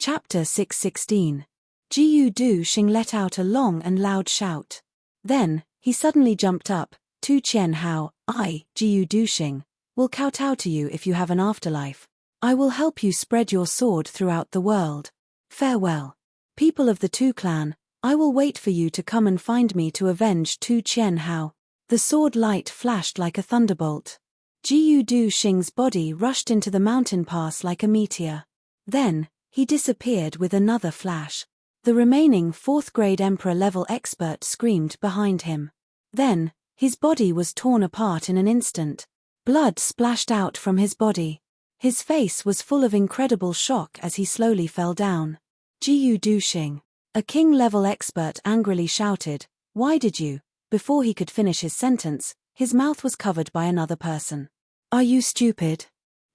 Chapter 616. Jiyu Du Xing let out a long and loud shout. Then, he suddenly jumped up. Tu Qian Hao, I, Jiyu Du Xing, will kowtow to you if you have an afterlife. I will help you spread your sword throughout the world. Farewell. People of the Tu clan, I will wait for you to come and find me to avenge Tu Qian Hao. The sword light flashed like a thunderbolt. Jiyu Du Xing's body rushed into the mountain pass like a meteor. Then, he disappeared with another flash. The remaining 4th grade Emperor-level expert screamed behind him. Then, his body was torn apart in an instant. Blood splashed out from his body. His face was full of incredible shock as he slowly fell down. Jiyu Du Xing, a king-level expert, angrily shouted, "Why did you?" Before he could finish his sentence, his mouth was covered by another person. "Are you stupid?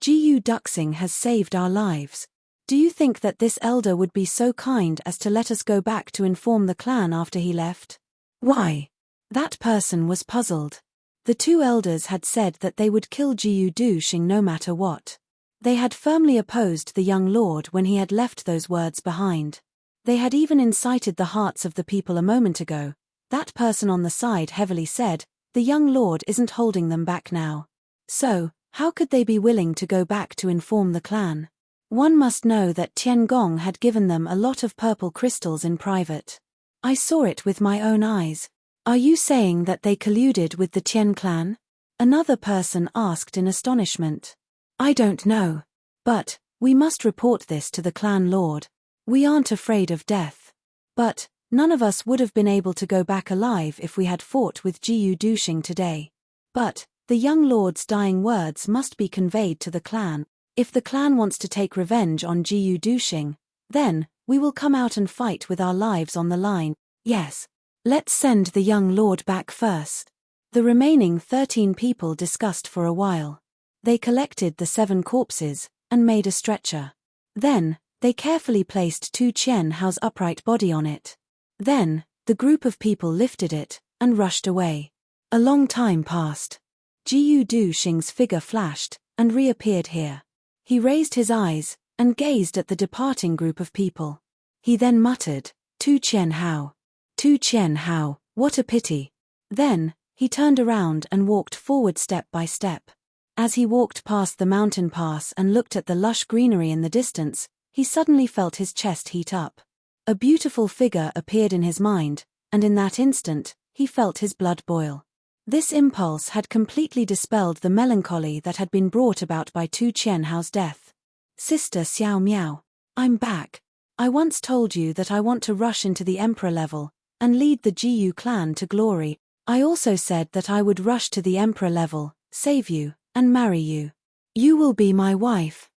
Jiyu Du Xing has saved our lives. Do you think that this elder would be so kind as to let us go back to inform the clan after he left?" "Why?" That person was puzzled. The 2 elders had said that they would kill Jiyu Du Xing no matter what. They had firmly opposed the young lord when he had left those words behind. They had even incited the hearts of the people a moment ago. That person on the side heavily said, "The young lord isn't holding them back now." So, how could they be willing to go back to inform the clan? One must know that Tiangong had given them a lot of purple crystals in private. "I saw it with my own eyes. Are you saying that they colluded with the Tian clan?" Another person asked in astonishment. "I don't know. But, we must report this to the clan lord. We aren't afraid of death. But, none of us would have been able to go back alive if we had fought with Jiyu Du Xing today. But, the young lord's dying words must be conveyed to the clan. If the clan wants to take revenge on Jiyu Du Xing, then, we will come out and fight with our lives on the line. Yes. Let's send the young lord back first." The remaining 13 people discussed for a while. They collected the 7 corpses, and made a stretcher. Then, they carefully placed Tu Qian Hao's upright body on it. Then, the group of people lifted it, and rushed away. A long time passed. Jiyu Du Xing's figure flashed, and reappeared here. He raised his eyes, and gazed at the departing group of people. He then muttered, "Tu Qian Hao. Tu Qian Hao, what a pity." Then, he turned around and walked forward step by step. As he walked past the mountain pass and looked at the lush greenery in the distance, he suddenly felt his chest heat up. A beautiful figure appeared in his mind, and in that instant, he felt his blood boil. This impulse had completely dispelled the melancholy that had been brought about by Tu Qian Hao's death. "Sister Xiao Miao, I'm back. I once told you that I want to rush into the emperor level, and lead the Jiyu clan to glory. I also said that I would rush to the emperor level, save you, and marry you. You will be my wife."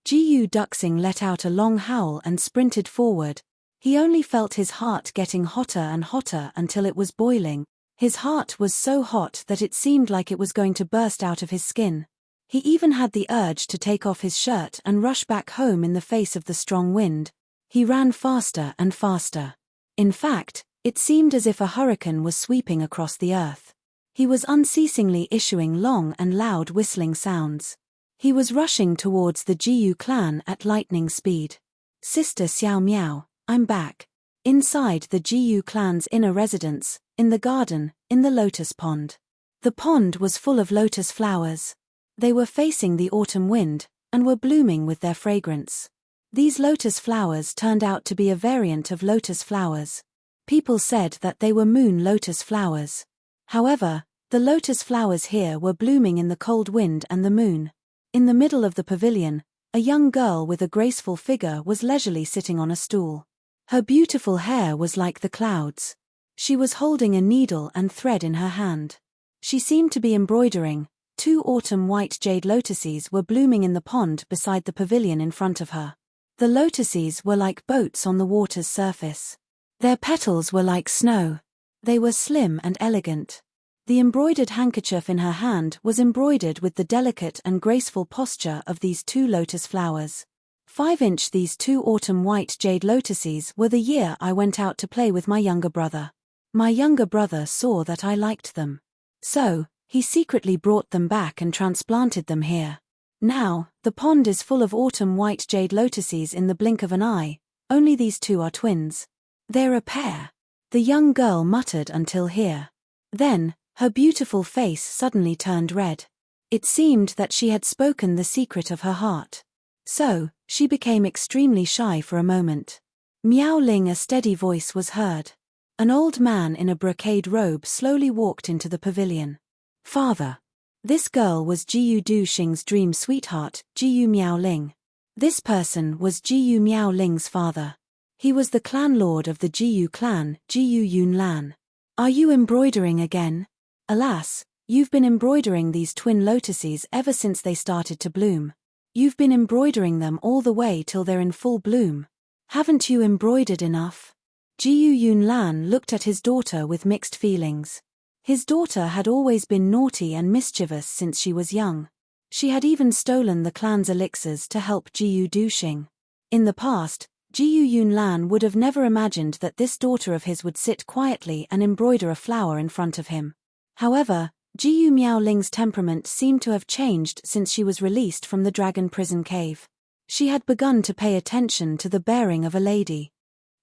Jiyu Du Xing let out a long howl and sprinted forward. He only felt his heart getting hotter and hotter until it was boiling. His heart was so hot that it seemed like it was going to burst out of his skin. He even had the urge to take off his shirt and rush back home in the face of the strong wind. He ran faster and faster. In fact, it seemed as if a hurricane was sweeping across the earth. He was unceasingly issuing long and loud whistling sounds. He was rushing towards the Jiyu clan at lightning speed. "Sister Xiao Miao, I'm back." Inside the Jiyu clan's inner residence, in the garden, in the lotus pond. The pond was full of lotus flowers. They were facing the autumn wind, and were blooming with their fragrance. These lotus flowers turned out to be a variant of lotus flowers. People said that they were moon lotus flowers. However, the lotus flowers here were blooming in the cold wind and the moon. In the middle of the pavilion, a young girl with a graceful figure was leisurely sitting on a stool. Her beautiful hair was like the clouds. She was holding a needle and thread in her hand. She seemed to be embroidering. 2 autumn white jade lotuses were blooming in the pond beside the pavilion in front of her. The lotuses were like boats on the water's surface. Their petals were like snow. They were slim and elegant. The embroidered handkerchief in her hand was embroidered with the delicate and graceful posture of these 2 lotus flowers. 5-inch These 2 autumn white jade lotuses were the year I went out to play with my younger brother. My younger brother saw that I liked them. So, he secretly brought them back and transplanted them here. Now, the pond is full of autumn white jade lotuses in the blink of an eye, Only these two are twins. They're a pair. The young girl muttered until here. Then, her beautiful face suddenly turned red. It seemed that she had spoken the secret of her heart. So, she became extremely shy for a moment. Miao Ling, a steady voice was heard. An old man in a brocade robe slowly walked into the pavilion. Father. This girl was Jiyu Duxing's dream sweetheart, Jiyu Miao Ling. This person was Jiyu Miao Ling's father. He was the clan lord of the Jiyu clan, Jiyu Yunlan. Are you embroidering again? Alas, you've been embroidering these twin lotuses ever since they started to bloom. You've been embroidering them all the way till they're in full bloom. Haven't you embroidered enough? Jiyu Yunlan looked at his daughter with mixed feelings. His daughter had always been naughty and mischievous since she was young. She had even stolen the clan's elixirs to help Jiyu Duxing. In the past, Jiyu Yunlan would have never imagined that this daughter of his would sit quietly and embroider a flower in front of him. However, Jiyu Miao Ling's temperament seemed to have changed since she was released from the dragon prison cave. She had begun to pay attention to the bearing of a lady.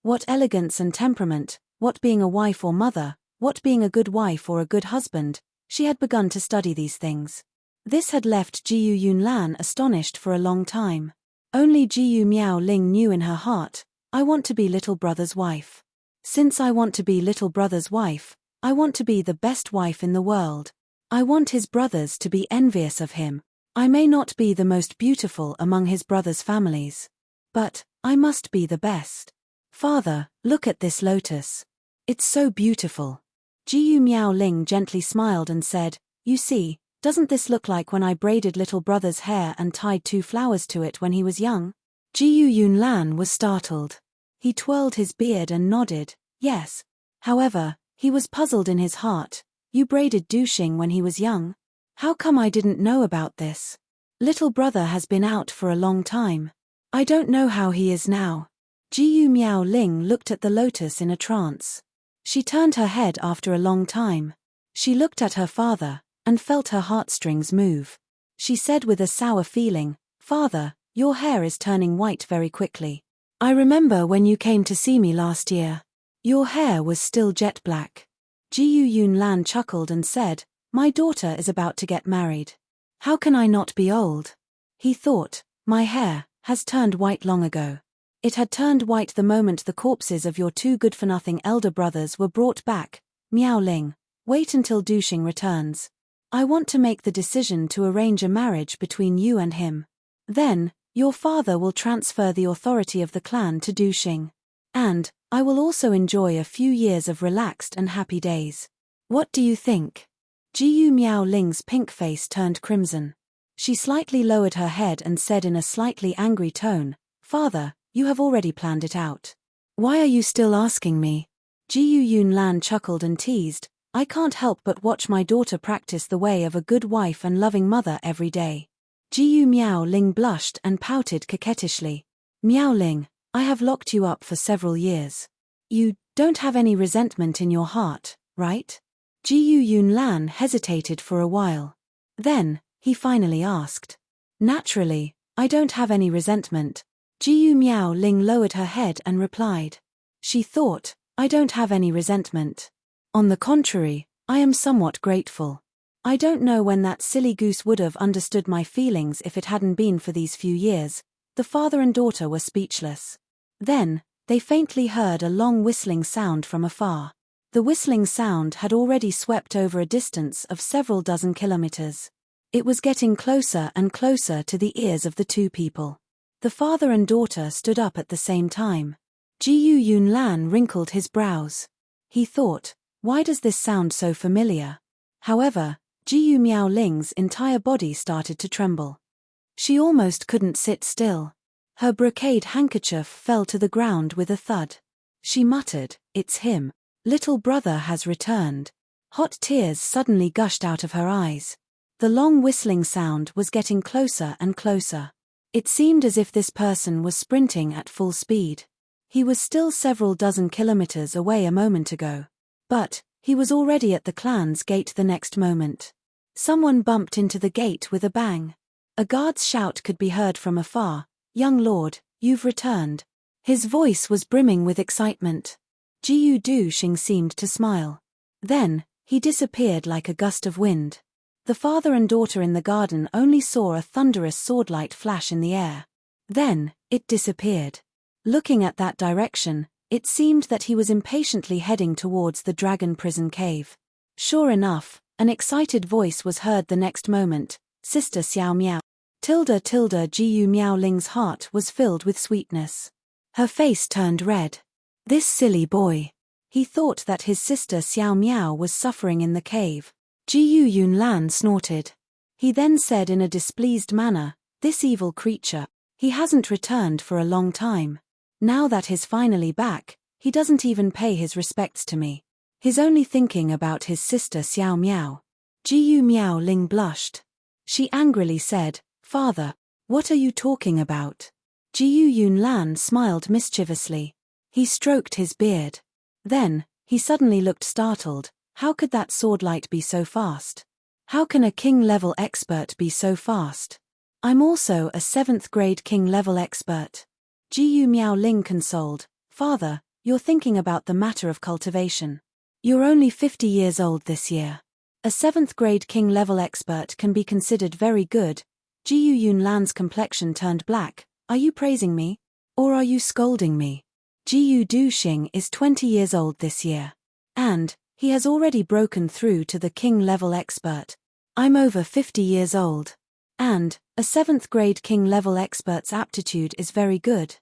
What elegance and temperament, what being a wife or mother, what being a good wife or a good husband, she had begun to study these things. This had left Jiyu Yunlan astonished for a long time. Only Jiyu Miao Ling knew in her heart, I want to be little brother's wife. Since I want to be little brother's wife, I want to be the best wife in the world. I want his brothers to be envious of him. I may not be the most beautiful among his brothers' families. But, I must be the best. Father, look at this lotus. It's so beautiful. Jiyu Miao Ling gently smiled and said, You see, doesn't this look like when I braided little brother's hair and tied 2 flowers to it when he was young? Jiyu Yunlan was startled. He twirled his beard and nodded, yes. However, he was puzzled in his heart. You braided Duxing when he was young? How come I didn't know about this? Little brother has been out for a long time. I don't know how he is now. Jiyu Miao Ling looked at the lotus in a trance. She turned her head after a long time. She looked at her father, and felt her heartstrings move. She said with a sour feeling, Father, your hair is turning white very quickly. I remember when you came to see me last year. Your hair was still jet black. Jiyu Yunlan chuckled and said, My daughter is about to get married. How can I not be old? He thought, my hair has turned white long ago. It had turned white the moment the corpses of your 2 good-for-nothing elder brothers were brought back. Miao Ling, wait until Duxing returns. I want to make the decision to arrange a marriage between you and him. Then, your father will transfer the authority of the clan to Duxing. And, I will also enjoy a few years of relaxed and happy days. What do you think? Jiyu Miao Ling's pink face turned crimson. She slightly lowered her head and said in a slightly angry tone, Father, you have already planned it out. Why are you still asking me? Jiyu Yunlan chuckled and teased, I can't help but watch my daughter practice the way of a good wife and loving mother every day. Jiyu Miao Ling blushed and pouted coquettishly. Miao Ling, I have locked you up for several years. You don't have any resentment in your heart, right? Jiyu Yunlan hesitated for a while. Then, he finally asked. Naturally, I don't have any resentment. Jiyu Miao Ling lowered her head and replied. She thought, I don't have any resentment. On the contrary, I am somewhat grateful. I don't know when that silly goose would have understood my feelings if it hadn't been for these few years. The father and daughter were speechless. Then, they faintly heard a long whistling sound from afar. The whistling sound had already swept over a distance of several dozen kilometers. It was getting closer and closer to the ears of the 2 people. The father and daughter stood up at the same time. Jiyu Yunlan wrinkled his brows. He thought, why does this sound so familiar? However, Jiyu Miao Ling's entire body started to tremble. She almost couldn't sit still. Her brocade handkerchief fell to the ground with a thud. She muttered, It's him. Little brother has returned. Hot tears suddenly gushed out of her eyes. The long whistling sound was getting closer and closer. It seemed as if this person was sprinting at full speed. He was still several dozen kilometers away a moment ago. But, he was already at the clan's gate the next moment. Someone bumped into the gate with a bang. A guard's shout could be heard from afar, Young lord, you've returned. His voice was brimming with excitement. Jiyu Duxing seemed to smile. Then, he disappeared like a gust of wind. The father and daughter in the garden only saw a thunderous swordlight flash in the air. Then, it disappeared. Looking at that direction, it seemed that he was impatiently heading towards the dragon prison cave. Sure enough, an excited voice was heard the next moment, "Sister Xiao Miao." Jiyu Miaoling's heart was filled with sweetness. Her face turned red. This silly boy. He thought that his sister Xiao Miao was suffering in the cave. Jiyu Yunlan snorted. He then said in a displeased manner, "This evil creature. He hasn't returned for a long time. Now that he's finally back, he doesn't even pay his respects to me. He's only thinking about his sister Xiao Miao." Jiyu Miaoling blushed. She angrily said, "Father, what are you talking about?" Jiyu Yunlan smiled mischievously. He stroked his beard. Then, he suddenly looked startled. How could that swordlight be so fast? How can a king-level expert be so fast? I'm also a 7th grade king-level expert. Jiyu Miaoling consoled, "Father, you're thinking about the matter of cultivation. You're only 50 years old this year. A 7th grade king-level expert can be considered very good." Jiyu Yunlan's complexion turned black. "Are you praising me? Or are you scolding me? Jiyu Duxing is 20 years old this year. And, he has already broken through to the king-level expert. I'm over 50 years old. And, a 7th grade king-level expert's aptitude is very good."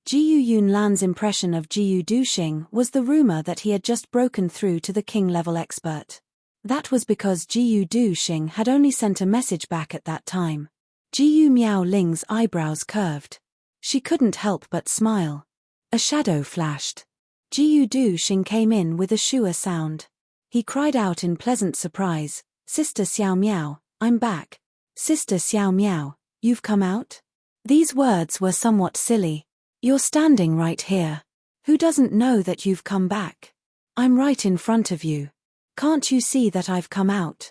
Jiyu Yunlan's impression of Jiyu Duxing was the rumor that he had just broken through to the king-level expert. That was because Jiyu Duxing had only sent a message back at that time. Jiyu Miaoling's eyebrows curved. She couldn't help but smile. A shadow flashed. Jiyu Duxing came in with a shua sound. He cried out in pleasant surprise, "Sister Xiao Miao, I'm back. Sister Xiao Miao, you've come out?" These words were somewhat silly. "You're standing right here. Who doesn't know that you've come back? I'm right in front of you. Can't you see that I've come out?"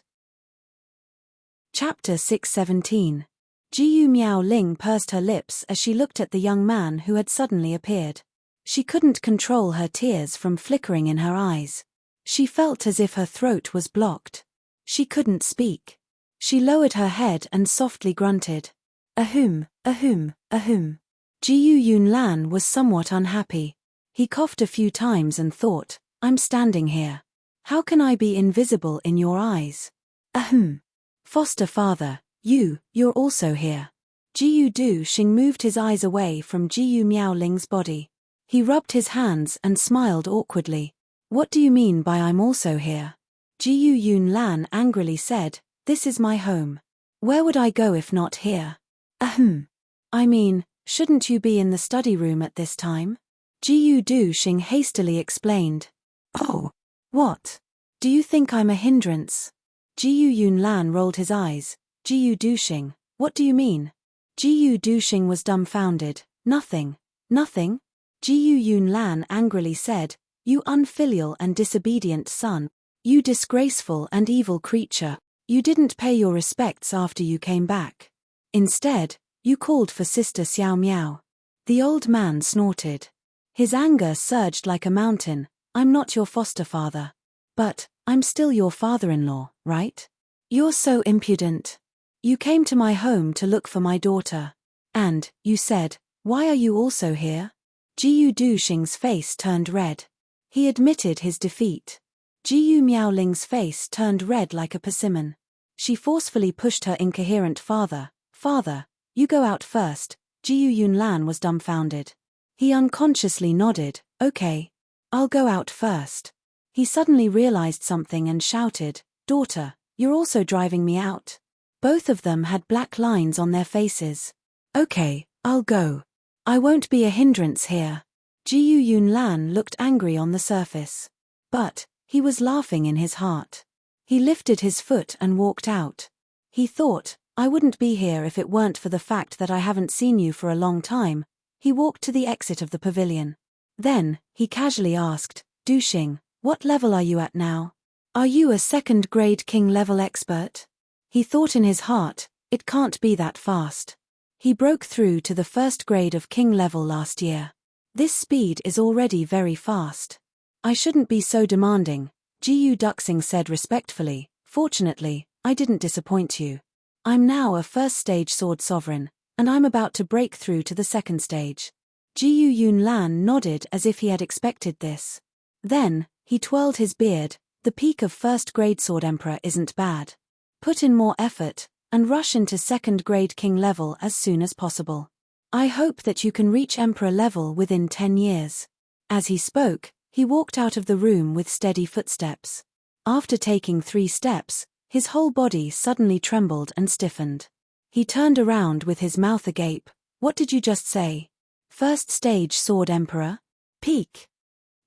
Chapter 617. Jiyu Miaoling pursed her lips as she looked at the young man who had suddenly appeared. She couldn't control her tears from flickering in her eyes. She felt as if her throat was blocked. She couldn't speak. She lowered her head and softly grunted. "Ahum, ahum, ahum." Jiyu Yunlan was somewhat unhappy. He coughed a few times and thought, "I'm standing here. How can I be invisible in your eyes?" "Ahem. Foster father, you're also here." Jiyu Duxing moved his eyes away from Jiyu Miaoling's body. He rubbed his hands and smiled awkwardly. "What do you mean by I'm also here?" Jiyu Yunlan angrily said, "This is my home. Where would I go if not here?" "Ahem. I mean, shouldn't you be in the study room at this time?" Jiyu Duxing hastily explained. "Oh. What? Do you think I'm a hindrance?" Jiyu Yunlan rolled his eyes. "Jiyu Duxing, what do you mean?" Jiyu Duxing was dumbfounded. Nothing. Nothing?" Jiyu Yunlan angrily said, "You unfilial and disobedient son. You disgraceful and evil creature. You didn't pay your respects after you came back. Instead, you called for Sister Xiao Miao." The old man snorted. His anger surged like a mountain. "I'm not your foster father. But, I'm still your father-in-law, right? You're so impudent. You came to my home to look for my daughter. And, you said, why are you also here?" Jiyu Duxing's face turned red. He admitted his defeat. Jiyu Miaoling's face turned red like a persimmon. She forcefully pushed her incoherent father. "Father, you go out first." Jiyu Yunlan was dumbfounded. He unconsciously nodded. "Okay. I'll go out first." He suddenly realized something and shouted, "Daughter, you're also driving me out." Both of them had black lines on their faces. "Okay, I'll go. I won't be a hindrance here." Jiyu Yunlan looked angry on the surface. But, he was laughing in his heart. He lifted his foot and walked out. He thought, "I wouldn't be here if it weren't for the fact that I haven't seen you for a long time." He walked to the exit of the pavilion. Then, he casually asked, "Duxing, what level are you at now? Are you a 2nd grade king level expert?" He thought in his heart, "It can't be that fast. He broke through to the 1st grade of king level last year. This speed is already very fast. I shouldn't be so demanding, Gu Duxing said respectfully. Fortunately, I didn't disappoint you. I'm now a first stage sword sovereign, and I'm about to break through to the second stage. Gu Yunlan nodded as if he had expected this. Then, he twirled his beard. The peak of first grade sword emperor isn't bad. Put in more effort, and rush into second grade king level as soon as possible. I hope that you can reach emperor level within 10 years. As he spoke, he walked out of the room with steady footsteps. After taking 3 steps, his whole body suddenly trembled and stiffened. He turned around with his mouth agape. What did you just say? First stage sword emperor? Peak.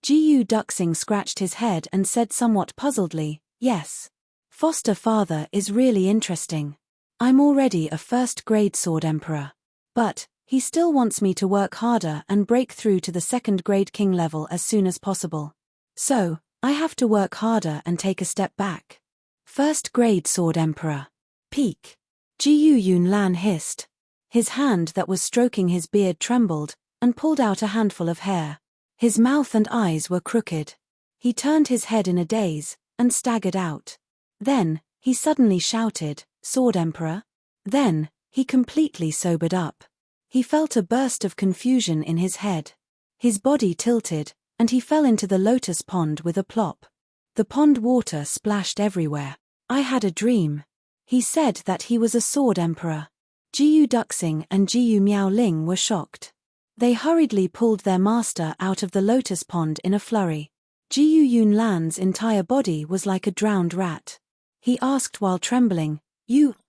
Gu Duxing scratched his head and said somewhat puzzledly, yes. Foster father is really interesting. I'm already a first grade sword emperor. But, he still wants me to work harder and break through to the second grade king level as soon as possible. So, I have to work harder and take a step back. First grade sword emperor. Peak. Gu Yunlan hissed. His hand that was stroking his beard trembled, and pulled out a handful of hair. His mouth and eyes were crooked. He turned his head in a daze, and staggered out. Then, he suddenly shouted, Sword Emperor? Then, he completely sobered up. He felt a burst of confusion in his head. His body tilted, and he fell into the lotus pond with a plop. The pond water splashed everywhere. I had a dream. He said that he was a sword emperor. Gu Duxing and Gu Miaoling were shocked. They hurriedly pulled their master out of the lotus pond in a flurry. Gu Yunlan's entire body was like a drowned rat. He asked while trembling,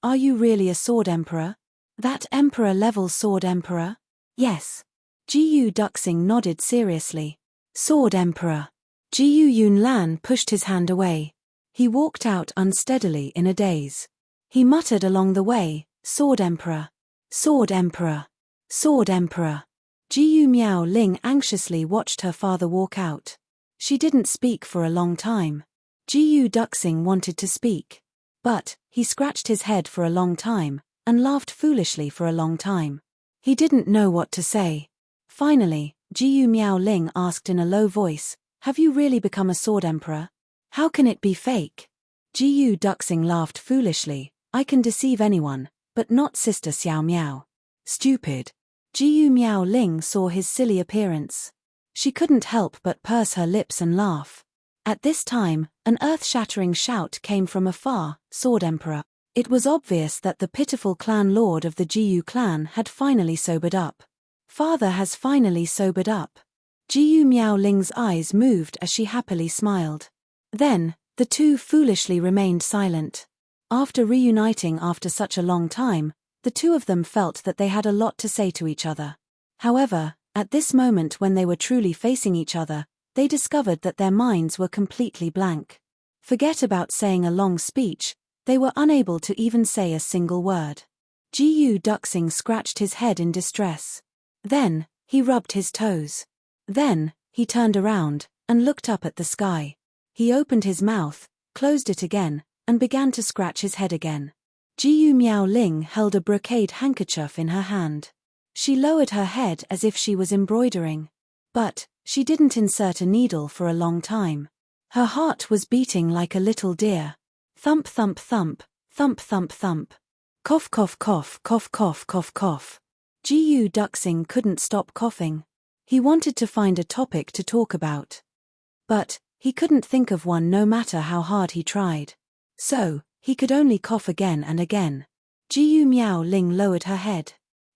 Are you really a sword emperor? That emperor-level sword emperor? Yes. Gu Duxing nodded seriously. Sword emperor. Gu Yunlan pushed his hand away. He walked out unsteadily in a daze. He muttered along the way, Sword emperor. Sword emperor. Sword emperor. Gu Miaoling anxiously watched her father walk out. She didn't speak for a long time. Gu Duxing wanted to speak. But, he scratched his head for a long time, and laughed foolishly for a long time. He didn't know what to say. Finally, Gu Miaoling asked in a low voice, Have you really become a sword emperor? How can it be fake? Gu Duxing laughed foolishly, I can deceive anyone, but not Sister Xiao Miao. Stupid. Gu Miaoling saw his silly appearance. She couldn't help but purse her lips and laugh. At this time, an earth-shattering shout came from afar, Sword Emperor. It was obvious that the pitiful clan lord of the Gu clan had finally sobered up. Father has finally sobered up. Gu Miaoling's eyes moved as she happily smiled. Then, the two foolishly remained silent. After reuniting after such a long time, the two of them felt that they had a lot to say to each other. However, at this moment when they were truly facing each other, they discovered that their minds were completely blank. Forget about saying a long speech, they were unable to even say a single word. Gu Duxing scratched his head in distress. Then, he rubbed his toes. Then, he turned around, and looked up at the sky. He opened his mouth, closed it again, and began to scratch his head again. Gu Miaoling held a brocade handkerchief in her hand. She lowered her head as if she was embroidering. But, she didn't insert a needle for a long time. Her heart was beating like a little deer. Thump thump thump, thump thump thump. Cough cough cough cough cough cough cough. Gu Duxing couldn't stop coughing. He wanted to find a topic to talk about. But, he couldn't think of one no matter how hard he tried. So, he could only cough again and again. Gu Miaoling lowered her head.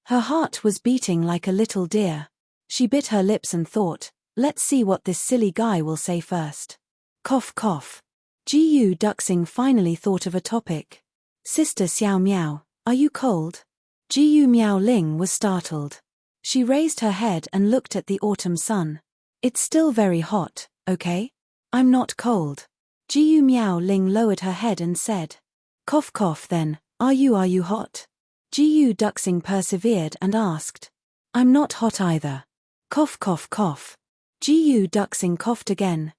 Her heart was beating like a little deer. She bit her lips and thought, let's see what this silly guy will say first. Cough cough. Gu Duxing finally thought of a topic. Sister Xiao Miao, are you cold? Gu Miaoling was startled. She raised her head and looked at the autumn sun. It's still very hot, okay? I'm not cold. Gu Miaoling lowered her head and said. Cough cough then, are you hot? Gu Duxing persevered and asked. I'm not hot either. Cough cough cough. Gu Duxing coughed again.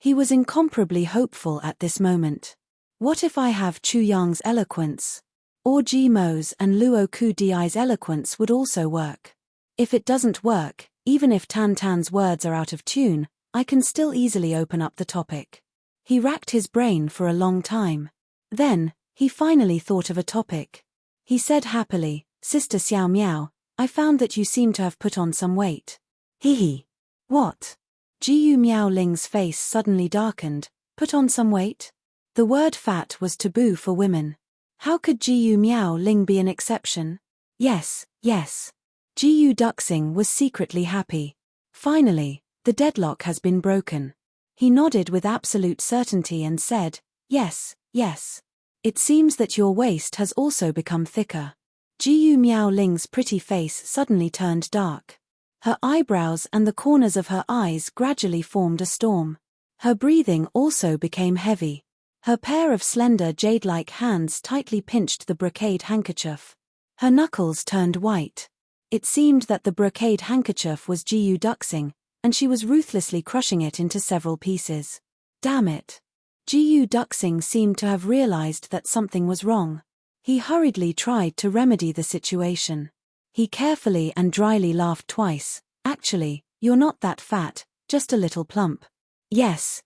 He was incomparably hopeful at this moment. What if I have Chu Yang's eloquence? Or Ji Mo's and Luo Ku Di's eloquence would also work. If it doesn't work, Even if Tan Tan's words are out of tune, I can still easily open up the topic. He racked his brain for a long time. Then, he finally thought of a topic. He said happily, Sister Xiao Miao, I found that you seem to have put on some weight. Hee. What? Jiyu Miao Ling's face suddenly darkened. Put on some weight? The word fat was taboo for women. How could Jiyu Miao Ling be an exception? Yes. Jiyu Duxing was secretly happy. Finally, the deadlock has been broken. He nodded with absolute certainty and said, yes. It seems that your waist has also become thicker. Jiyu Miao Ling's pretty face suddenly turned dark. Her eyebrows and the corners of her eyes gradually formed a storm. Her breathing also became heavy. Her pair of slender jade-like hands tightly pinched the brocade handkerchief. Her knuckles turned white. It seemed that the brocade handkerchief was Jiyu Duxing, and she was ruthlessly crushing it into several pieces. Damn it. Jiyu Duxing seemed to have realized that something was wrong. He hurriedly tried to remedy the situation. He carefully and dryly laughed twice. Actually, you're not that fat, just a little plump. Yes,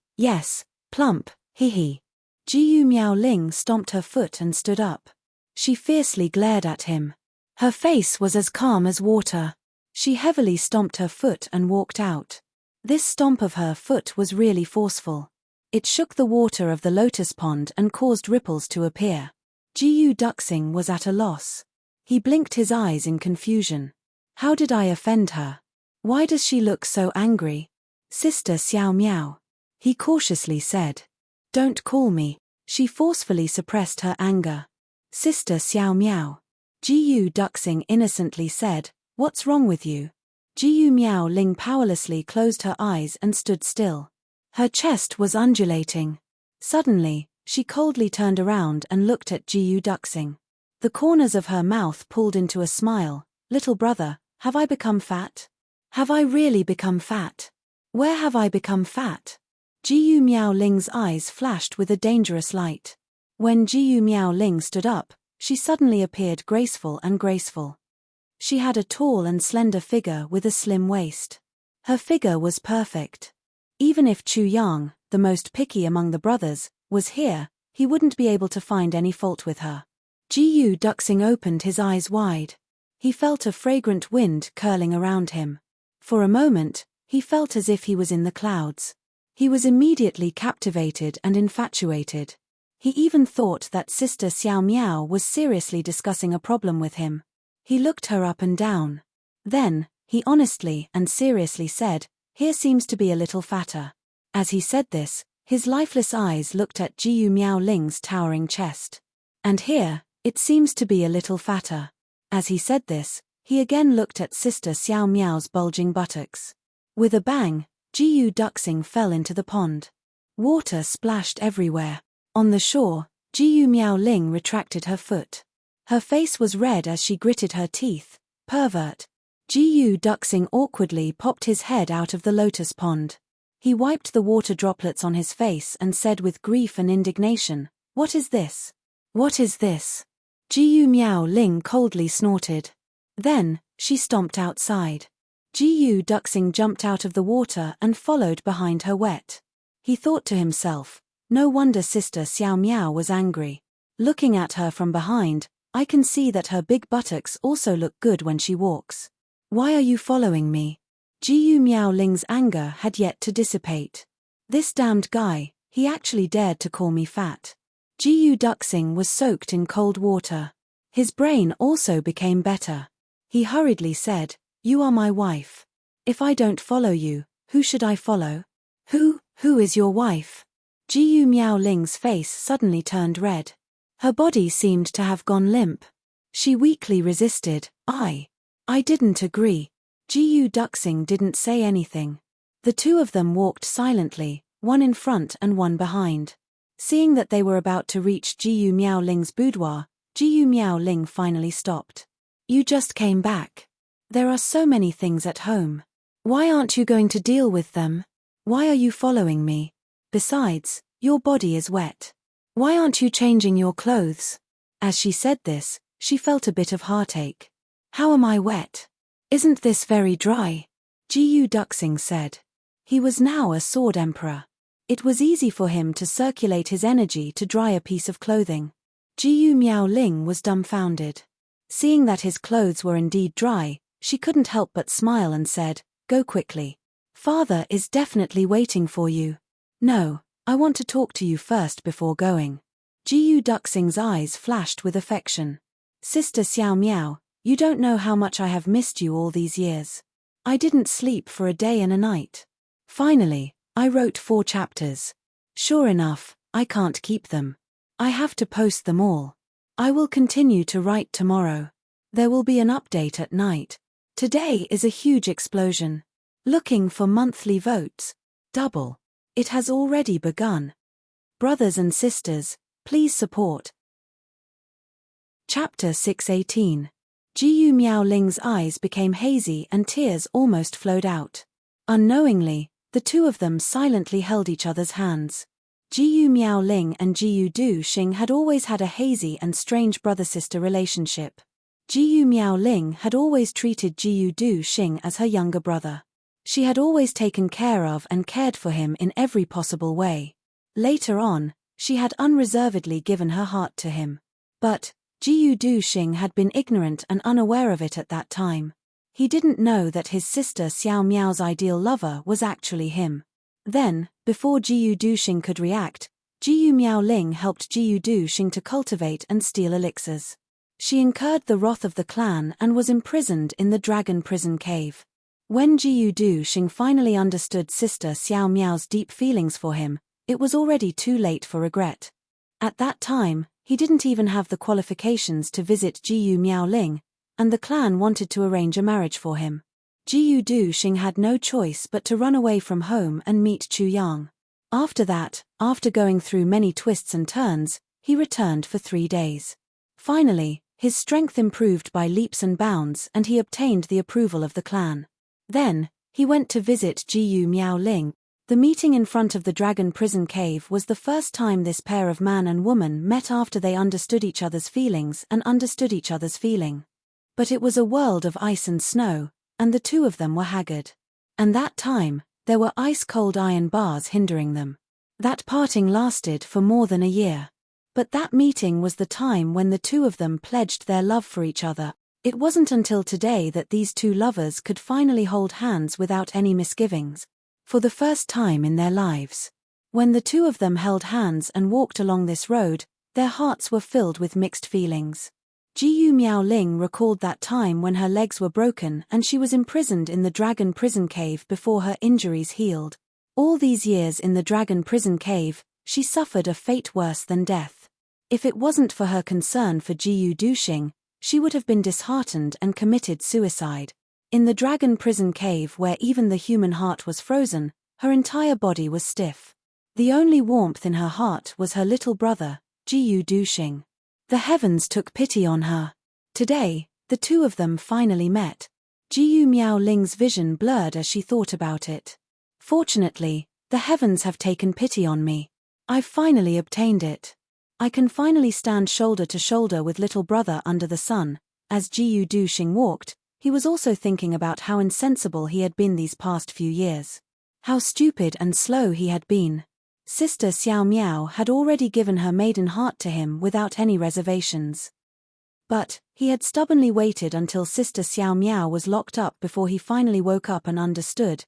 plump, hee. Jiyu Miao Ling stomped her foot and stood up. She fiercely glared at him. Her face was as calm as water. She heavily stomped her foot and walked out. This stomp of her foot was really forceful. It shook the water of the lotus pond and caused ripples to appear. Jiyu Duxing was at a loss. He blinked his eyes in confusion. How did I offend her? Why does she look so angry? Sister Xiao Miao. He cautiously said. Don't call me. She forcefully suppressed her anger. Sister Xiao Miao. Jiyu Duxing innocently said, what's wrong with you? Jiyu Miao Ling powerlessly closed her eyes and stood still. Her chest was undulating. Suddenly, she coldly turned around and looked at Jiyu Duxing. The corners of her mouth pulled into a smile. Little brother, have I become fat? Have I really become fat? Where have I become fat? Jiyu Miao Ling's eyes flashed with a dangerous light. When Jiyu Miao Ling stood up, she suddenly appeared graceful. She had a tall and slender figure with a slim waist. Her figure was perfect. Even if Chu Yang, the most picky among the brothers, was here, he wouldn't be able to find any fault with her. Jiyu Duxing opened his eyes wide. He felt a fragrant wind curling around him. For a moment, he felt as if he was in the clouds. He was immediately captivated and infatuated. He even thought that Sister Xiao Miao was seriously discussing a problem with him. He looked her up and down. Then, he honestly and seriously said, here seems to be a little fatter. As he said this, his lifeless eyes looked at Jiyu Miao Ling's towering chest. And here, it seems to be a little fatter. As he said this, he again looked at Sister Xiao Miao's bulging buttocks. With a bang, Jiyu Duxing fell into the pond. Water splashed everywhere. On the shore, Jiyu Miao Ling retracted her foot. Her face was red as she gritted her teeth. Pervert. Jiyu Duxing awkwardly popped his head out of the lotus pond. He wiped the water droplets on his face and said with grief and indignation, what is this? What is this? Jiyu Miao Ling coldly snorted. Then, she stomped outside. Jiyu Duxing jumped out of the water and followed behind her wet. He thought to himself, no wonder Sister Xiao Miao was angry. Looking at her from behind, I can see that her big buttocks also look good when she walks. Why are you following me? Jiyu Miao Ling's anger had yet to dissipate. This damned guy, he actually dared to call me fat. Jiyu Duxing was soaked in cold water. His brain also became better. He hurriedly said, you are my wife. If I don't follow you, who should I follow? Who is your wife? Jiyu Miao Ling's face suddenly turned red. Her body seemed to have gone limp. She weakly resisted. I didn't agree. Jiyu Duxing didn't say anything. The two of them walked silently, one in front and one behind. Seeing that they were about to reach Jiyu Miao Ling's boudoir, Jiyu Miao Ling finally stopped. You just came back. There are so many things at home. Why aren't you going to deal with them? Why are you following me? Besides, your body is wet. Why aren't you changing your clothes? As she said this, she felt a bit of heartache. How am I wet? Isn't this very dry? Jiyu Duxing said. He was now a sword emperor. It was easy for him to circulate his energy to dry a piece of clothing. Jiyu Miaoling was dumbfounded. Seeing that his clothes were indeed dry, she couldn't help but smile and said, "Go quickly. Father is definitely waiting for you." "No, I want to talk to you first before going." Jiyu Duxing's eyes flashed with affection. "Sister Xiao Miao, you don't know how much I have missed you all these years. I didn't sleep for a day and a night. Finally, I wrote 4 chapters. Sure enough, I can't keep them. I have to post them all. I will continue to write tomorrow. There will be an update at night. Today is a huge explosion. Looking for monthly votes. Double. It has already begun. Brothers and sisters, please support." Chapter 618. Jiyu Miaoling's eyes became hazy and tears almost flowed out. Unknowingly, the two of them silently held each other's hands. Jiyu Miaoling and Jiyu Duxing had always had a hazy and strange brother-sister relationship. Jiyu Miaoling had always treated Jiyu Duxing as her younger brother. She had always taken care of and cared for him in every possible way. Later on, she had unreservedly given her heart to him. But Jiyu Duxing had been ignorant and unaware of it at that time. He didn't know that his sister Xiao Miao's ideal lover was actually him. Then, before Jiyu Duxing could react, Jiyu Miaoling helped Jiyu Duxing to cultivate and steal elixirs. She incurred the wrath of the clan and was imprisoned in the dragon prison cave. When Jiyu Duxing finally understood sister Xiao Miao's deep feelings for him, it was already too late for regret. At that time, he didn't even have the qualifications to visit Jiyu Miaoling, and the clan wanted to arrange a marriage for him. Jiyu Duxing had no choice but to run away from home and meet Chu Yang. After that, after going through many twists and turns, he returned for 3 days. Finally, his strength improved by leaps and bounds and he obtained the approval of the clan. Then, he went to visit Jiyu Miaoling. The meeting in front of the dragon prison cave was the first time this pair of man and woman met after they understood each other's feelings and understood each other's feeling. But it was a world of ice and snow, and the two of them were haggard. And that time, there were ice-cold iron bars hindering them. That parting lasted for more than a year. But that meeting was the time when the two of them pledged their love for each other. It wasn't until today that these two lovers could finally hold hands without any misgivings. For the first time in their lives. When the two of them held hands and walked along this road, their hearts were filled with mixed feelings. Jiyu Miaoling recalled that time when her legs were broken and she was imprisoned in the dragon prison cave before her injuries healed. All these years in the dragon prison cave, she suffered a fate worse than death. If it wasn't for her concern for Jiyu Duxing, she would have been disheartened and committed suicide. In the dragon prison cave where even the human heart was frozen, her entire body was stiff. The only warmth in her heart was her little brother, Jiyu Duxing. The heavens took pity on her. Today, the two of them finally met. Jiyu Miaoling's vision blurred as she thought about it. Fortunately, the heavens have taken pity on me. I've finally obtained it. I can finally stand shoulder to shoulder with little brother under the sun. As Jiyu Duxing walked, he was also thinking about how insensible he had been these past few years. How stupid and slow he had been. Sister Xiao Miao had already given her maiden heart to him without any reservations. But he had stubbornly waited until Sister Xiao Miao was locked up before he finally woke up and understood.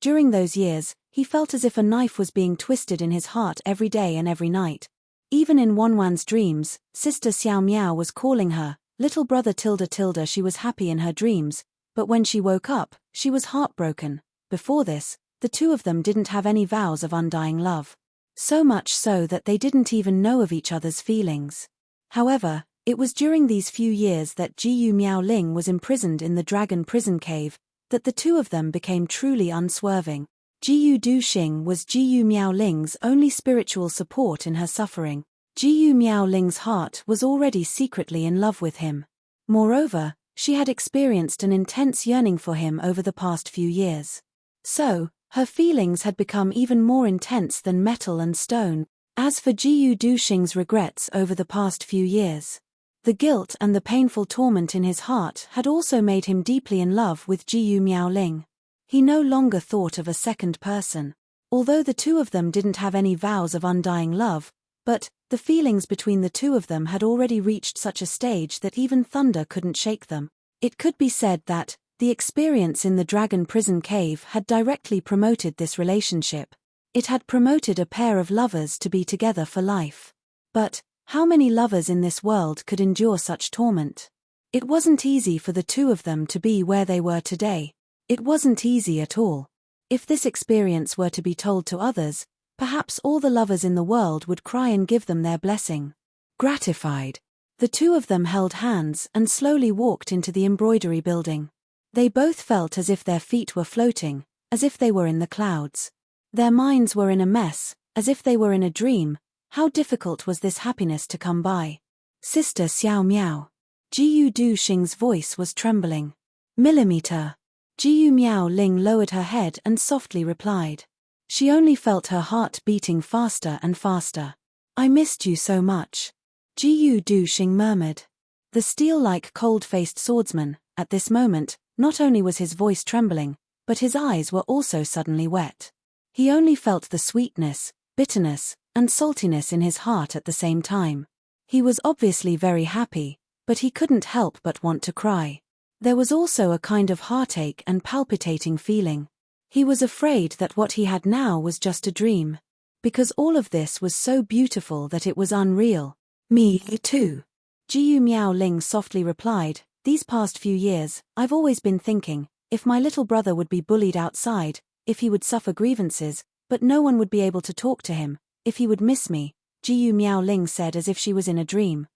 During those years, he felt as if a knife was being twisted in his heart every day and every night. Even in Wanwan's dreams, Sister Xiao Miao was calling her, little brother tilde. She was happy in her dreams, but when she woke up, she was heartbroken. Before this, the two of them didn't have any vows of undying love. So much so that they didn't even know of each other's feelings. However, it was during these few years that Jiyu Miaoling was imprisoned in the dragon prison cave, that the two of them became truly unswerving. Jiyu Duxing was Jiyu Miaoling's only spiritual support in her suffering. Jiyu Miaoling's heart was already secretly in love with him. Moreover, she had experienced an intense yearning for him over the past few years. So, her feelings had become even more intense than metal and stone. As for Jiyu Duxing's regrets over the past few years, the guilt and the painful torment in his heart had also made him deeply in love with Jiyu Miaoling. He no longer thought of a second person. Although the two of them didn't have any vows of undying love, but the feelings between the two of them had already reached such a stage that even thunder couldn't shake them. It could be said that the experience in the dragon prison cave had directly promoted this relationship. It had promoted a pair of lovers to be together for life. But how many lovers in this world could endure such torment? It wasn't easy for the two of them to be where they were today. It wasn't easy at all. If this experience were to be told to others, perhaps all the lovers in the world would cry and give them their blessing. Gratified, the two of them held hands and slowly walked into the embroidery building. They both felt as if their feet were floating, as if they were in the clouds. Their minds were in a mess, as if they were in a dream. How difficult was this happiness to come by? Sister Xiao Miao. Jiyu Du Xing's voice was trembling. Millimeter. Jiyu Miao Ling lowered her head and softly replied. She only felt her heart beating faster and faster. I missed you so much. Jiyu Du Xing murmured. The steel-like cold-faced swordsman, at this moment, not only was his voice trembling, but his eyes were also suddenly wet. He only felt the sweetness, bitterness, and saltiness in his heart at the same time. He was obviously very happy, but he couldn't help but want to cry. There was also a kind of heartache and palpitating feeling. He was afraid that what he had now was just a dream. Because all of this was so beautiful that it was unreal. Me too. Jiyu Miao Ling softly replied, these past few years, I've always been thinking, if my little brother would be bullied outside, if he would suffer grievances, but no one would be able to talk to him, if he would miss me, Jiyu Miao Ling said as if she was in a dream.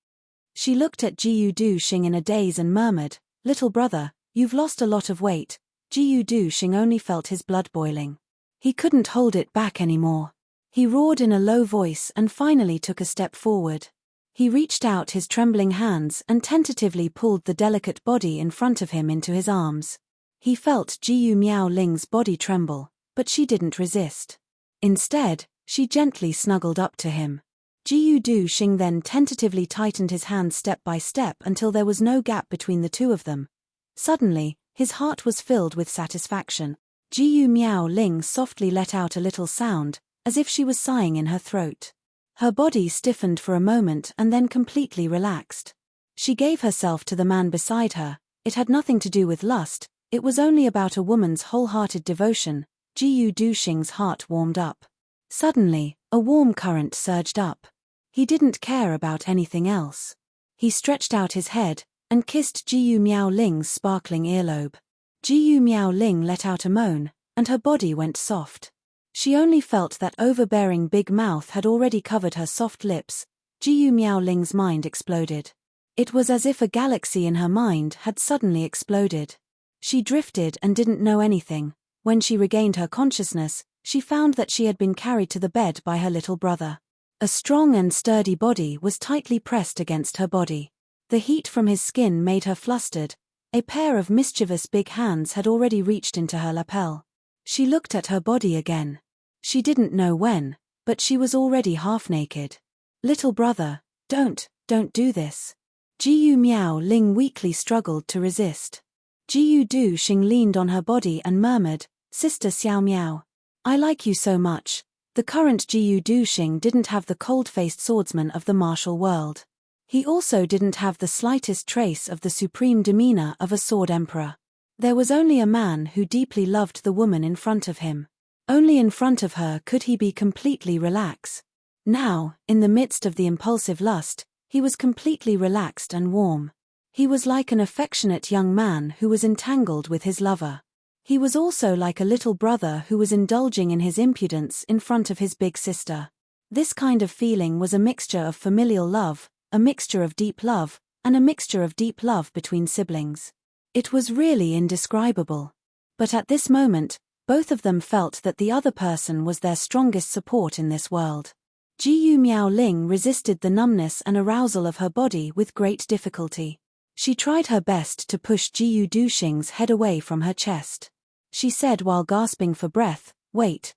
She looked at Jiyu Du Xing in a daze and murmured, little brother, you've lost a lot of weight. Jiyu Du Xing only felt his blood boiling. He couldn't hold it back anymore. He roared in a low voice and finally took a step forward. He reached out his trembling hands and tentatively pulled the delicate body in front of him into his arms. He felt Jiyu Miao Ling's body tremble, but she didn't resist. Instead, she gently snuggled up to him. Jiyu Du Xing then tentatively tightened his hands step by step until there was no gap between the two of them. Suddenly, his heart was filled with satisfaction. Jiyu Miao Ling softly let out a little sound, as if she was sighing in her throat. Her body stiffened for a moment and then completely relaxed. She gave herself to the man beside her. It had nothing to do with lust, it was only about a woman's wholehearted devotion. Jiyu Du Xing's heart warmed up. Suddenly, a warm current surged up. He didn't care about anything else. He stretched out his head and kissed Jiyu Miao Ling's sparkling earlobe. Jiyu Miao Ling let out a moan, and her body went soft. She only felt that overbearing big mouth had already covered her soft lips. Jiyu Miao Ling's mind exploded. It was as if a galaxy in her mind had suddenly exploded. She drifted and didn't know anything. When she regained her consciousness, she found that she had been carried to the bed by her little brother. A strong and sturdy body was tightly pressed against her body. The heat from his skin made her flustered. A pair of mischievous big hands had already reached into her lapel. She looked at her body again. She didn't know when, but she was already half naked. Little brother, don't do this. Jiyu Miao Ling weakly struggled to resist. Jiyu Du Xing leaned on her body and murmured, Sister Xiao Miao, I like you so much. The current Jiyu Du Xing didn't have the cold-faced swordsman of the martial world. He also didn't have the slightest trace of the supreme demeanor of a sword emperor. There was only a man who deeply loved the woman in front of him. Only in front of her could he be completely relaxed. Now, in the midst of the impulsive lust, he was completely relaxed and warm. He was like an affectionate young man who was entangled with his lover. He was also like a little brother who was indulging in his impudence in front of his big sister. This kind of feeling was a mixture of familial love, a mixture of deep love, and a mixture of deep love between siblings. It was really indescribable. But at this moment, both of them felt that the other person was their strongest support in this world. Jiyu Miao Ling resisted the numbness and arousal of her body with great difficulty. She tried her best to push Jiyu Du Xing's head away from her chest. She said while gasping for breath, wait,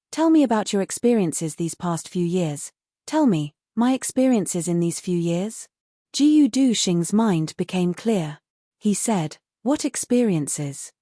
tell me about your experiences these past few years. Tell me, my experiences in these few years? Jiyu Du Xing's mind became clear. He said, what experiences?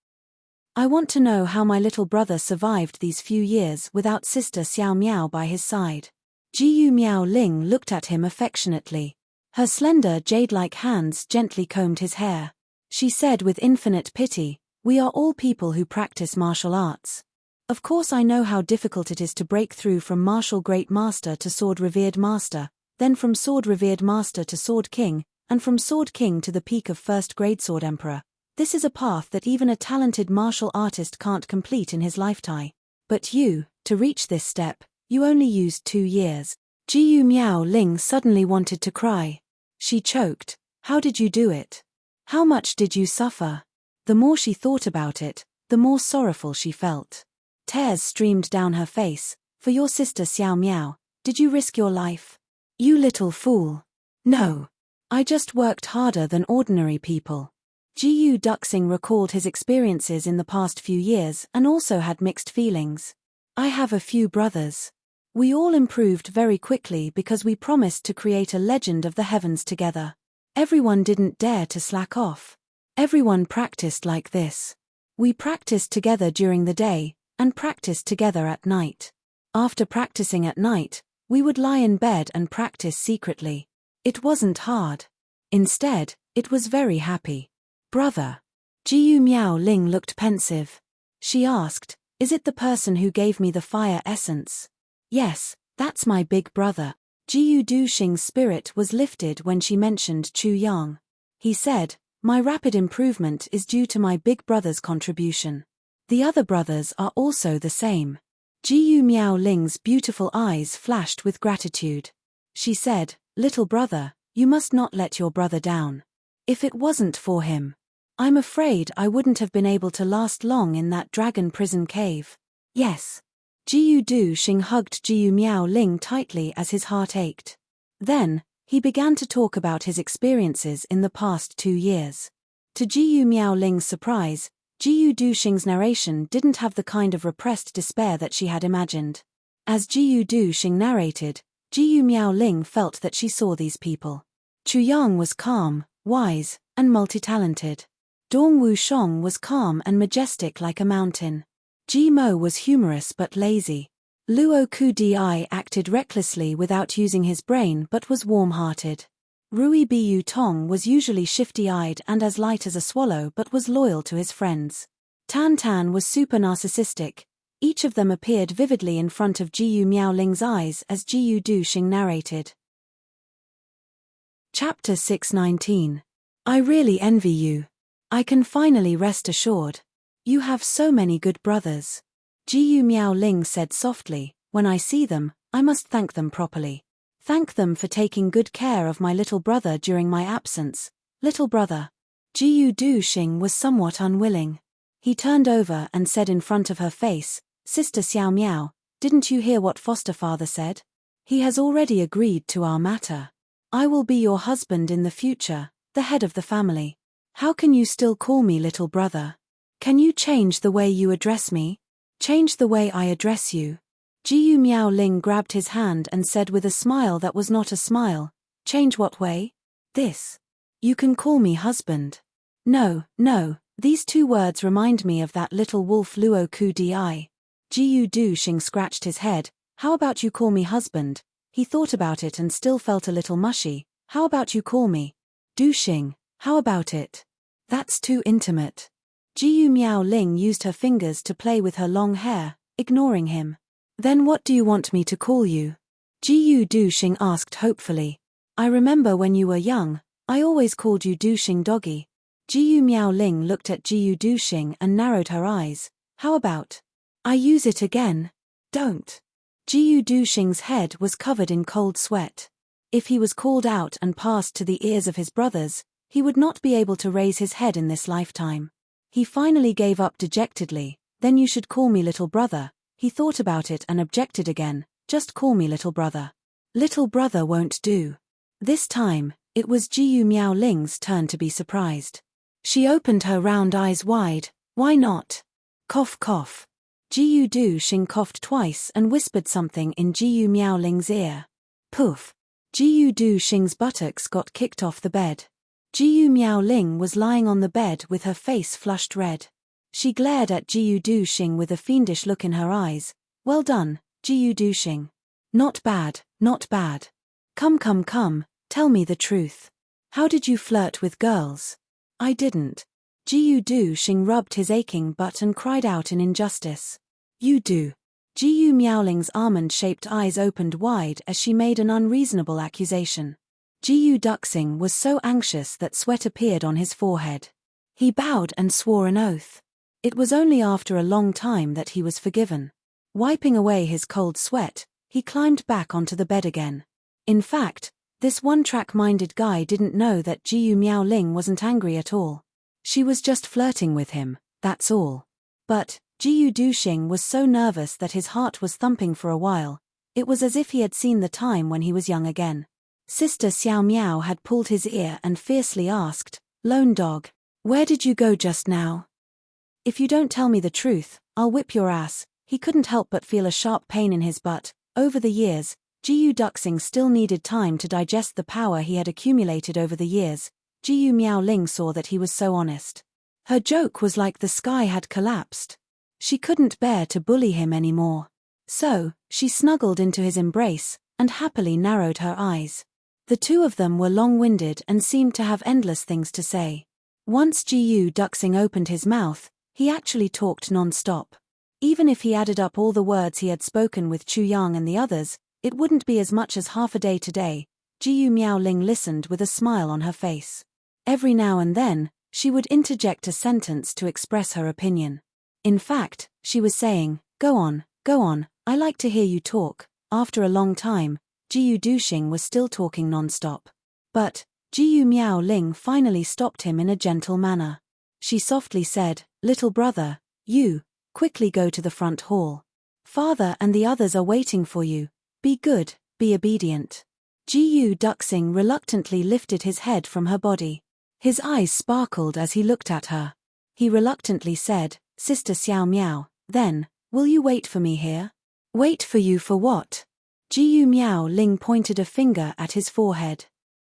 I want to know how my little brother survived these few years without Sister Xiao Miao by his side. Jiyu Miao Ling looked at him affectionately. Her slender jade-like hands gently combed his hair. She said with infinite pity, "We are all people who practice martial arts. Of course I know how difficult it is to break through from martial great master to sword revered master, then from sword revered master to sword king, and from sword king to the peak of first grade sword emperor. This is a path that even a talented martial artist can't complete in his lifetime. But you, to reach this step, you only used 2 years. Jiyu Miao Ling suddenly wanted to cry. She choked. How did you do it? How much did you suffer? The more she thought about it, the more sorrowful she felt. Tears streamed down her face. For your sister Xiao Miao, did you risk your life? You little fool. No. I just worked harder than ordinary people. Jiyu Duxing recalled his experiences in the past few years and also had mixed feelings. I have a few brothers. We all improved very quickly because we promised to create a legend of the heavens together. Everyone didn't dare to slack off. Everyone practiced like this. We practiced together during the day, and practiced together at night. After practicing at night, we would lie in bed and practice secretly. It wasn't hard. Instead, it was very happy. Brother. Jiyu Miao Ling looked pensive. She asked, "Is it the person who gave me the fire essence?" Yes, that's my big brother. Jiyu Duxing's spirit was lifted when she mentioned Chu Yang. He said, "My rapid improvement is due to my big brother's contribution. The other brothers are also the same." Jiyu Miao Ling's beautiful eyes flashed with gratitude. She said, "Little brother, you must not let your brother down. If it wasn't for him, I'm afraid I wouldn't have been able to last long in that dragon prison cave." Yes. Jiyu Duxing hugged Jiyu Miao Ling tightly as his heart ached. Then, he began to talk about his experiences in the past 2 years. To Jiyu Miao Ling's surprise, Jiyu Duxing's narration didn't have the kind of repressed despair that she had imagined. As Jiyu Duxing narrated, Jiyu Miao Ling felt that she saw these people. Chu Yang was calm, wise, and multi-talented. Dong Wushong was calm and majestic like a mountain. Ji Mo was humorous but lazy. Luo Kudi acted recklessly without using his brain but was warm-hearted. Rui Biu Tong was usually shifty-eyed and as light as a swallow but was loyal to his friends. Tan Tan was super narcissistic. Each of them appeared vividly in front of Jiyu Miao Ling's eyes as Jiyu Duxing narrated. Chapter 619. I really envy you. I can finally rest assured. You have so many good brothers. Jiyu Miao Ling said softly, "When I see them, I must thank them properly. Thank them for taking good care of my little brother during my absence. Little brother." Jiyu Duxing was somewhat unwilling. He turned over and said in front of her face, "Sister Xiao Miao, didn't you hear what foster father said? He has already agreed to our matter. I will be your husband in the future, the head of the family. How can you still call me little brother? Can you change the way you address me? Change the way I address you." Jiyu Miao Ling grabbed his hand and said with a smile that was not a smile, "Change what way? This. You can call me husband." No, these 2 words remind me of that little wolf Luo Kudi. Jiyu Duxing scratched his head. "How about you call me husband?" He thought about it and still felt a little mushy. "How about you call me Duxing? How about it? That's too intimate." Jiyu Miao Ling used her fingers to play with her long hair, ignoring him. "Then what do you want me to call you?" Jiyu Duxing asked hopefully. "I remember when you were young, I always called you Duxing doggy." Jiyu Miao Ling looked at Jiyu Duxing and narrowed her eyes. "How about I use it again?" "Don't." Jiyu Duxing's head was covered in cold sweat. If he was called out and passed to the ears of his brothers, he would not be able to raise his head in this lifetime. He finally gave up dejectedly. "Then you should call me little brother." He thought about it and objected again. "Just call me little brother." "Little brother won't do." This time, it was Jiyu Miao Ling's turn to be surprised. She opened her round eyes wide. "Why not?" Cough cough. Jiyu Duxing coughed twice and whispered something in Jiyu Miao Ling's ear. Poof. Jiyu Duxing's buttocks got kicked off the bed. Jiyu Miao Ling was lying on the bed with her face flushed red. She glared at Jiu Duxing with a fiendish look in her eyes. Well done, Jiu Duxing. Not bad, not bad. Come, tell me the truth. How did you flirt with girls? I didn't. Jiu Duxing rubbed his aching butt and cried out in injustice. You do. Jiu Miaoling's almond-shaped eyes opened wide as she made an unreasonable accusation. Jiu Duxing was so anxious that sweat appeared on his forehead. He bowed and swore an oath. It was only after a long time that he was forgiven. Wiping away his cold sweat, he climbed back onto the bed again. In fact, this one-track-minded guy didn't know that Jiu Miaoling wasn't angry at all. She was just flirting with him, that's all. But Jiu Duxing was so nervous that his heart was thumping for a while. It was as if he had seen the time when he was young again. Sister Xiao Miao had pulled his ear and fiercely asked, "Lone dog, where did you go just now? If you don't tell me the truth, I'll whip your ass." He couldn't help but feel a sharp pain in his butt. Over the years, Jiu Duxing still needed time to digest the power he had accumulated over the years. Jiu Miaoling saw that he was so honest. Her joke was like the sky had collapsed. She couldn't bear to bully him anymore. So, she snuggled into his embrace, and happily narrowed her eyes. The two of them were long-winded and seemed to have endless things to say. Once Jiu Duxing opened his mouth, he actually talked non-stop. Even if he added up all the words he had spoken with Chu Yang and the others, it wouldn't be as much as half a day today. Jiu Miaoling listened with a smile on her face. Every now and then, she would interject a sentence to express her opinion. In fact, she was saying, go on, I like to hear you talk." After a long time, Jiu Duxing was still talking non-stop. But Jiu Miaoling finally stopped him in a gentle manner. She softly said, "Little brother, you, quickly go to the front hall. Father and the others are waiting for you. Be good, be obedient." Jiu Duxing reluctantly lifted his head from her body. His eyes sparkled as he looked at her. He reluctantly said, "Sister Xiao Miao, then, will you wait for me here?" "Wait for you for what?" Jiu Miaoling pointed a finger at his forehead.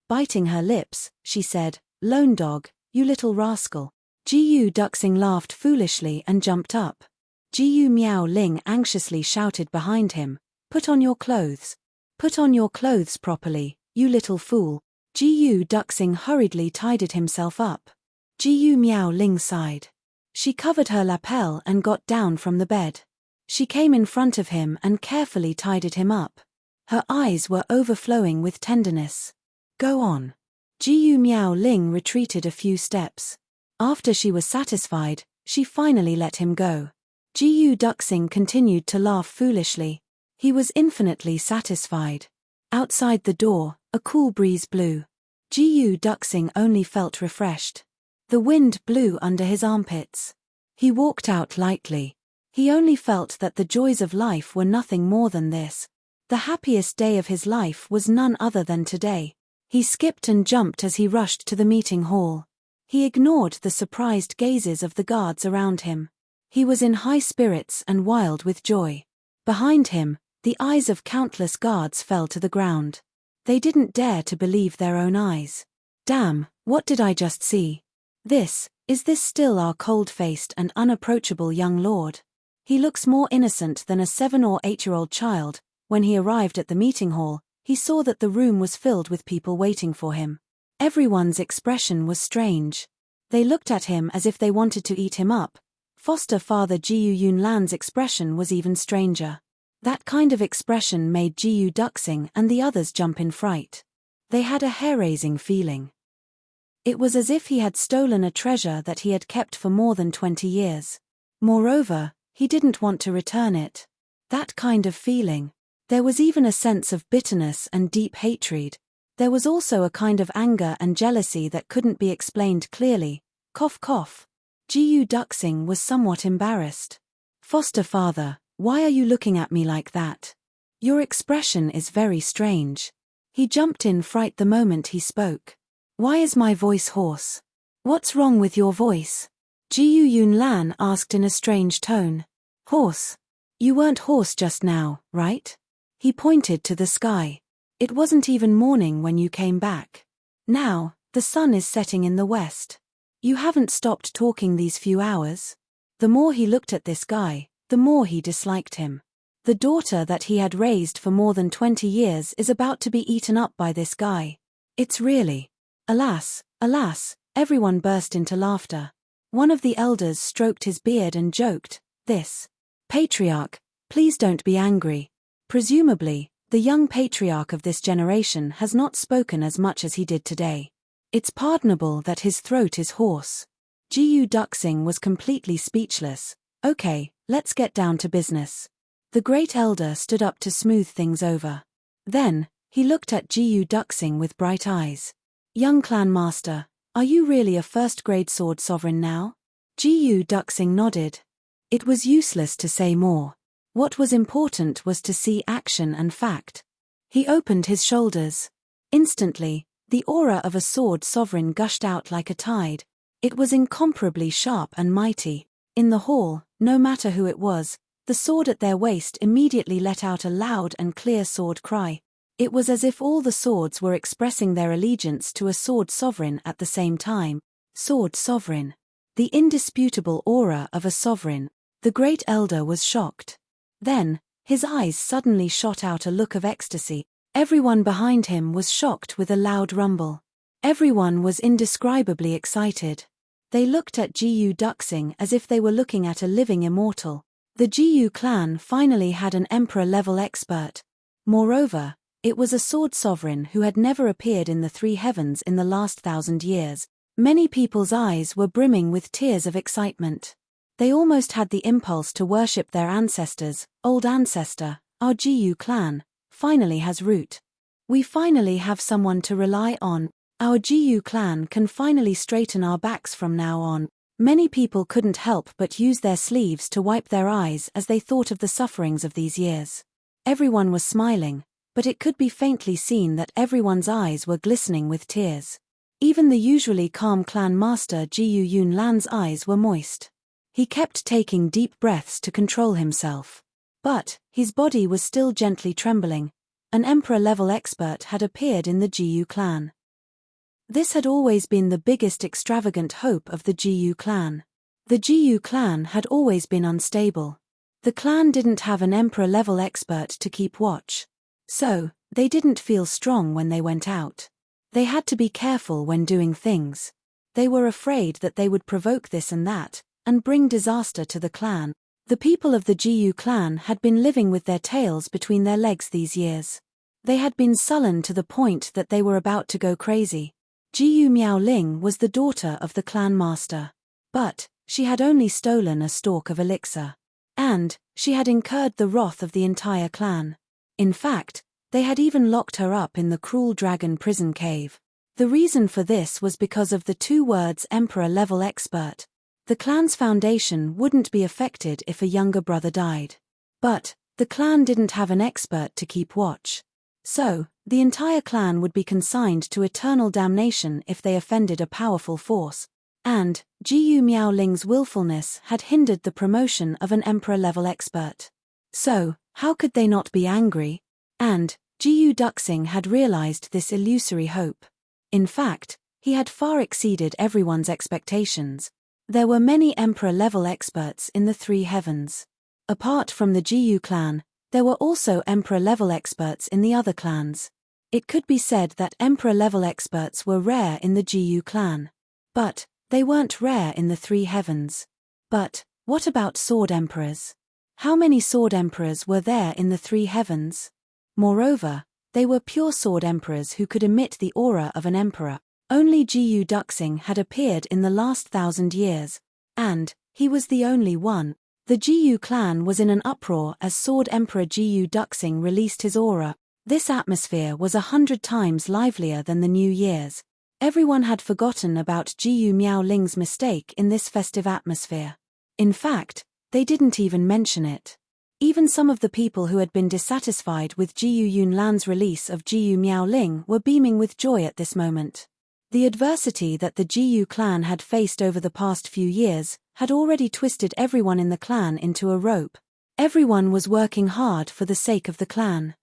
Biting her lips, she said, "Lone dog, you little rascal." Jiu Duxing laughed foolishly and jumped up. Jiu Miaoling anxiously shouted behind him, "Put on your clothes. Put on your clothes properly, you little fool." Jiu Duxing hurriedly tidied himself up. Jiu Miaoling sighed. She covered her lapel and got down from the bed. She came in front of him and carefully tidied him up. Her eyes were overflowing with tenderness. "Go on." Jiu Miaoling retreated a few steps. After she was satisfied, she finally let him go. Jiu Duxing continued to laugh foolishly. He was infinitely satisfied. Outside the door, a cool breeze blew. Jiu Duxing only felt refreshed. The wind blew under his armpits. He walked out lightly. He only felt that the joys of life were nothing more than this. The happiest day of his life was none other than today. He skipped and jumped as he rushed to the meeting hall. He ignored the surprised gazes of the guards around him. He was in high spirits and wild with joy. Behind him, the eyes of countless guards fell to the ground. They didn't dare to believe their own eyes. Damn, what did I just see? Is this still our cold-faced and unapproachable young lord? He looks more innocent than a 7 or 8-year-old child. When he arrived at the meeting hall, he saw that the room was filled with people waiting for him. Everyone's expression was strange. They looked at him as if they wanted to eat him up. Foster father Jiu Yunlan's expression was even stranger. That kind of expression made Jiu Duxing and the others jump in fright. They had a hair-raising feeling. It was as if he had stolen a treasure that he had kept for more than 20 years. Moreover, he didn't want to return it. That kind of feeling. There was even a sense of bitterness and deep hatred. There was also a kind of anger and jealousy that couldn't be explained clearly. Cough cough. Jiu Duxing was somewhat embarrassed. "Foster father, why are you looking at me like that? Your expression is very strange." He jumped in fright the moment he spoke. "Why is my voice hoarse? What's wrong with your voice?" Jiu Yunlan asked in a strange tone. "Hoarse? You weren't hoarse just now, right?" He pointed to the sky. "It wasn't even morning when you came back. Now, the sun is setting in the west. You haven't stopped talking these few hours?" The more he looked at this guy, the more he disliked him. The daughter that he had raised for more than 20 years is about to be eaten up by this guy. It's really… Alas, alas, everyone burst into laughter. One of the elders stroked his beard and joked, "This patriarch, please don't be angry." Presumably, the young patriarch of this generation has not spoken as much as he did today. It's pardonable that his throat is hoarse. Gu Duxing was completely speechless. Okay, let's get down to business. The great elder stood up to smooth things over. Then, he looked at Gu Duxing with bright eyes. "Young clan master, are you really a first-grade sword sovereign now?" Gu Duxing nodded. It was useless to say more. What was important was to see action and fact. He opened his shoulders. Instantly, the aura of a sword sovereign gushed out like a tide. It was incomparably sharp and mighty. In the hall, no matter who it was, the sword at their waist immediately let out a loud and clear sword cry. It was as if all the swords were expressing their allegiance to a sword sovereign at the same time. Sword sovereign. The indisputable aura of a sovereign. The great elder was shocked. Then, his eyes suddenly shot out a look of ecstasy. Everyone behind him was shocked with a loud rumble. Everyone was indescribably excited. They looked at Gu Duxing as if they were looking at a living immortal. The Gu clan finally had an emperor-level expert. Moreover, it was a sword sovereign who had never appeared in the three heavens in the last 1,000 years. Many people's eyes were brimming with tears of excitement. They almost had the impulse to worship their ancestors. Old ancestor, our Gu clan, finally has root. We finally have someone to rely on. Our Gu clan can finally straighten our backs from now on. Many people couldn't help but use their sleeves to wipe their eyes as they thought of the sufferings of these years. Everyone was smiling, but it could be faintly seen that everyone's eyes were glistening with tears. Even the usually calm clan master Gu Yunlan's eyes were moist. He kept taking deep breaths to control himself. But, his body was still gently trembling. An emperor-level expert had appeared in the Gu clan. This had always been the biggest extravagant hope of the Gu clan. The Gu clan had always been unstable. The clan didn't have an emperor-level expert to keep watch. So, they didn't feel strong when they went out. They had to be careful when doing things. They were afraid that they would provoke this and that, and bring disaster to the clan. The people of the Gu clan had been living with their tails between their legs these years. They had been sullen to the point that they were about to go crazy. Gu Miaoling was the daughter of the clan master. But, she had only stolen a stalk of elixir. And, she had incurred the wrath of the entire clan. In fact, they had even locked her up in the cruel dragon prison cave. The reason for this was because of the two words emperor-level expert. The clan's foundation wouldn't be affected if a younger brother died. But, the clan didn't have an expert to keep watch. So, the entire clan would be consigned to eternal damnation if they offended a powerful force. And, Gu Miaoling's willfulness had hindered the promotion of an emperor-level expert. So, how could they not be angry? And, Gu Duxing had realized this illusory hope. In fact, he had far exceeded everyone's expectations. There were many emperor-level experts in the three heavens. Apart from the Gu clan, there were also emperor-level experts in the other clans. It could be said that emperor-level experts were rare in the Gu clan. But, they weren't rare in the three heavens. But, what about sword emperors? How many sword emperors were there in the three heavens? Moreover, they were pure sword emperors who could emit the aura of an emperor. Only Gu Duxing had appeared in the last 1,000 years. And, he was the only one. The Gu clan was in an uproar as Sword Emperor Gu Duxing released his aura. This atmosphere was 100 times livelier than the New Year's. Everyone had forgotten about Gu Miaoling's mistake in this festive atmosphere. In fact, they didn't even mention it. Even some of the people who had been dissatisfied with Gu Yunlan's release of Gu Miaoling were beaming with joy at this moment. The adversity that the Gu clan had faced over the past few years had already twisted everyone in the clan into a rope. Everyone was working hard for the sake of the clan.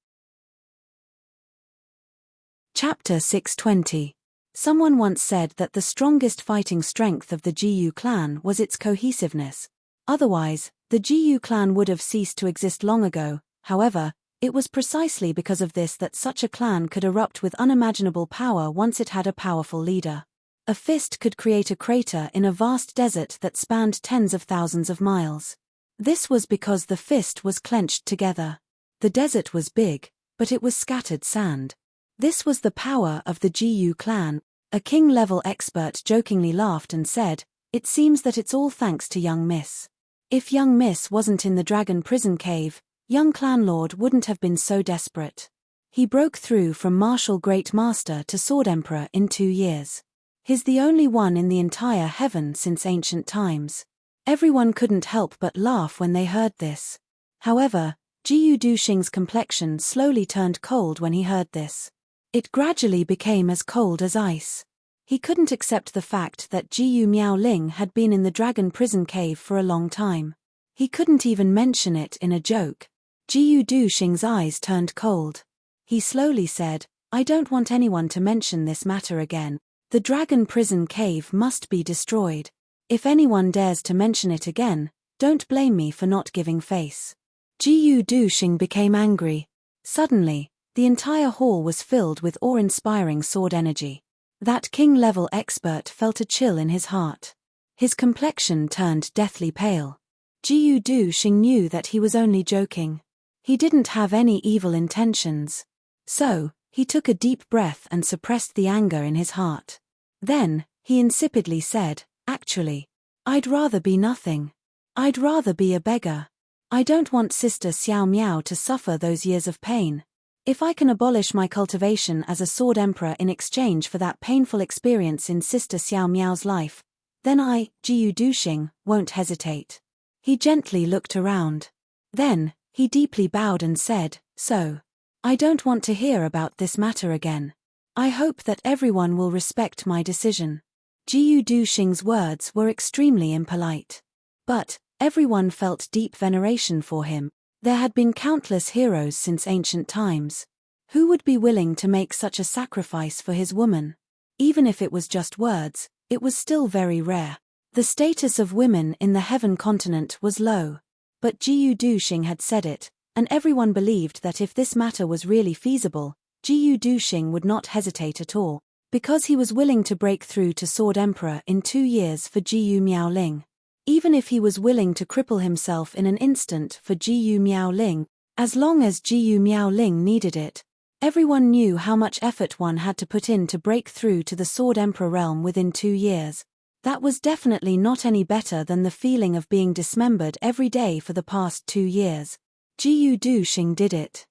Chapter 620. Someone once said that the strongest fighting strength of the Gu clan was its cohesiveness. Otherwise, the Jiyu clan would have ceased to exist long ago. However, it was precisely because of this that such a clan could erupt with unimaginable power once it had a powerful leader. A fist could create a crater in a vast desert that spanned tens of thousands of miles. This was because the fist was clenched together. The desert was big, but it was scattered sand. This was the power of the Jiyu clan. A king-level expert jokingly laughed and said, "It seems that it's all thanks to young Miss. If young Miss wasn't in the dragon prison cave, young clanlord wouldn't have been so desperate. He broke through from martial great master to sword emperor in 2 years. He's the only one in the entire heaven since ancient times." Everyone couldn't help but laugh when they heard this. However, Jiyu Duxing's complexion slowly turned cold when he heard this. It gradually became as cold as ice. He couldn't accept the fact that Jiyu Miaoling had been in the dragon prison cave for a long time. He couldn't even mention it in a joke. Jiyu Duxing's eyes turned cold. He slowly said, "I don't want anyone to mention this matter again. The dragon prison cave must be destroyed. If anyone dares to mention it again, don't blame me for not giving face." Jiyu Duxing became angry. Suddenly, the entire hall was filled with awe-inspiring sword energy. That king-level expert felt a chill in his heart. His complexion turned deathly pale. Jiyu Duxing knew that he was only joking. He didn't have any evil intentions. So, he took a deep breath and suppressed the anger in his heart. Then, he insipidly said, "Actually, I'd rather be nothing. I'd rather be a beggar. I don't want Sister Xiao Miao to suffer those years of pain. If I can abolish my cultivation as a sword emperor in exchange for that painful experience in Sister Xiao Miao's life, then I, Jiyu Duxing, won't hesitate." He gently looked around. Then, he deeply bowed and said, "So, I don't want to hear about this matter again. I hope that everyone will respect my decision." Jiyu Duxing's words were extremely impolite. But, everyone felt deep veneration for him. There had been countless heroes since ancient times. Who would be willing to make such a sacrifice for his woman? Even if it was just words, it was still very rare. The status of women in the Heaven continent was low. But Jiyu Duxing had said it, and everyone believed that if this matter was really feasible, Jiyu Duxing would not hesitate at all, because he was willing to break through to Sword Emperor in 2 years for Jiyu Miaoling. Even if he was willing to cripple himself in an instant for Jiyu Miaoling, as long as Jiyu Miaoling needed it. Everyone knew how much effort one had to put in to break through to the Sword Emperor realm within 2 years. That was definitely not any better than the feeling of being dismembered every day for the past 2 years. Jiyu Duxing did it.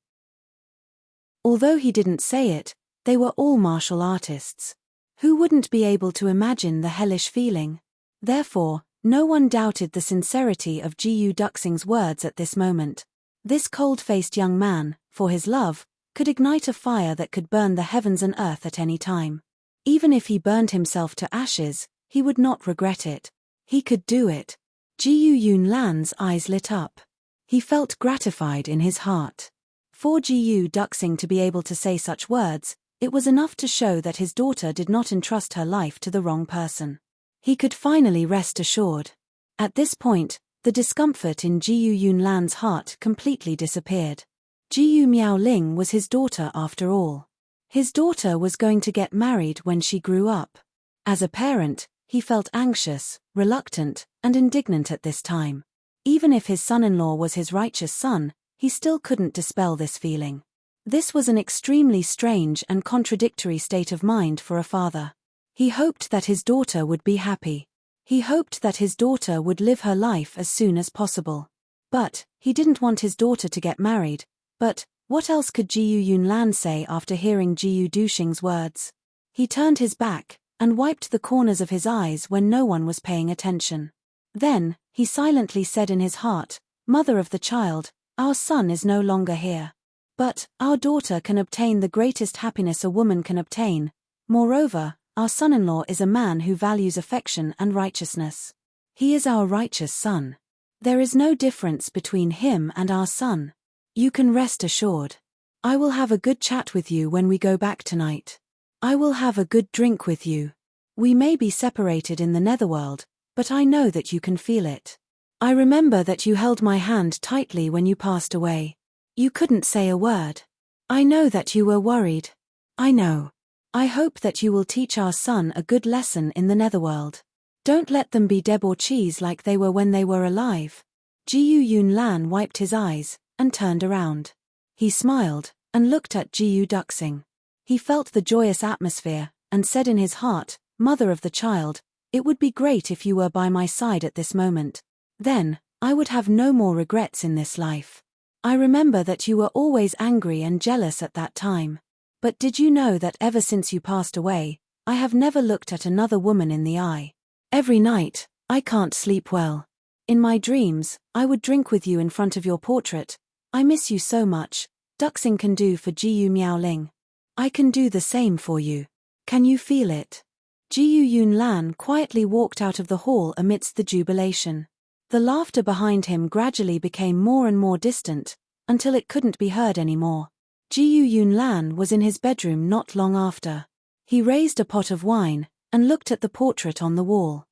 Although he didn't say it, they were all martial artists. Who wouldn't be able to imagine the hellish feeling? Therefore, no one doubted the sincerity of Jiyu Duxing's words at this moment. This cold-faced young man, for his love, could ignite a fire that could burn the heavens and earth at any time. Even if he burned himself to ashes, he would not regret it. He could do it. Jiyu Yunlan's eyes lit up. He felt gratified in his heart. For Jiyu Duxing to be able to say such words, it was enough to show that his daughter did not entrust her life to the wrong person. He could finally rest assured. At this point, the discomfort in Jiyu Yunlan's heart completely disappeared. Jiyu Miaoling was his daughter after all. His daughter was going to get married when she grew up. As a parent, he felt anxious, reluctant, and indignant at this time. Even if his son-in-law was his righteous son, he still couldn't dispel this feeling. This was an extremely strange and contradictory state of mind for a father. He hoped that his daughter would be happy. He hoped that his daughter would live her life as soon as possible. But, he didn't want his daughter to get married. But, what else could Jiyu Yunlan say after hearing Jiyu Duxing's words? He turned his back, and wiped the corners of his eyes when no one was paying attention. Then, he silently said in his heart, "Mother of the child, our son is no longer here. But, our daughter can obtain the greatest happiness a woman can obtain. Moreover, our son-in-law is a man who values affection and righteousness. He is our righteous son. There is no difference between him and our son. You can rest assured. I will have a good chat with you when we go back tonight. I will have a good drink with you. We may be separated in the netherworld, but I know that you can feel it. I remember that you held my hand tightly when you passed away. You couldn't say a word. I know that you were worried. I know. I hope that you will teach our son a good lesson in the netherworld. Don't let them be debauchees like they were when they were alive. Jiyu Yunlan wiped his eyes and turned around. He smiled and looked at Jiyu Duxing. He felt the joyous atmosphere and said in his heart, "Mother of the child, it would be great if you were by my side at this moment. Then, I would have no more regrets in this life. I remember that you were always angry and jealous at that time. But did you know that ever since you passed away, I have never looked at another woman in the eye? Every night, I can't sleep well. In my dreams, I would drink with you in front of your portrait. I miss you so much. Duxing can do for Jiyu Miaoling. I can do the same for you. Can you feel it?" Jiyu Yunlan quietly walked out of the hall amidst the jubilation. The laughter behind him gradually became more and more distant, until it couldn't be heard anymore. Jiyu Yunlan was in his bedroom not long after. He raised a pot of wine and looked at the portrait on the wall.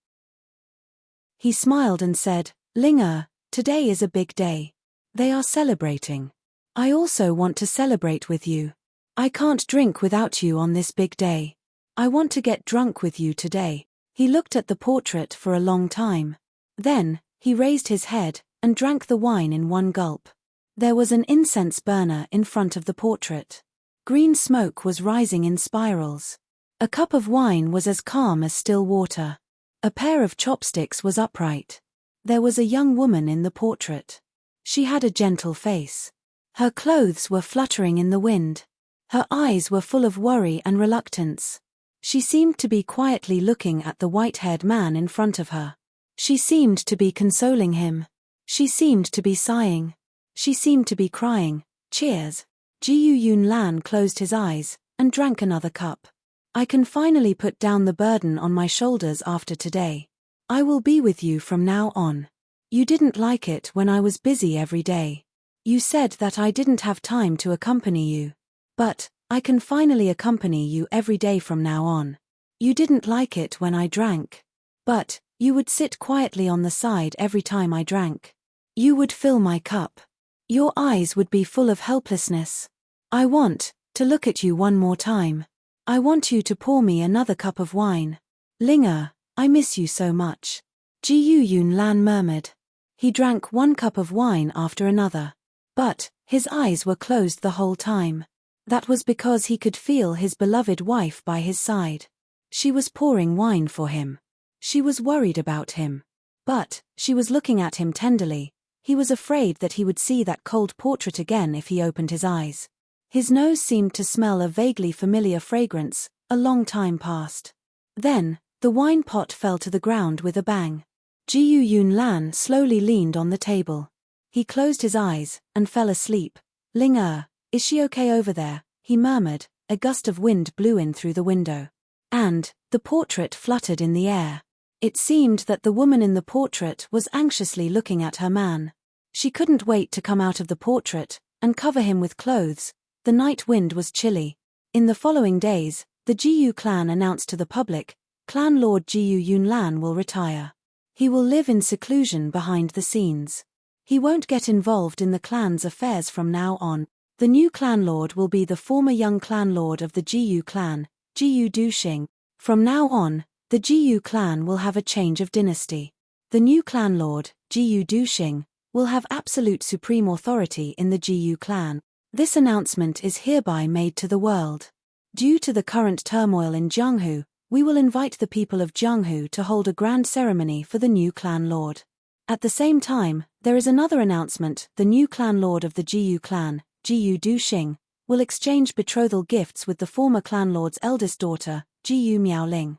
He smiled and said, "Ling, today is a big day. They are celebrating. I also want to celebrate with you. I can't drink without you on this big day. I want to get drunk with you today." He looked at the portrait for a long time. Then, he raised his head and drank the wine in one gulp. There was an incense burner in front of the portrait. Green smoke was rising in spirals. A cup of wine was as calm as still water. A pair of chopsticks was upright. There was a young woman in the portrait. She had a gentle face. Her clothes were fluttering in the wind. Her eyes were full of worry and reluctance. She seemed to be quietly looking at the white-haired man in front of her. She seemed to be consoling him. She seemed to be sighing. She seemed to be crying. "Cheers." Jiyu Yunlan closed his eyes and drank another cup. "I can finally put down the burden on my shoulders after today. I will be with you from now on. You didn't like it when I was busy every day. You said that I didn't have time to accompany you. But, I can finally accompany you every day from now on. You didn't like it when I drank. But, you would sit quietly on the side every time I drank. You would fill my cup. Your eyes would be full of helplessness. I want to look at you one more time. I want you to pour me another cup of wine. Ling, I miss you so much." Jiyu Yunlan murmured. He drank one cup of wine after another. But, his eyes were closed the whole time. That was because he could feel his beloved wife by his side. She was pouring wine for him. She was worried about him. But, she was looking at him tenderly. He was afraid that he would see that cold portrait again if he opened his eyes. His nose seemed to smell a vaguely familiar fragrance. A long time passed. Then, the wine pot fell to the ground with a bang. Jiyu Yunlan slowly leaned on the table. He closed his eyes and fell asleep. "Ling, is she okay over there?" he murmured. A gust of wind blew in through the window. And, the portrait fluttered in the air. It seemed that the woman in the portrait was anxiously looking at her man. She couldn't wait to come out of the portrait and cover him with clothes. The night wind was chilly. In the following days, the Jiyu clan announced to the public, Clan Lord Jiyu Yunlan will retire. He will live in seclusion behind the scenes. He won't get involved in the clan's affairs from now on. The new clan lord will be the former young clan lord of the Jiyu clan, Jiyu Duxing. From now on, the Jiyu clan will have a change of dynasty. The new clan lord, Jiyu Duxing, will have absolute supreme authority in the Jiyu clan. This announcement is hereby made to the world. Due to the current turmoil in Jianghu, we will invite the people of Jianghu to hold a grand ceremony for the new clan lord. At the same time, there is another announcement. The new clan lord of the Jiyu clan, Jiyu Duxing, will exchange betrothal gifts with the former clan lord's eldest daughter, Jiyu Miaoling.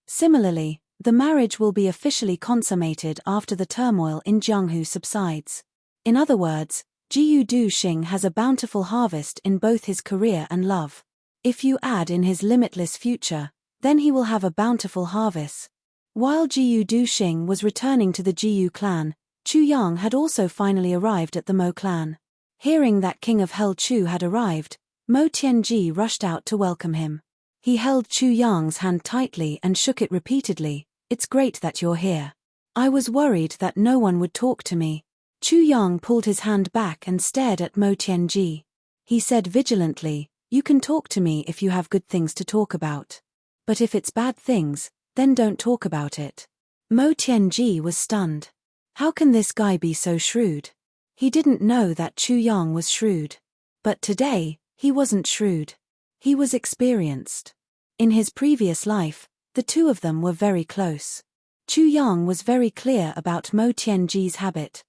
Similarly, the marriage will be officially consummated after the turmoil in Jianghu subsides. In other words, Jiyu Duxing has a bountiful harvest in both his career and love. If you add in his limitless future, then he will have a bountiful harvest. While Jiyu Duxing was returning to the Jiyu clan, Chu Yang had also finally arrived at the Mo clan. Hearing that King of Hell Chu had arrived, Mo Tianji rushed out to welcome him. He held Chu Yang's hand tightly and shook it repeatedly. "It's great that you're here. I was worried that no one would talk to me. Chu Yang pulled his hand back and stared at Mo Tianji. He said vigilantly, "You can talk to me if you have good things to talk about. But if it's bad things, then don't talk about it." Mo Tianji was stunned. How can this guy be so shrewd? He didn't know that Chu Yang was shrewd. But today, he wasn't shrewd. He was experienced. In his previous life, the two of them were very close. Chu Yang was very clear about Mo Tianji's habit.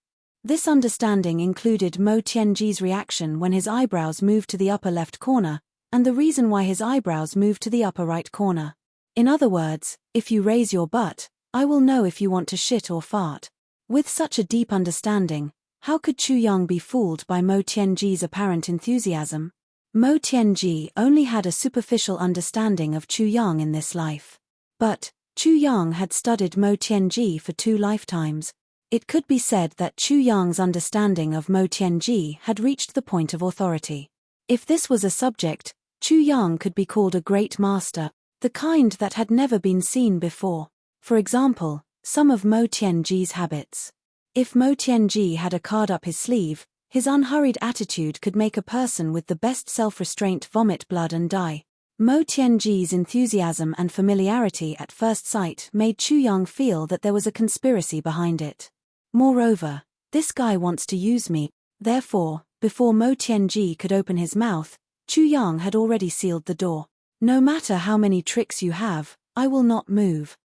This understanding included Mo Tianji's reaction when his eyebrows moved to the upper left corner, and the reason why his eyebrows moved to the upper right corner. In other words, if you raise your butt, I will know if you want to shit or fart. With such a deep understanding, how could Chu Yang be fooled by Mo Tianji's apparent enthusiasm? Mo Tianji only had a superficial understanding of Chu Yang in this life. But Chu Yang had studied Mo Tianji for 2 lifetimes. It could be said that Chu Yang's understanding of Mo Tianji had reached the point of authority. If this was a subject, Chu Yang could be called a great master, the kind that had never been seen before. For example, some of Mo Tianji's habits. If Mo Tianji had a card up his sleeve, his unhurried attitude could make a person with the best self-restraint vomit blood and die. Mo Tianji's enthusiasm and familiarity at first sight made Chu Yang feel that there was a conspiracy behind it. Moreover, this guy wants to use me. Therefore, before Mo Tianji could open his mouth, Chu Yang had already sealed the door. No matter how many tricks you have, I will not move.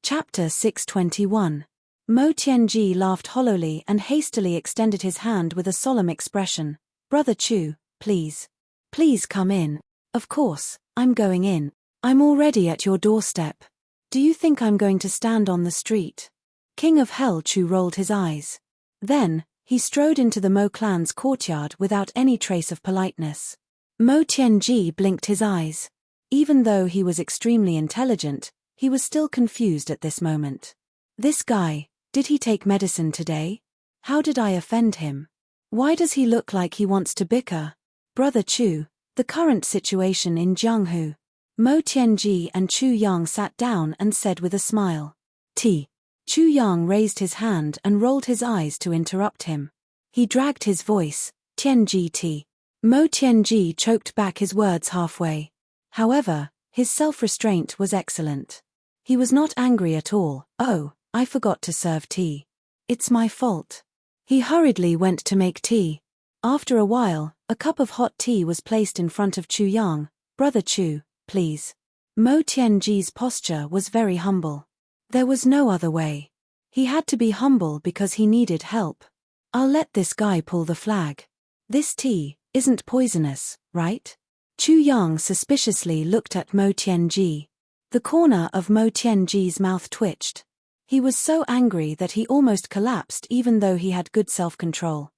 Chapter 621. Mo Tianji laughed hollowly and hastily extended his hand with a solemn expression. "Brother Chu, please. Please come in." "Of course, I'm going in. I'm already at your doorstep. Do you think I'm going to stand on the street?" King of Hell Chu rolled his eyes. Then, he strode into the Mo clan's courtyard without any trace of politeness. Mo Tianji blinked his eyes. Even though he was extremely intelligent, he was still confused at this moment. This guy, did he take medicine today? How did I offend him? Why does he look like he wants to bicker? Brother Chu, the current situation in Jianghu. Mo Tianji and Chu Yang sat down and said with a smile. "T." Chu Yang raised his hand and rolled his eyes to interrupt him. He dragged his voice, "Tianji T." Mo Tianji choked back his words halfway. However, his self-restraint was excellent. He was not angry at all. "Oh, I forgot to serve tea. It's my fault." He hurriedly went to make tea. After a while, a cup of hot tea was placed in front of Chu Yang. "Brother Chu, please." Mo Tianji's posture was very humble. There was no other way. He had to be humble because he needed help. "I'll let this guy pull the flag. This tea isn't poisonous, right?" Chu Yang suspiciously looked at Mo Tianji. The corner of Mo Tianji's mouth twitched. He was so angry that he almost collapsed even though he had good self-control.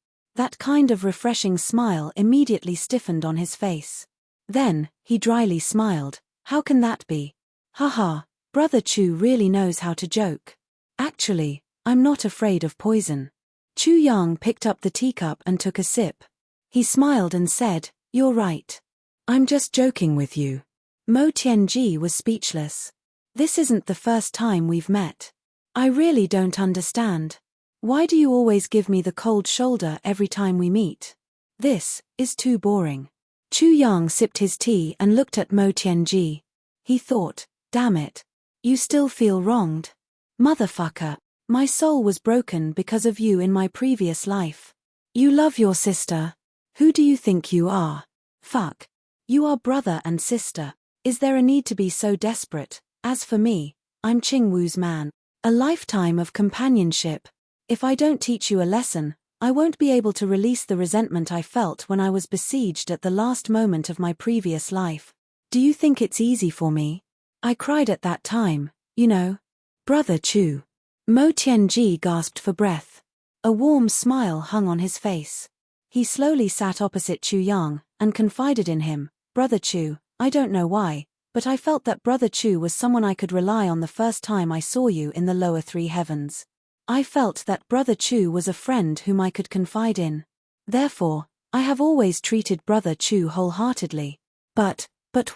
That kind of refreshing smile immediately stiffened on his face. Then, he dryly smiled. "How can that be? Haha, Brother Chu really knows how to joke. Actually, I'm not afraid of poison." Chu Yang picked up the teacup and took a sip. He smiled and said, "You're right. I'm just joking with you." Mo Tianji was speechless. "This isn't the first time we've met. I really don't understand. Why do you always give me the cold shoulder every time we meet? This is too boring." Chu Yang sipped his tea and looked at Mo Tianji. He thought, "Damn it. You still feel wronged? Motherfucker, my soul was broken because of you in my previous life. You love your sister. Who do you think you are? Fuck. You are brother and sister. Is there a need to be so desperate? As for me, I'm Ching Wu's man. A lifetime of companionship. If I don't teach you a lesson, I won't be able to release the resentment I felt when I was besieged at the last moment of my previous life. Do you think it's easy for me? I cried at that time, you know." "Brother Chu." Mo Tianji gasped for breath. A warm smile hung on his face. He slowly sat opposite Chu Yang and confided in him. "Brother Chu, I don't know why, but I felt that Brother Chu was someone I could rely on the first time I saw you in the lower 3 heavens. I felt that Brother Chu was a friend whom I could confide in. Therefore, I have always treated Brother Chu wholeheartedly." But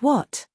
what?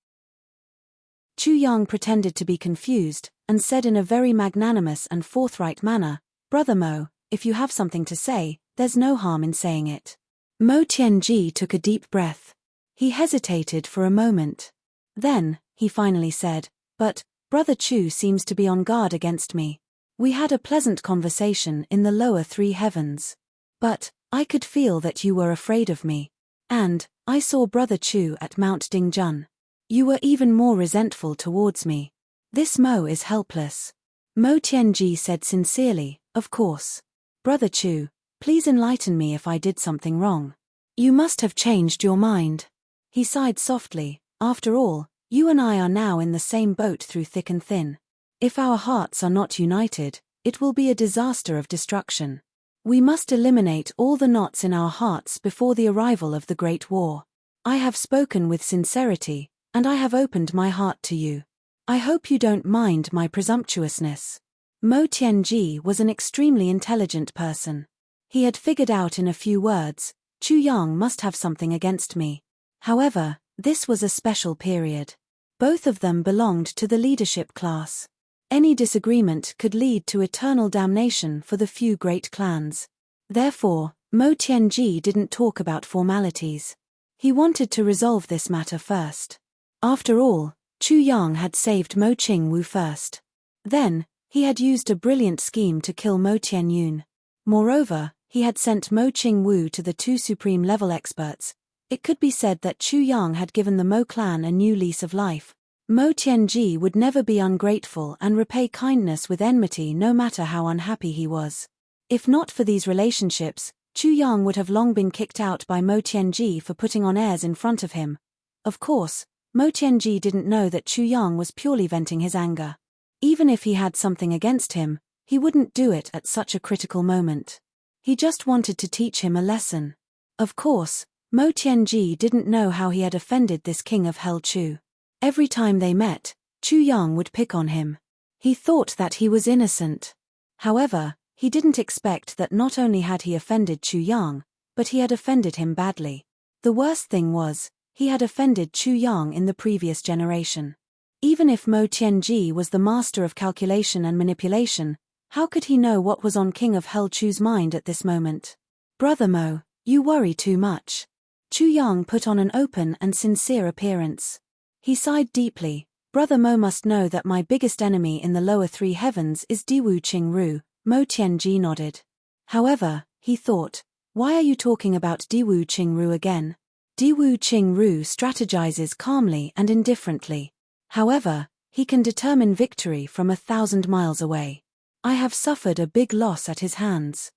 Chu Yang pretended to be confused, and said in a very magnanimous and forthright manner, "Brother Mo, if you have something to say, there's no harm in saying it." Mo Tianji took a deep breath. He hesitated for a moment. Then, he finally said, "But, Brother Chu seems to be on guard against me. We had a pleasant conversation in the lower three heavens. But, I could feel that you were afraid of me. And, I saw Brother Chu at Mount Dingjun. You were even more resentful towards me. This Mo is helpless." Mo Tianji said sincerely, "Of course. Brother Chu, please enlighten me if I did something wrong. You must have changed your mind." He sighed softly. "After all, you and I are now in the same boat through thick and thin. If our hearts are not united, it will be a disaster of destruction. We must eliminate all the knots in our hearts before the arrival of the Great War. I have spoken with sincerity, and I have opened my heart to you. I hope you don't mind my presumptuousness." Mo Tianji was an extremely intelligent person. He had figured out in a few words, Chu Yang must have something against me. However, this was a special period. Both of them belonged to the leadership class. Any disagreement could lead to eternal damnation for the few great clans. Therefore, Mo Tianji didn't talk about formalities. He wanted to resolve this matter first. After all, Chu Yang had saved Mo Qingwu first. Then, he had used a brilliant scheme to kill Mo Tianyun. Moreover, he had sent Mo Qingwu to the two supreme level experts. It could be said that Chu Yang had given the Mo clan a new lease of life. Mo Tianji would never be ungrateful and repay kindness with enmity no matter how unhappy he was. If not for these relationships, Chu Yang would have long been kicked out by Mo Tianji for putting on airs in front of him. Of course, Mo Tianji didn't know that Chu Yang was purely venting his anger. Even if he had something against him, he wouldn't do it at such a critical moment. He just wanted to teach him a lesson. Of course, Mo Tianji didn't know how he had offended this king of Hell Chu. Every time they met, Chu Yang would pick on him. He thought that he was innocent. However, he didn't expect that not only had he offended Chu Yang, but he had offended him badly. The worst thing was, he had offended Chu Yang in the previous generation. Even if Mo Tianji was the master of calculation and manipulation, how could he know what was on King of Hell Chu's mind at this moment? "Brother Mo, you worry too much." Chu Yang put on an open and sincere appearance. He sighed deeply. "Brother Mo must know that my biggest enemy in the lower three heavens is Diwu Qingru." Mo Tianji nodded. However, he thought, why are you talking about Diwu Qingru again? Diwu Qingru strategizes calmly and indifferently. However, he can determine victory from 1,000 miles away. I have suffered a big loss at his hands.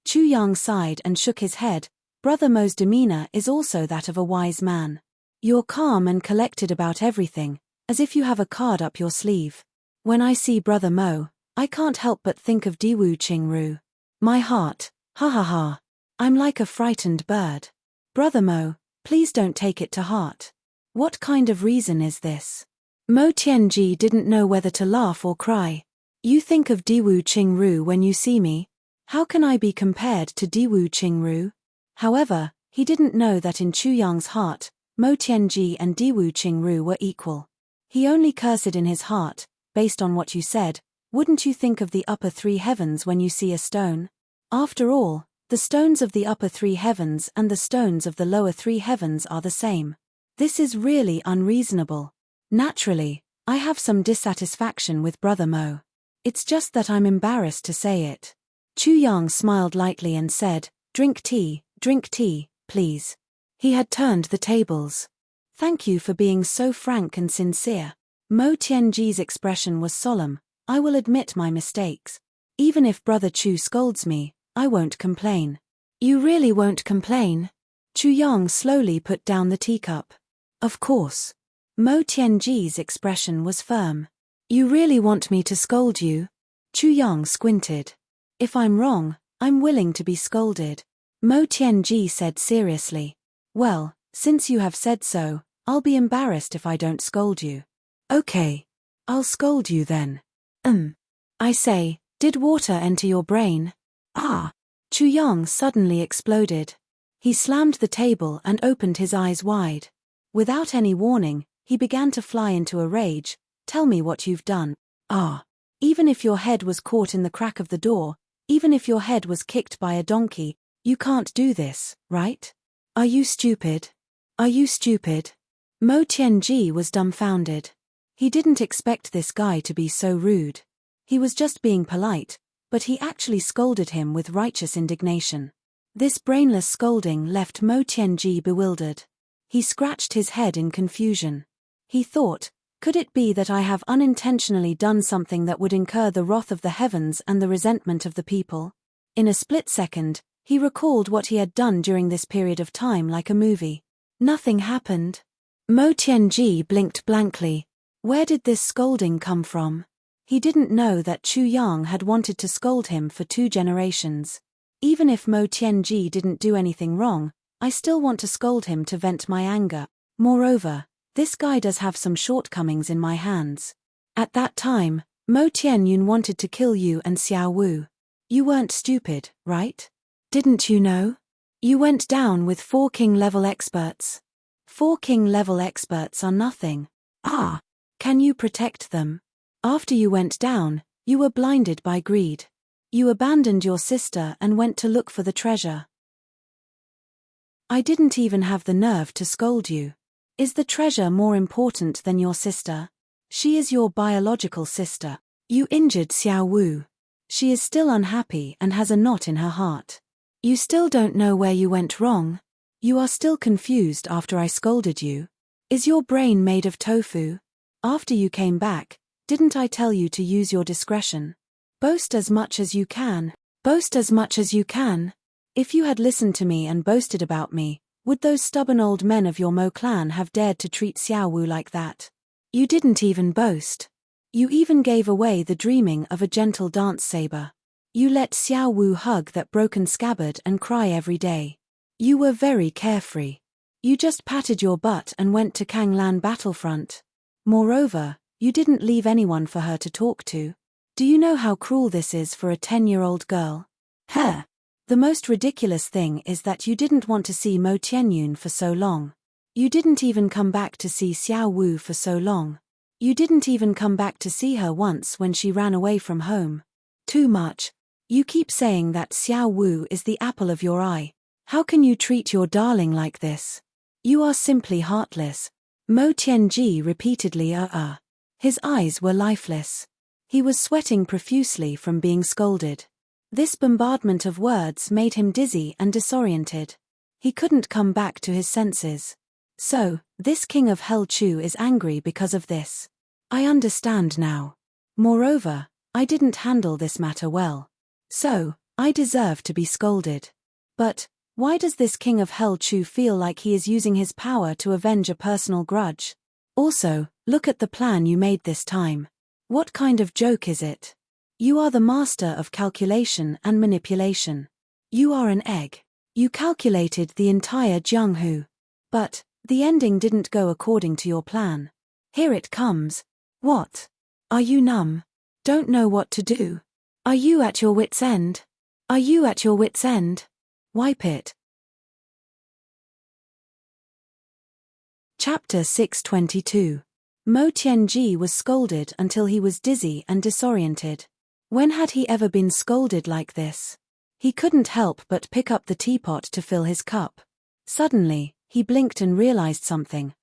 Chu Yang sighed and shook his head. Brother Mo's demeanor is also that of a wise man. You're calm and collected about everything, as if you have a card up your sleeve. When I see Brother Mo, I can't help but think of Diwu Qingru. My heart, ha ha ha. I'm like a frightened bird. Brother Mo, please don't take it to heart. What kind of reason is this? Mo Tianji didn't know whether to laugh or cry. You think of Diwu Qingru when you see me? How can I be compared to Diwu Qingru? However, he didn't know that in Chu Yang's heart, Mo Tianji and Diwu Qingru were equal. He only cursed in his heart, based on what you said. Wouldn't you think of the upper three heavens when you see a stone? After all, the stones of the upper three heavens and the stones of the lower three heavens are the same. This is really unreasonable. Naturally, I have some dissatisfaction with Brother Mo. It's just that I'm embarrassed to say it. Chu Yang smiled lightly and said, drink tea, please." He had turned the tables. "Thank you for being so frank and sincere." Mo Tianji's expression was solemn. "I will admit my mistakes. Even if Brother Chu scolds me, I won't complain." "You really won't complain?" Chu Yang slowly put down the teacup. "Of course." Mo Tianji's expression was firm. "You really want me to scold you?" Chu Yang squinted. "If I'm wrong, I'm willing to be scolded." Mo Tianji said seriously. "Well, since you have said so, I'll be embarrassed if I don't scold you." "Okay. I'll scold you then. I say, did water enter your brain?" "Ah!" Chu Yang suddenly exploded. He slammed the table and opened his eyes wide. Without any warning, he began to fly into a rage. Tell me what you've done. Ah. Even if your head was caught in the crack of the door, even if your head was kicked by a donkey, you can't do this, right? Are you stupid? Are you stupid? Mo Tianji was dumbfounded. He didn't expect this guy to be so rude. He was just being polite, but he actually scolded him with righteous indignation. This brainless scolding left Mo Tianji bewildered. He scratched his head in confusion. He thought, could it be that I have unintentionally done something that would incur the wrath of the heavens and the resentment of the people? In a split second, he recalled what he had done during this period of time like a movie. Nothing happened. Mo Tianji blinked blankly. Where did this scolding come from? He didn't know that Chu Yang had wanted to scold him for 2 generations. Even if Mo Tianji didn't do anything wrong, I still want to scold him to vent my anger. Moreover, this guy does have some shortcomings in my hands. At that time, Mo Tianyun wanted to kill you and Xiao Wu. You weren't stupid, right? Didn't you know? You went down with 4 king-level experts. 4 king-level experts are nothing. Ah! Can you protect them? After you went down, you were blinded by greed. You abandoned your sister and went to look for the treasure. I didn't even have the nerve to scold you. Is the treasure more important than your sister? She is your biological sister. You injured Xiao Wu. She is still unhappy and has a knot in her heart. You still don't know where you went wrong? You are still confused after I scolded you? Is your brain made of tofu? After you came back, didn't I tell you to use your discretion? Boast as much as you can. Boast as much as you can. If you had listened to me and boasted about me, would those stubborn old men of your Mo clan have dared to treat Xiao Wu like that? You didn't even boast. You even gave away the dreaming of a gentle dance saber. You let Xiao Wu hug that broken scabbard and cry every day. You were very carefree. You just patted your butt and went to Kanglan battlefront. Moreover, you didn't leave anyone for her to talk to. Do you know how cruel this is for a 10-year-old girl? Huh. The most ridiculous thing is that you didn't want to see Mo Tianyun for so long. You didn't even come back to see Xiao Wu for so long. You didn't even come back to see her once when she ran away from home. Too much. You keep saying that Xiao Wu is the apple of your eye. How can you treat your darling like this? You are simply heartless. Mo Tianji repeatedly His eyes were lifeless. He was sweating profusely from being scolded. This bombardment of words made him dizzy and disoriented. He couldn't come back to his senses. So, this king of Hell Chu is angry because of this. I understand now. Moreover, I didn't handle this matter well. So, I deserve to be scolded. But, why does this king of Hell Chu feel like he is using his power to avenge a personal grudge? Also, look at the plan you made this time. What kind of joke is it? You are the master of calculation and manipulation. You are an egg. You calculated the entire Jianghu. But, the ending didn't go according to your plan. Here it comes. What? Are you numb? Don't know what to do? Are you at your wit's end? Are you at your wit's end? Wipe it. Chapter 622. Mo Tianji was scolded until he was dizzy and disoriented. When had he ever been scolded like this? He couldn't help but pick up the teapot to fill his cup. Suddenly, he blinked and realized something.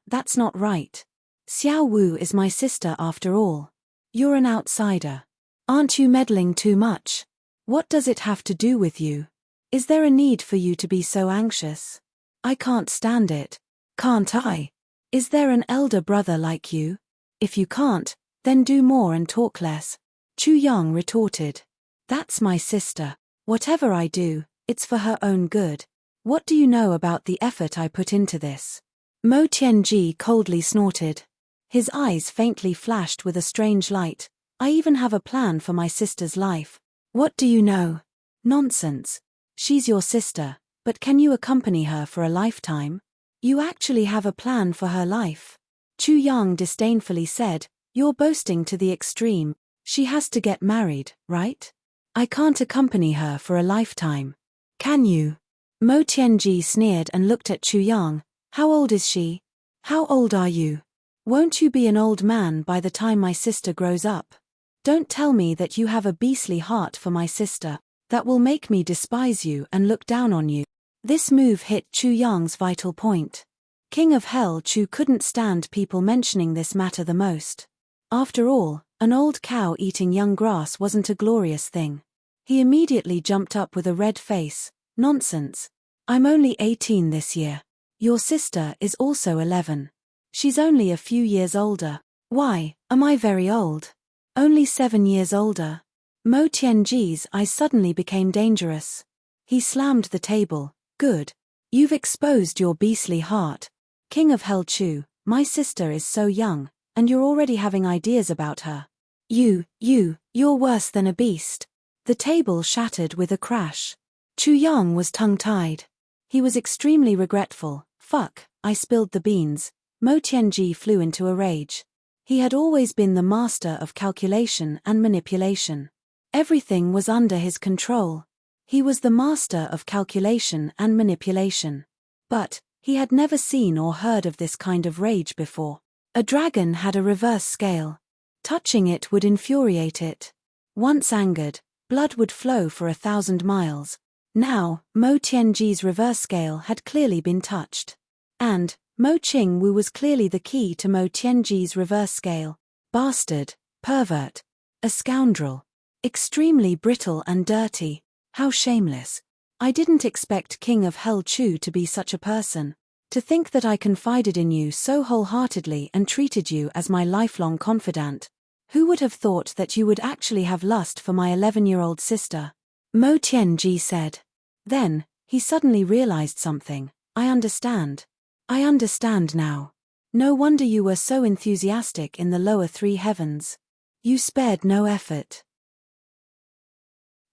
That's not right. Xiao Wu is my sister after all. You're an outsider. Aren't you meddling too much? What does it have to do with you? Is there a need for you to be so anxious? I can't stand it. Can't I? Is there an elder brother like you? If you can't, then do more and talk less. Chu Yang retorted. That's my sister. Whatever I do, it's for her own good. What do you know about the effort I put into this? Mo Tianji coldly snorted. His eyes faintly flashed with a strange light. I even have a plan for my sister's life. What do you know? Nonsense. She's your sister, but can you accompany her for a lifetime? You actually have a plan for her life. Chu Yang disdainfully said, you're boasting to the extreme. She has to get married, right? I can't accompany her for a lifetime. Can you? Mo Tianji sneered and looked at Chu Yang. How old is she? How old are you? Won't you be an old man by the time my sister grows up? Don't tell me that you have a beastly heart for my sister. That will make me despise you and look down on you. This move hit Chu Yang's vital point. King of Hell Chu couldn't stand people mentioning this matter the most. After all, an old cow eating young grass wasn't a glorious thing. He immediately jumped up with a red face. Nonsense. I'm only 18 this year. Your sister is also 11. She's only a few years older. Why, am I very old? Only 7 years older. Mo Tianji's eyes suddenly became dangerous. He slammed the table. Good. You've exposed your beastly heart. King of Hell Chu, my sister is so young, and you're already having ideas about her. You're worse than a beast. The table shattered with a crash. Chu Yang was tongue-tied. He was extremely regretful. Fuck, I spilled the beans. Mo Tianji flew into a rage. He had always been the master of calculation and manipulation. Everything was under his control. He was the master of calculation and manipulation. But he had never seen or heard of this kind of rage before. A dragon had a reverse scale. Touching it would infuriate it. Once angered, blood would flow for 1,000 miles. Now, Mo Tianji's reverse scale had clearly been touched. And Mo Qingwu was clearly the key to Mo Tianji's reverse scale. Bastard, pervert, a scoundrel. Extremely brittle and dirty. How shameless. I didn't expect King of Hell Chu to be such a person. To think that I confided in you so wholeheartedly and treated you as my lifelong confidant. Who would have thought that you would actually have lust for my 11-year-old sister? Mo Tianji said. Then, he suddenly realized something. I understand. I understand now. No wonder you were so enthusiastic in the lower 3 heavens. You spared no effort.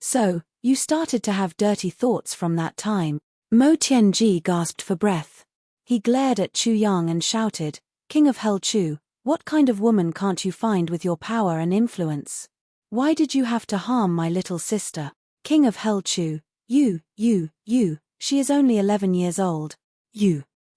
So, you started to have dirty thoughts from that time. Mo Tianji gasped for breath. He glared at Chu Yang and shouted, King of Hell Chu, what kind of woman can't you find with your power and influence? Why did you have to harm my little sister? King of Hell Chu, you, she is only 11 years old.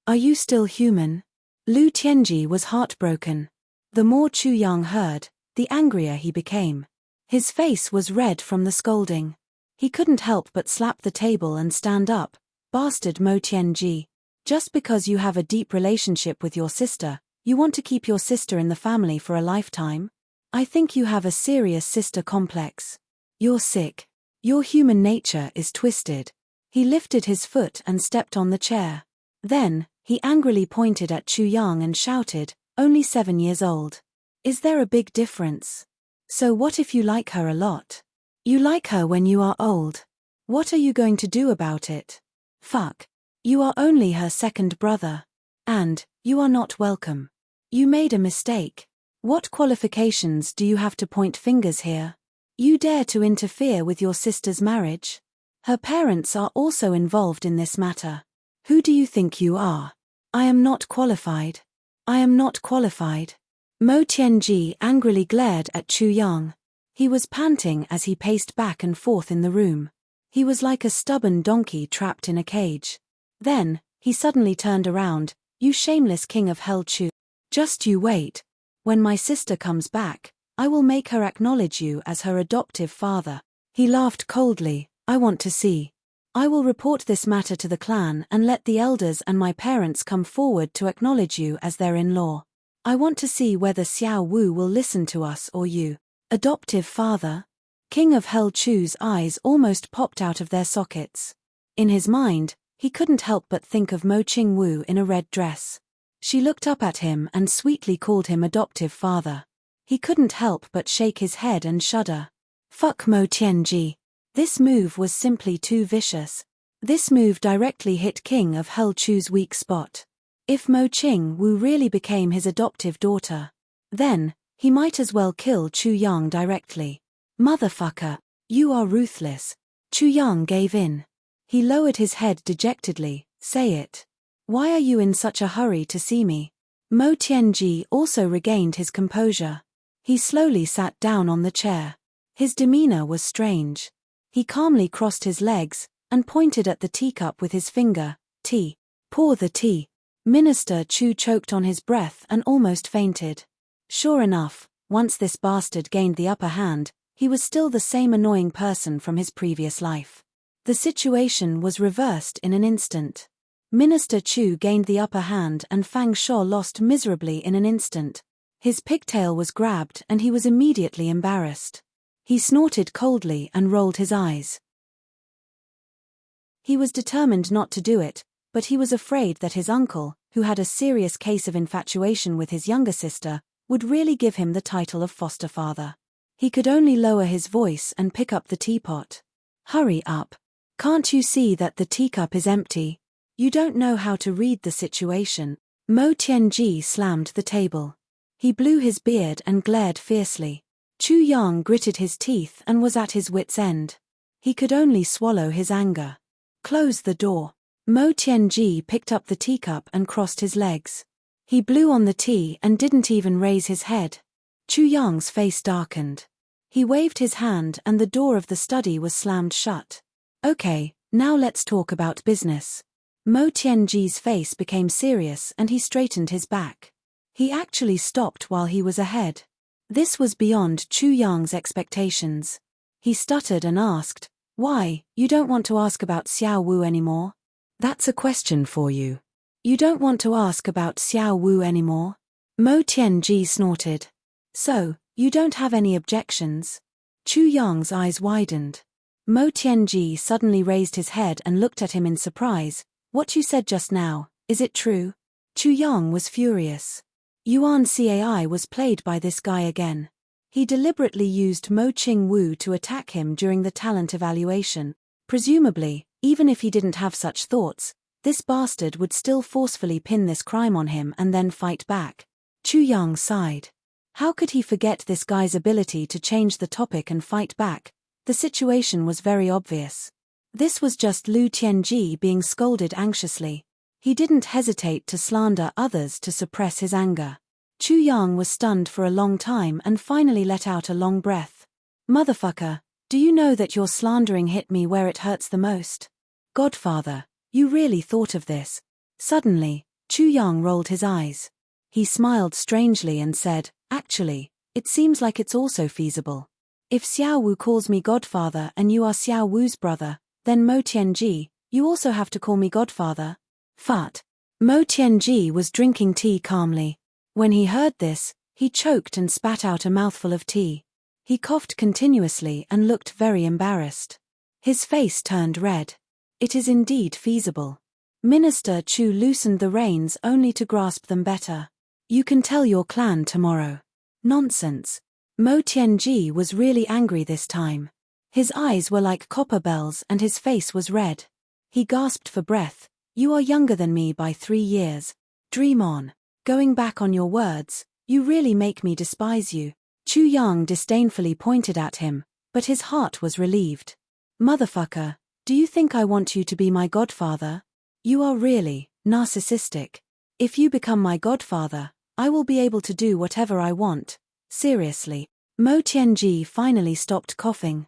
Are you still human? Lu Tianji was heartbroken. The more Chu Yang heard, the angrier he became. His face was red from the scolding. He couldn't help but slap the table and stand up. Bastard Mo Tianji. Just because you have a deep relationship with your sister, you want to keep your sister in the family for a lifetime? I think you have a serious sister complex. You're sick. Your human nature is twisted. He lifted his foot and stepped on the chair. Then, he angrily pointed at Chu Yang and shouted, only 7 years old. Is there a big difference? So what if you like her a lot? You like her when you are old. What are you going to do about it? Fuck. You are only her second brother. And, you are not welcome. You made a mistake. What qualifications do you have to point fingers here? You dare to interfere with your sister's marriage? Her parents are also involved in this matter. Who do you think you are? I am not qualified. I am not qualified. Mo Tianji angrily glared at Chu Yang. He was panting as he paced back and forth in the room. He was like a stubborn donkey trapped in a cage. Then, he suddenly turned around, you shameless King of Hell Chu. Just you wait. When my sister comes back, I will make her acknowledge you as her adoptive father. He laughed coldly, I want to see. I will report this matter to the clan and let the elders and my parents come forward to acknowledge you as their in-law. I want to see whether Xiao Wu will listen to us or you. Adoptive father? King of Hell Chu's eyes almost popped out of their sockets. In his mind, he couldn't help but think of Mo Qingwu in a red dress. She looked up at him and sweetly called him adoptive father. He couldn't help but shake his head and shudder. Fuck Mo Tianji. This move was simply too vicious. This move directly hit King of Hell Chu's weak spot. If Mo Qingwu really became his adoptive daughter, then, he might as well kill Chu Yang directly. Motherfucker, you are ruthless. Chu Yang gave in. He lowered his head dejectedly, say it. Why are you in such a hurry to see me? Mo Tianji also regained his composure. He slowly sat down on the chair. His demeanor was strange. He calmly crossed his legs, and pointed at the teacup with his finger, tea. Pour the tea. Minister Chu choked on his breath and almost fainted. Sure enough, once this bastard gained the upper hand, he was still the same annoying person from his previous life. The situation was reversed in an instant. Minister Chu gained the upper hand and Fang Shou lost miserably in an instant. His pigtail was grabbed and he was immediately embarrassed. He snorted coldly and rolled his eyes. He was determined not to do it, but he was afraid that his uncle, who had a serious case of infatuation with his younger sister, would really give him the title of foster father. He could only lower his voice and pick up the teapot. Hurry up. Can't you see that the teacup is empty? You don't know how to read the situation. Mo Tianji slammed the table. He blew his beard and glared fiercely. Chu Yang gritted his teeth and was at his wit's end. He could only swallow his anger. Close the door. Mo Tianji picked up the teacup and crossed his legs. He blew on the tea and didn't even raise his head. Chu Yang's face darkened. He waved his hand and the door of the study was slammed shut. Okay, now let's talk about business. Mo Tianji's face became serious and he straightened his back. He actually stopped while he was ahead. This was beyond Chu Yang's expectations. He stuttered and asked, "Why, you don't want to ask about Xiao Wu anymore?" "That's a question for you. You don't want to ask about Xiao Wu anymore?" Mo Tianji snorted. "So, you don't have any objections?" Chu Yang's eyes widened. Mo Tianji suddenly raised his head and looked at him in surprise. "What you said just now, is it true?" Chu Yang was furious. Yuan Cai was played by this guy again. He deliberately used Mo Qing Wu to attack him during the talent evaluation. Presumably, even if he didn't have such thoughts, this bastard would still forcefully pin this crime on him and then fight back. Chu Yang sighed. How could he forget this guy's ability to change the topic and fight back? The situation was very obvious. This was just Lu Tianji being scolded anxiously. He didn't hesitate to slander others to suppress his anger. Chu Yang was stunned for a long time and finally let out a long breath. "Motherfucker, do you know that your slandering hit me where it hurts the most? Godfather, you really thought of this?" Suddenly, Chu Yang rolled his eyes. He smiled strangely and said, "Actually, it seems like it's also feasible. If Xiao Wu calls me Godfather and you are Xiao Wu's brother, then Mo Tianji, you also have to call me Godfather." Fat. Mo Tianji was drinking tea calmly. When he heard this, he choked and spat out a mouthful of tea. He coughed continuously and looked very embarrassed. His face turned red. It is indeed feasible. Minister Chu loosened the reins only to grasp them better. "You can tell your clan tomorrow." Nonsense. Mo Tianji was really angry this time. His eyes were like copper bells and his face was red. He gasped for breath. "You are younger than me by 3 years. Dream on. Going back on your words, you really make me despise you." Chu Yang disdainfully pointed at him, but his heart was relieved. "Motherfucker, do you think I want you to be my godfather? You are really narcissistic. If you become my godfather, I will be able to do whatever I want. Seriously." Mo Tianji finally stopped coughing.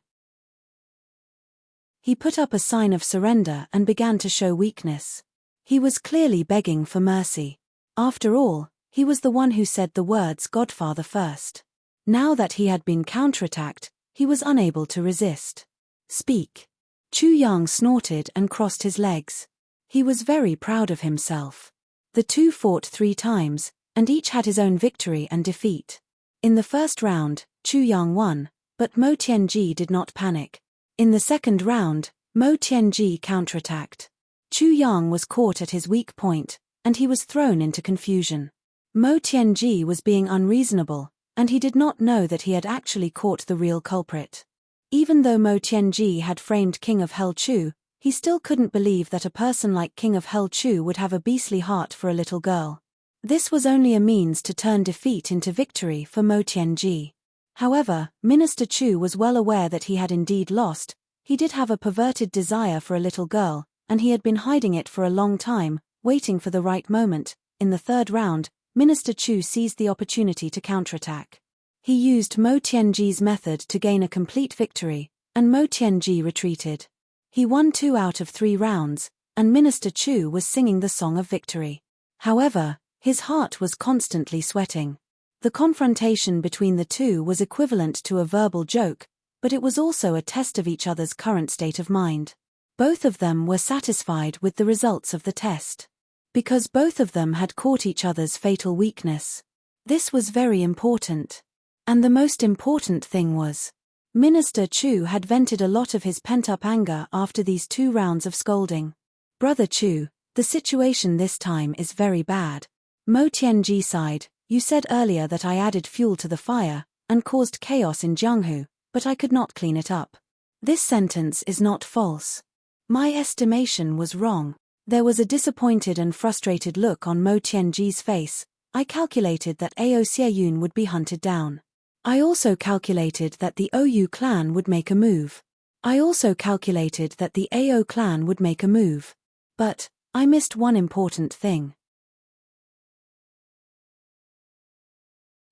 He put up a sign of surrender and began to show weakness. He was clearly begging for mercy. After all, he was the one who said the words Godfather first. Now that he had been counterattacked, he was unable to resist. "Speak." Chu Yang snorted and crossed his legs. He was very proud of himself. The two fought 3 times, and each had his own victory and defeat. In the first round, Chu Yang won, but Mo Tianji did not panic. In the second round, Mo Tianji counterattacked. Chu Yang was caught at his weak point, and he was thrown into confusion. Mo Tianji was being unreasonable, and he did not know that he had actually caught the real culprit. Even though Mo Tianji had framed King of Hell Chu, he still couldn't believe that a person like King of Hell Chu would have a beastly heart for a little girl. This was only a means to turn defeat into victory for Mo Tianji. However, Minister Chu was well aware that he had indeed lost. He did have a perverted desire for a little girl, and he had been hiding it for a long time, waiting for the right moment. In the third round, Minister Chu seized the opportunity to counterattack. He used Mo Tianji's method to gain a complete victory, and Mo Tianji retreated. He won 2 out of 3 rounds, and Minister Chu was singing the song of victory. However, his heart was constantly sweating. The confrontation between the two was equivalent to a verbal joke, but it was also a test of each other's current state of mind. Both of them were satisfied with the results of the test. Because both of them had caught each other's fatal weakness. This was very important. And the most important thing was, Minister Chu had vented a lot of his pent-up anger after these 2 rounds of scolding. Brother Chu, the situation this time is very bad. Mo Tianji sighed. You said earlier that I added fuel to the fire, and caused chaos in Jianghu, but I could not clean it up. This sentence is not false. My estimation was wrong. There was a disappointed and frustrated look on Mo Tianji's face. I calculated that Ao Xieyun would be hunted down. I also calculated that the OU clan would make a move. I also calculated that the AO clan would make a move. But I missed one important thing.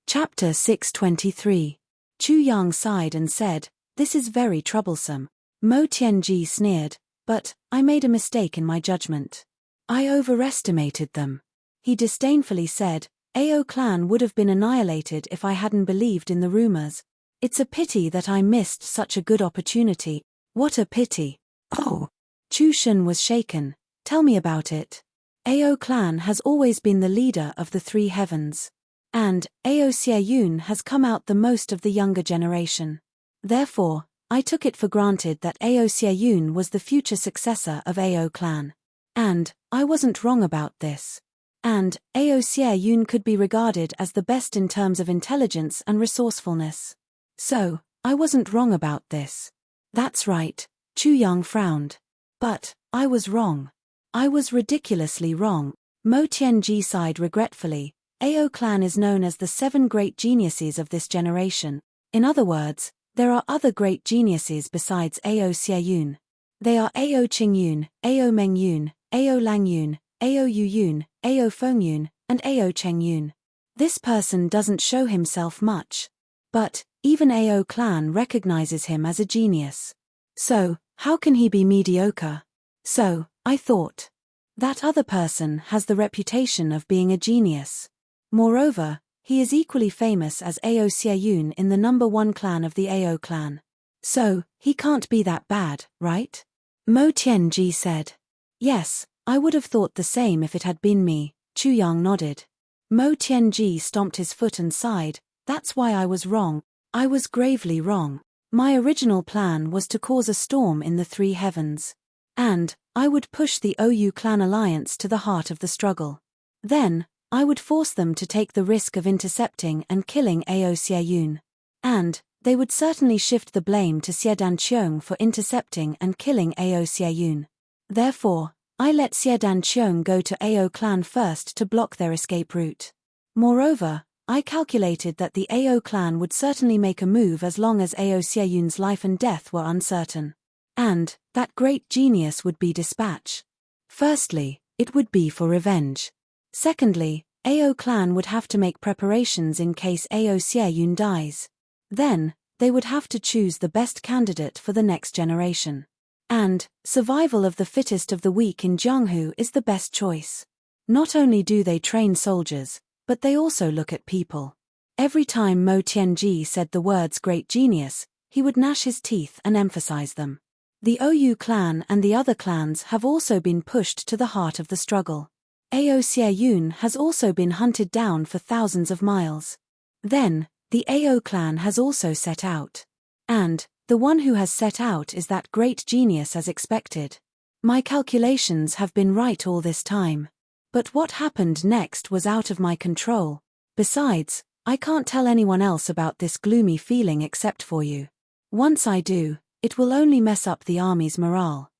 Chapter 623. Chu Yang sighed and said, "This is very troublesome." Mo Tianji sneered, "But I made a mistake in my judgment. I overestimated them." He disdainfully said, "Ao clan would have been annihilated if I hadn't believed in the rumors. It's a pity that I missed such a good opportunity." "What a pity." "Oh." Chu Shun was shaken. "Tell me about it." "Ao clan has always been the leader of the 3 heavens. And Ao Xieyun has come out the most of the younger generation. Therefore, I took it for granted that Ao Xieyun was the future successor of Ao clan. And I wasn't wrong about this. And Ao Xieyun could be regarded as the best in terms of intelligence and resourcefulness. So, I wasn't wrong about this." "That's right," Chu Yang frowned. "But I was wrong. I was ridiculously wrong." Mo Tianji sighed regretfully. Ao clan is known as the 7 great geniuses of this generation. In other words, there are other great geniuses besides Ao Xieyun. They are Ao Qingyun, Ao Mengyun, Ao Langyun, Ao Yuyun, Ao Fengyun, and Ao Chengyun. This person doesn't show himself much. But even Ao clan recognizes him as a genius. So, how can he be mediocre? So, I thought. That other person has the reputation of being a genius. Moreover, he is equally famous as Ao Xieyun in the number 1 clan of the Ao clan. So, he can't be that bad, right? Mo Tianji said. "Yes, I would have thought the same if it had been me," Chu Yang nodded. Mo Tianji stomped his foot and sighed. "That's why I was wrong. I was gravely wrong. My original plan was to cause a storm in the 3 heavens. And I would push the OU clan alliance to the heart of the struggle. Then, I would force them to take the risk of intercepting and killing Ao Xieyun. And they would certainly shift the blame to Xiedan Qiong for intercepting and killing Ao Xieyun. Therefore, I let Xiedan Qiong go to Ao clan first to block their escape route. Moreover, I calculated that the Ao clan would certainly make a move as long as Ao Xieyun's life and death were uncertain. And that great genius would be dispatch. Firstly, it would be for revenge. Secondly, Ao clan would have to make preparations in case Ao Xieyun dies. Then, they would have to choose the best candidate for the next generation. And survival of the fittest of the weak in Jianghu is the best choice. Not only do they train soldiers, but they also look at people. Every time Mo Tianji said the words great genius, he would gnash his teeth and emphasize them. The OU clan and the other clans have also been pushed to the heart of the struggle. Ao Xieyun has also been hunted down for thousands of miles. Then, the Ao clan has also set out. And the one who has set out is that great genius as expected. My calculations have been right all this time. But what happened next was out of my control. Besides, I can't tell anyone else about this gloomy feeling except for you. Once I do, it will only mess up the army's morale."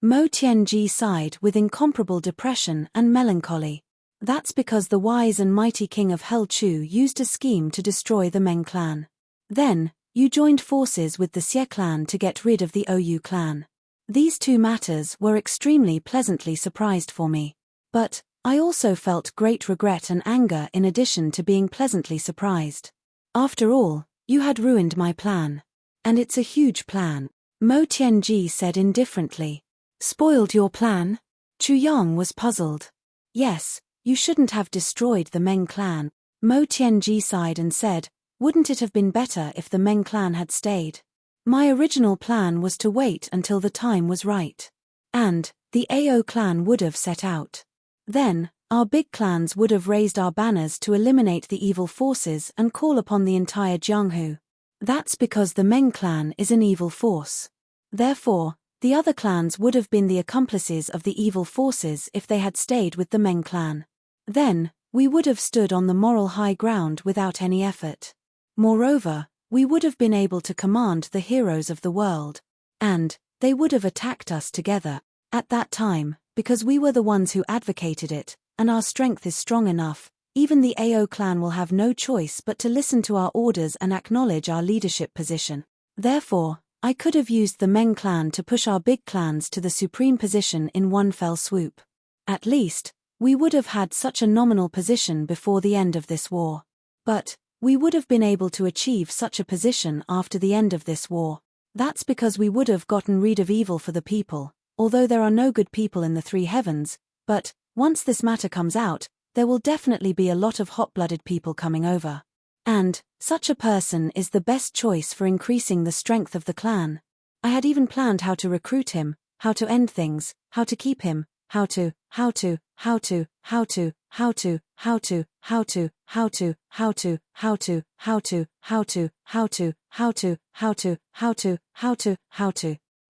Mo Tianji sighed with incomparable depression and melancholy. "That's because the wise and mighty king of Hell Chu used a scheme to destroy the Meng clan. Then, you joined forces with the Xie clan to get rid of the OU clan. These 2 matters were extremely pleasantly surprised for me. But I also felt great regret and anger in addition to being pleasantly surprised. After all, you had ruined my plan. And it's a huge plan," Mo Tianji said indifferently. "Spoiled your plan?" Chu Yong was puzzled. Yes, you shouldn't have destroyed the Meng clan. Mo Tianji sighed and said, wouldn't it have been better if the Meng clan had stayed? My original plan was to wait until the time was right. And the Ao clan would have set out. Then, our big clans would have raised our banners to eliminate the evil forces and call upon the entire Jianghu. That's because the Meng clan is an evil force. Therefore, the other clans would have been the accomplices of the evil forces if they had stayed with the Meng clan. Then, we would have stood on the moral high ground without any effort. Moreover, we would have been able to command the heroes of the world. And they would have attacked us together, at that time, because we were the ones who advocated it, and our strength is strong enough. Even the Ao clan will have no choice but to listen to our orders and acknowledge our leadership position. Therefore, I could have used the Meng clan to push our big clans to the supreme position in one fell swoop. At least, we would have had such a nominal position before the end of this war. But we would have been able to achieve such a position after the end of this war. That's because we would have gotten rid of evil for the people, although there are no good people in the three heavens. But once this matter comes out, there will definitely be a lot of hot-blooded people coming over. And such a person is the best choice for increasing the strength of the clan. I had even planned how to recruit him, how to end things, how to keep him, how to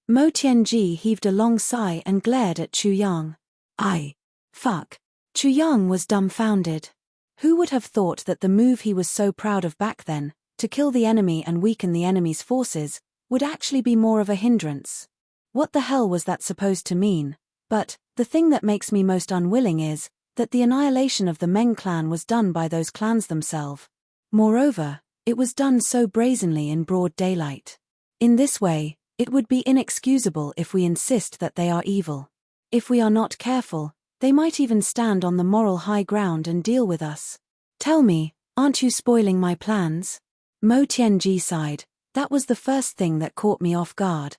Mo Tianji heaved a long sigh and glared at Chu Yang. Fuck. Chu Yang was dumbfounded. Who would have thought that the move he was so proud of back then, to kill the enemy and weaken the enemy's forces, would actually be more of a hindrance? What the hell was that supposed to mean? But the thing that makes me most unwilling is that the annihilation of the Meng clan was done by those clans themselves. Moreover, it was done so brazenly in broad daylight. In this way, it would be inexcusable if we insist that they are evil. If we are not careful, they might even stand on the moral high ground and deal with us. Tell me, aren't you spoiling my plans? Mo Tianji sighed. That was the first thing that caught me off guard.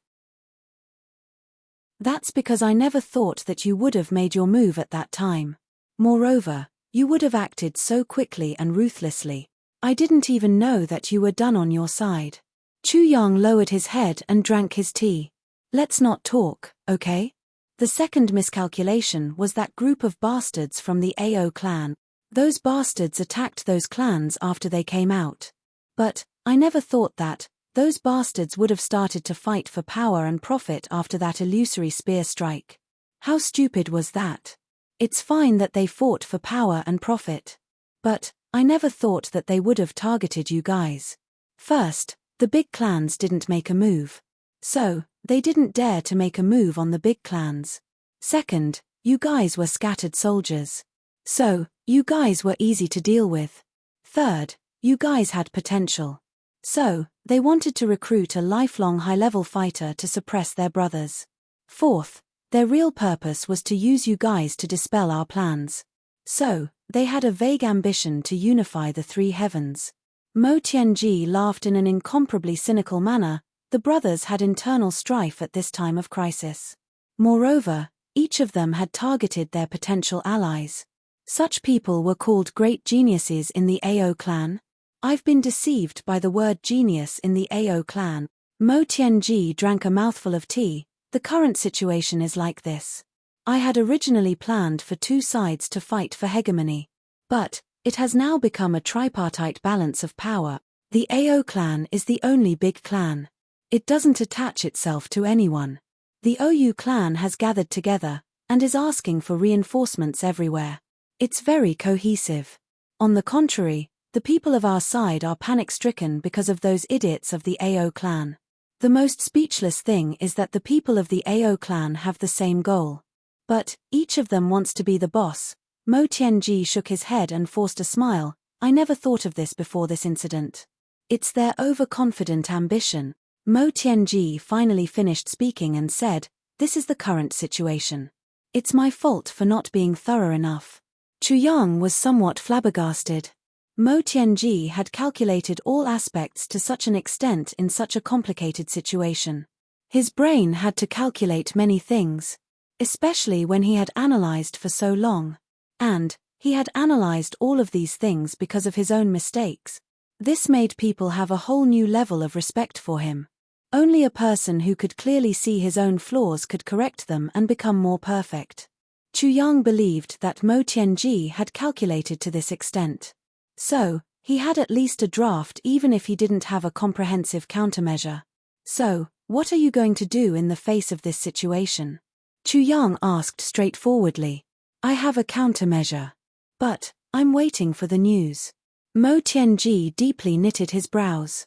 That's because I never thought that you would have made your move at that time. Moreover, you would have acted so quickly and ruthlessly. I didn't even know that you were done on your side. Chu Yang lowered his head and drank his tea. Let's not talk, okay? The second miscalculation was that group of bastards from the Ao clan. Those bastards attacked those clans after they came out. But I never thought that those bastards would have started to fight for power and profit after that illusory spear strike. How stupid was that? It's fine that they fought for power and profit. But I never thought that they would have targeted you guys. First, the big clans didn't make a move. So, they didn't dare to make a move on the big clans. Second, you guys were scattered soldiers. So, you guys were easy to deal with. Third, you guys had potential. So, they wanted to recruit a lifelong high-level fighter to suppress their brothers. Fourth, their real purpose was to use you guys to dispel our plans. So, they had a vague ambition to unify the three heavens. Mo Tianji laughed in an incomparably cynical manner. The brothers had internal strife at this time of crisis. Moreover, each of them had targeted their potential allies. Such people were called great geniuses in the Ao clan. I've been deceived by the word genius in the Ao clan. Mo Tianji drank a mouthful of tea. The current situation is like this. I had originally planned for two sides to fight for hegemony. But it has now become a tripartite balance of power. The Ao clan is the only big clan. It doesn't attach itself to anyone. The OU clan has gathered together, and is asking for reinforcements everywhere. It's very cohesive. On the contrary, the people of our side are panic-stricken because of those idiots of the Ao clan. The most speechless thing is that the people of the Ao clan have the same goal. But each of them wants to be the boss. Mo Tianji shook his head and forced a smile. I never thought of this before this incident. It's their overconfident ambition. Mo Tianji finally finished speaking and said, this is the current situation. It's my fault for not being thorough enough. Chu Yang was somewhat flabbergasted. Mo Tianji had calculated all aspects to such an extent in such a complicated situation. His brain had to calculate many things. especially when he had analyzed for so long. And he had analyzed all of these things because of his own mistakes. This made people have a whole new level of respect for him. Only a person who could clearly see his own flaws could correct them and become more perfect. Chu Yang believed that Mo Tianji had calculated to this extent. So, he had at least a draft even if he didn't have a comprehensive countermeasure. So, what are you going to do in the face of this situation? Chu Yang asked straightforwardly. I have a countermeasure. But, I'm waiting for the news. Mo Tianji deeply knitted his brows.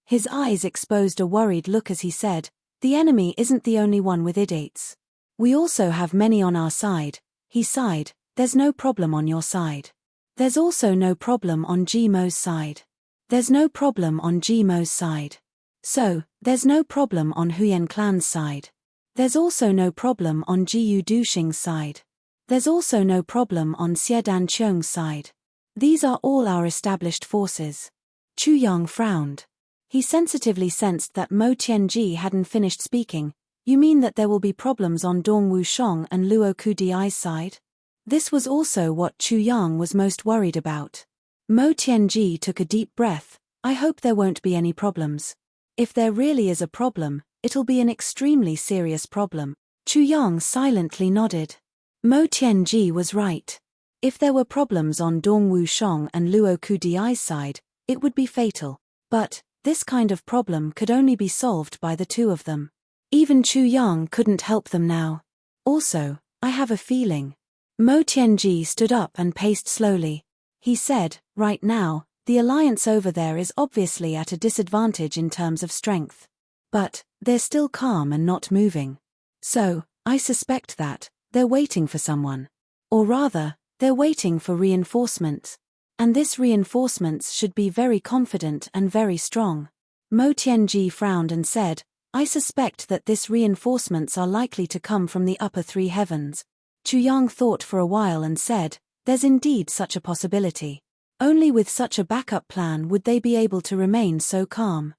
His eyes exposed a worried look as he said, the enemy isn't the only one with idiots. We also have many on our side. He sighed, there's no problem on your side. There's also no problem on Ji Mo's side. There's no problem on Ji Mo's side. So, there's no problem on Huyan clan's side. There's also no problem on Jiyu Duxing's side. There's also no problem on Xiedan Qiong's side. These are all our established forces. Chu Yang frowned. He sensitively sensed that Mo Tianji hadn't finished speaking. You mean that there will be problems on Dong Wushong and Luo Kudiai's side? This was also what Chu Yang was most worried about. Mo Tianji took a deep breath. I hope there won't be any problems. If there really is a problem, it'll be an extremely serious problem. Chu Yang silently nodded. Mo Tianji was right. If there were problems on Dong Wushong and Luo Kudiai's side, it would be fatal. But this kind of problem could only be solved by the two of them. Even Chu Yang couldn't help them now. Also, I have a feeling. Mo Tianji stood up and paced slowly. He said, right now, the alliance over there is obviously at a disadvantage in terms of strength. But they're still calm and not moving. So, I suspect that they're waiting for someone. Or rather, they're waiting for reinforcements. And this reinforcements should be very confident and very strong. Mo Tianji frowned and said, I suspect that this reinforcements are likely to come from the upper three heavens. Chu Yang thought for a while and said, there's indeed such a possibility. Only with such a backup plan would they be able to remain so calm.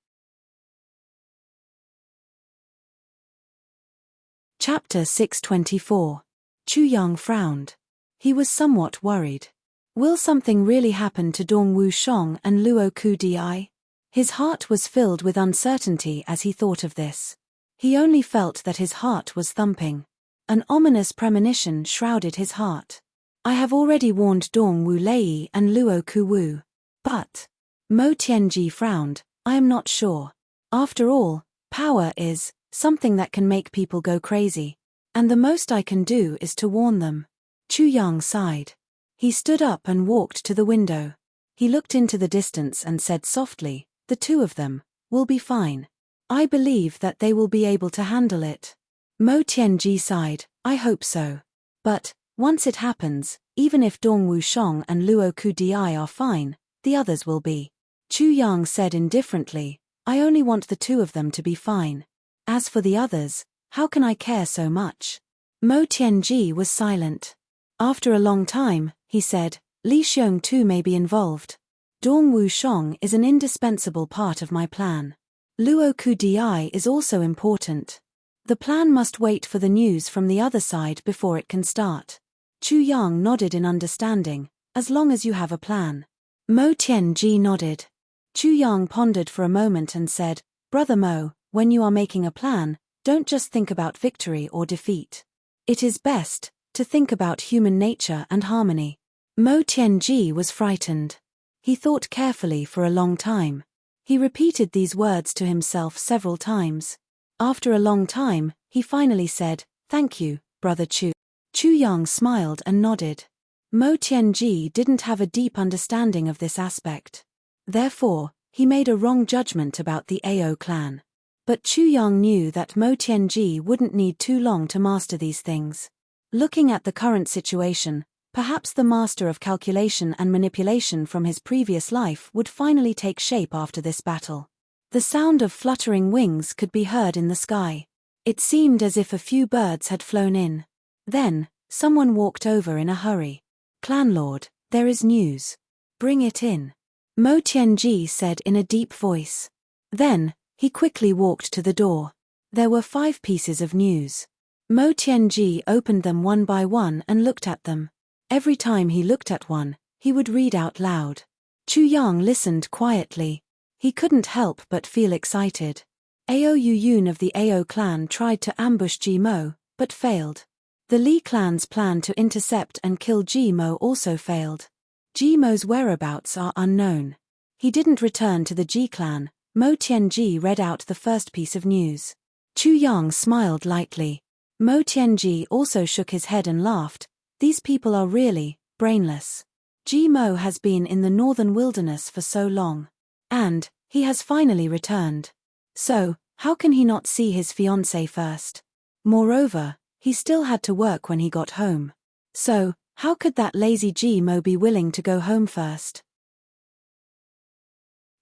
Chapter 624. Chu Yang frowned. He was somewhat worried. Will something really happen to Dong Wushong and Luo Kudiai? His heart was filled with uncertainty as he thought of this. He only felt that his heart was thumping. An ominous premonition shrouded his heart. I have already warned Dong Wu Lei and Luo Kuwu. But Mo Tianji frowned, I am not sure. After all, power is something that can make people go crazy. And the most I can do is to warn them. Chu Yang sighed. He stood up and walked to the window. He looked into the distance and said softly, the two of them will be fine. I believe that they will be able to handle it. Mo Tianji sighed, I hope so. But once it happens, even if Dong Wushong and Luo Kudiai are fine, the others will be. Chu Yang said indifferently, I only want the two of them to be fine. As for the others, how can I care so much? Mo Tianji was silent. After a long time, he said, Li Xiong too may be involved. Dong Wushong is an indispensable part of my plan. Luo Kudiai is also important. The plan must wait for the news from the other side before it can start. Chu Yang nodded in understanding, as long as you have a plan. Mo Tianji nodded. Chu Yang pondered for a moment and said, Brother Mo, when you are making a plan, don't just think about victory or defeat. It is best to think about human nature and harmony. Mo Tianji was frightened. He thought carefully for a long time. He repeated these words to himself several times. After a long time, he finally said, Thank you, Brother Chu. Chu Yang smiled and nodded. Mo Tianji didn't have a deep understanding of this aspect. Therefore, he made a wrong judgment about the Ao clan. But Chu Yang knew that Mo Tianji wouldn't need too long to master these things. Looking at the current situation, perhaps the master of calculation and manipulation from his previous life would finally take shape after this battle. The sound of fluttering wings could be heard in the sky. It seemed as if a few birds had flown in. Then, someone walked over in a hurry. Clanlord, there is news. Bring it in. Mo Tianji said in a deep voice. Then, he quickly walked to the door. There were 5 pieces of news. Mo Tianji opened them one by one and looked at them. Every time he looked at one, he would read out loud. Chu Yang listened quietly. He couldn't help but feel excited. Ao Yu Yun of the Ao clan tried to ambush Ji Mo, but failed. The Li clan's plan to intercept and kill Ji Mo also failed. Ji Mo's whereabouts are unknown. He didn't return to the Ji clan. Mo Tianji read out the first piece of news. Chu Yang smiled lightly. Mo Tianji also shook his head and laughed. These people are really brainless. Ji Mo has been in the northern wilderness for so long. And he has finally returned. So, how can he not see his fiancée first? Moreover, he still had to work when he got home. So, how could that lazy Ji Mo be willing to go home first?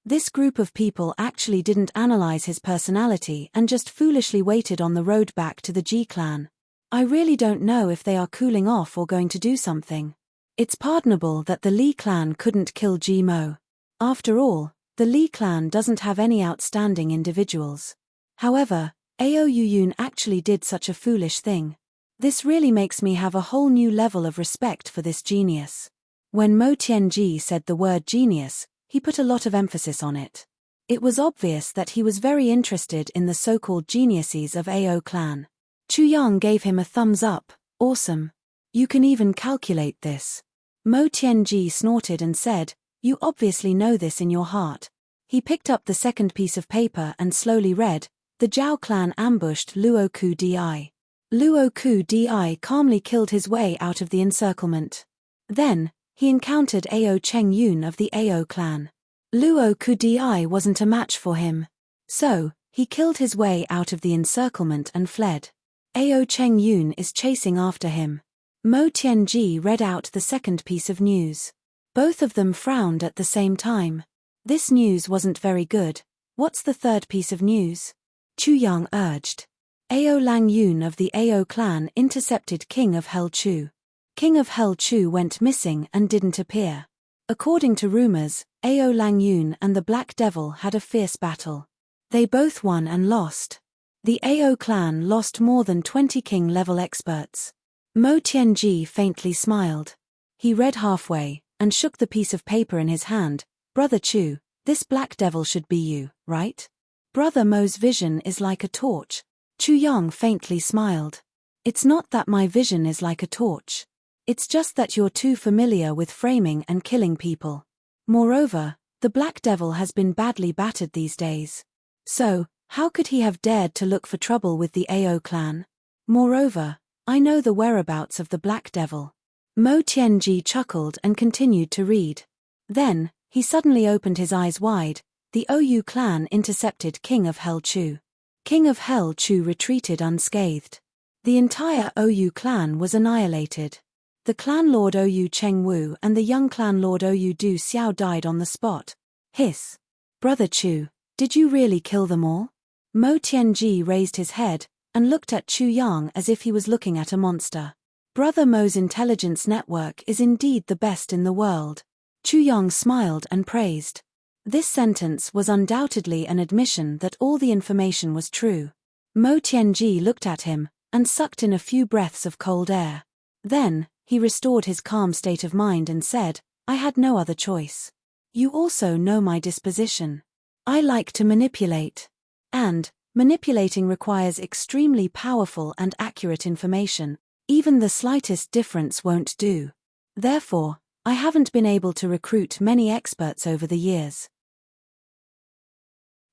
This group of people actually didn't analyze his personality and just foolishly waited on the road back to the Ji clan. I really don't know if they are cooling off or going to do something. It's pardonable that the Li clan couldn't kill Ji Mo. After all, the Li clan doesn't have any outstanding individuals. However, Ao Yu Yun actually did such a foolish thing. This really makes me have a whole new level of respect for this genius. When Mo Tianji said the word genius, he put a lot of emphasis on it. It was obvious that he was very interested in the so-called geniuses of Ao clan. Chu Yang gave him a thumbs up. Awesome. You can even calculate this. Mo Tianji snorted and said, you obviously know this in your heart. He picked up the second piece of paper and slowly read, the Zhao clan ambushed Luo Ku Di. Luo Ku Di calmly killed his way out of the encirclement. Then, he encountered Ao Cheng Yun of the Ao clan. Luo Ku Di wasn't a match for him. So, he killed his way out of the encirclement and fled. Ao Cheng Yun is chasing after him. Mo Tianji read out the second piece of news. Both of them frowned at the same time. This news wasn't very good. What's the third piece of news? Chu Yang urged. Ao Lang Yun of the Ao clan intercepted King of Hell Chu. King of Hell Chu went missing and didn't appear. According to rumors, Ao Lang Yun and the Black Devil had a fierce battle. They both won and lost. The Ao clan lost more than 20 king-level experts. Mo Tianji faintly smiled. He read halfway, and shook the piece of paper in his hand. Brother Chu, this Black Devil should be you, right? Brother Mo's vision is like a torch. Chu Yang faintly smiled. It's not that my vision is like a torch. It's just that you're too familiar with framing and killing people. Moreover, the Black Devil has been badly battered these days. So, how could he have dared to look for trouble with the Ao clan? Moreover, I know the whereabouts of the Black Devil. Mo Tianji chuckled and continued to read. Then, he suddenly opened his eyes wide. The Ou clan intercepted King of Hell Chu. King of Hell Chu retreated unscathed. The entire Ou clan was annihilated. The clan lord Ou Cheng Wu and the young clan lord Ou Du Xiao died on the spot. Hiss. Brother Chu, did you really kill them all? Mo Tianji raised his head and looked at Chu Yang as if he was looking at a monster. Brother Mo's intelligence network is indeed the best in the world. Chu Yang smiled and praised. This sentence was undoubtedly an admission that all the information was true. Mo Tianji looked at him and sucked in a few breaths of cold air. Then, he restored his calm state of mind and said, I had no other choice. You also know my disposition. I like to manipulate. And, manipulating requires extremely powerful and accurate information. Even the slightest difference won't do. Therefore, I haven't been able to recruit many experts over the years.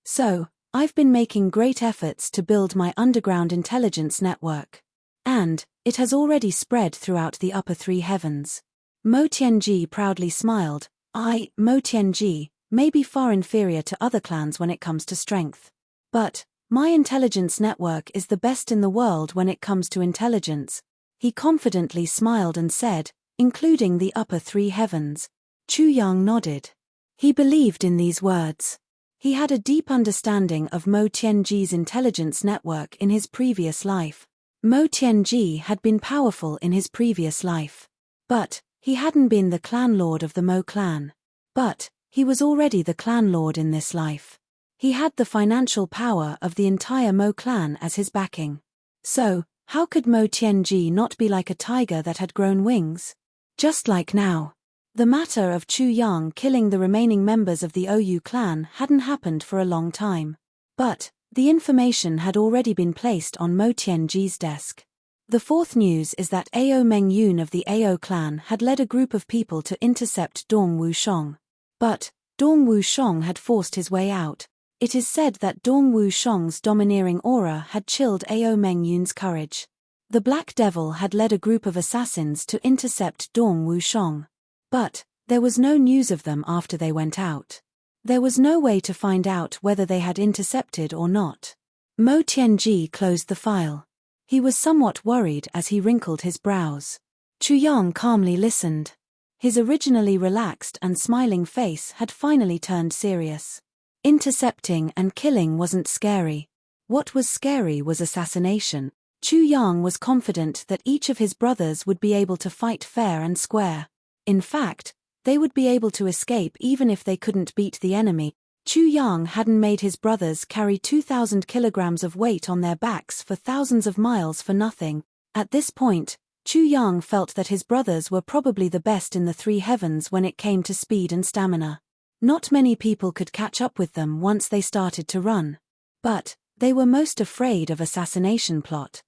So, I've been making great efforts to build my underground intelligence network. And, it has already spread throughout the upper three heavens. Mo Tianji proudly smiled. Mo Tianji, may be far inferior to other clans when it comes to strength. But, my intelligence network is the best in the world when it comes to intelligence. He confidently smiled and said, including the upper three heavens. Chu Yang nodded. He believed in these words. He had a deep understanding of Mo Tianji's intelligence network in his previous life. Mo Tianji had been powerful in his previous life. But, he hadn't been the clan lord of the Mo clan. But, he was already the clan lord in this life. He had the financial power of the entire Mo clan as his backing. So, How could Mo Tianji not be like a tiger that had grown wings? Just like now. The matter of Chu Yang killing the remaining members of the OU clan hadn't happened for a long time. But the information had already been placed on Mo Tianji's desk. The fourth news is that Ao Meng Yun of the Ao clan had led a group of people to intercept Dong Wushong. But Dong Wushong had forced his way out. It is said that Dong Wushong's domineering aura had chilled Ao Meng Yun's courage. The Black Devil had led a group of assassins to intercept Dong Wushong. But there was no news of them after they went out. There was no way to find out whether they had intercepted or not. Mo Tianji closed the file. He was somewhat worried as he wrinkled his brows. Chu Yang calmly listened. His originally relaxed and smiling face had finally turned serious. Intercepting and killing wasn't scary. What was scary was assassination. Chu Yang was confident that each of his brothers would be able to fight fair and square. In fact, they would be able to escape even if they couldn't beat the enemy. Chu Yang hadn't made his brothers carry 2,000 kilograms of weight on their backs for thousands of miles for nothing. At this point, Chu Yang felt that his brothers were probably the best in the three heavens when it came to speed and stamina. Not many people could catch up with them once they started to run. But they were most afraid of assassination plot.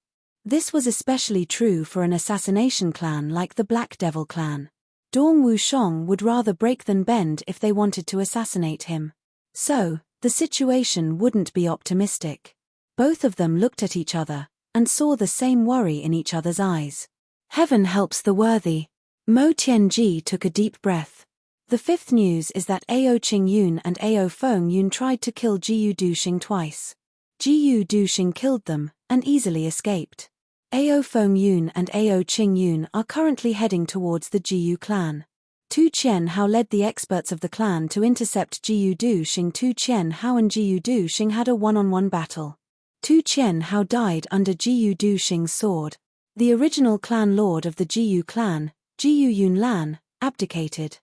This was especially true for an assassination clan like the Black Devil clan. Dong Wushong would rather break than bend if they wanted to assassinate him. So, the situation wouldn't be optimistic. Both of them looked at each other, and saw the same worry in each other's eyes. Heaven helps the worthy. Mo Tianji took a deep breath. The fifth news is that Ao Qing Yun and Ao Feng Yun tried to kill Jiyu Duxing twice. Jiyu Duxing killed them, and easily escaped. Ao Feng Yun and Ao Qing Yun are currently heading towards the Jiyu clan. Tu Qian Hao led the experts of the clan to intercept Jiyu Duxing. Tu Qian Hao and Jiyu Duxing had a one-on-one battle. Tu Qian Hao died under Jiyu Duxing's sword. The original clan lord of the Jiyu clan, Jiyu Yunlan, abdicated.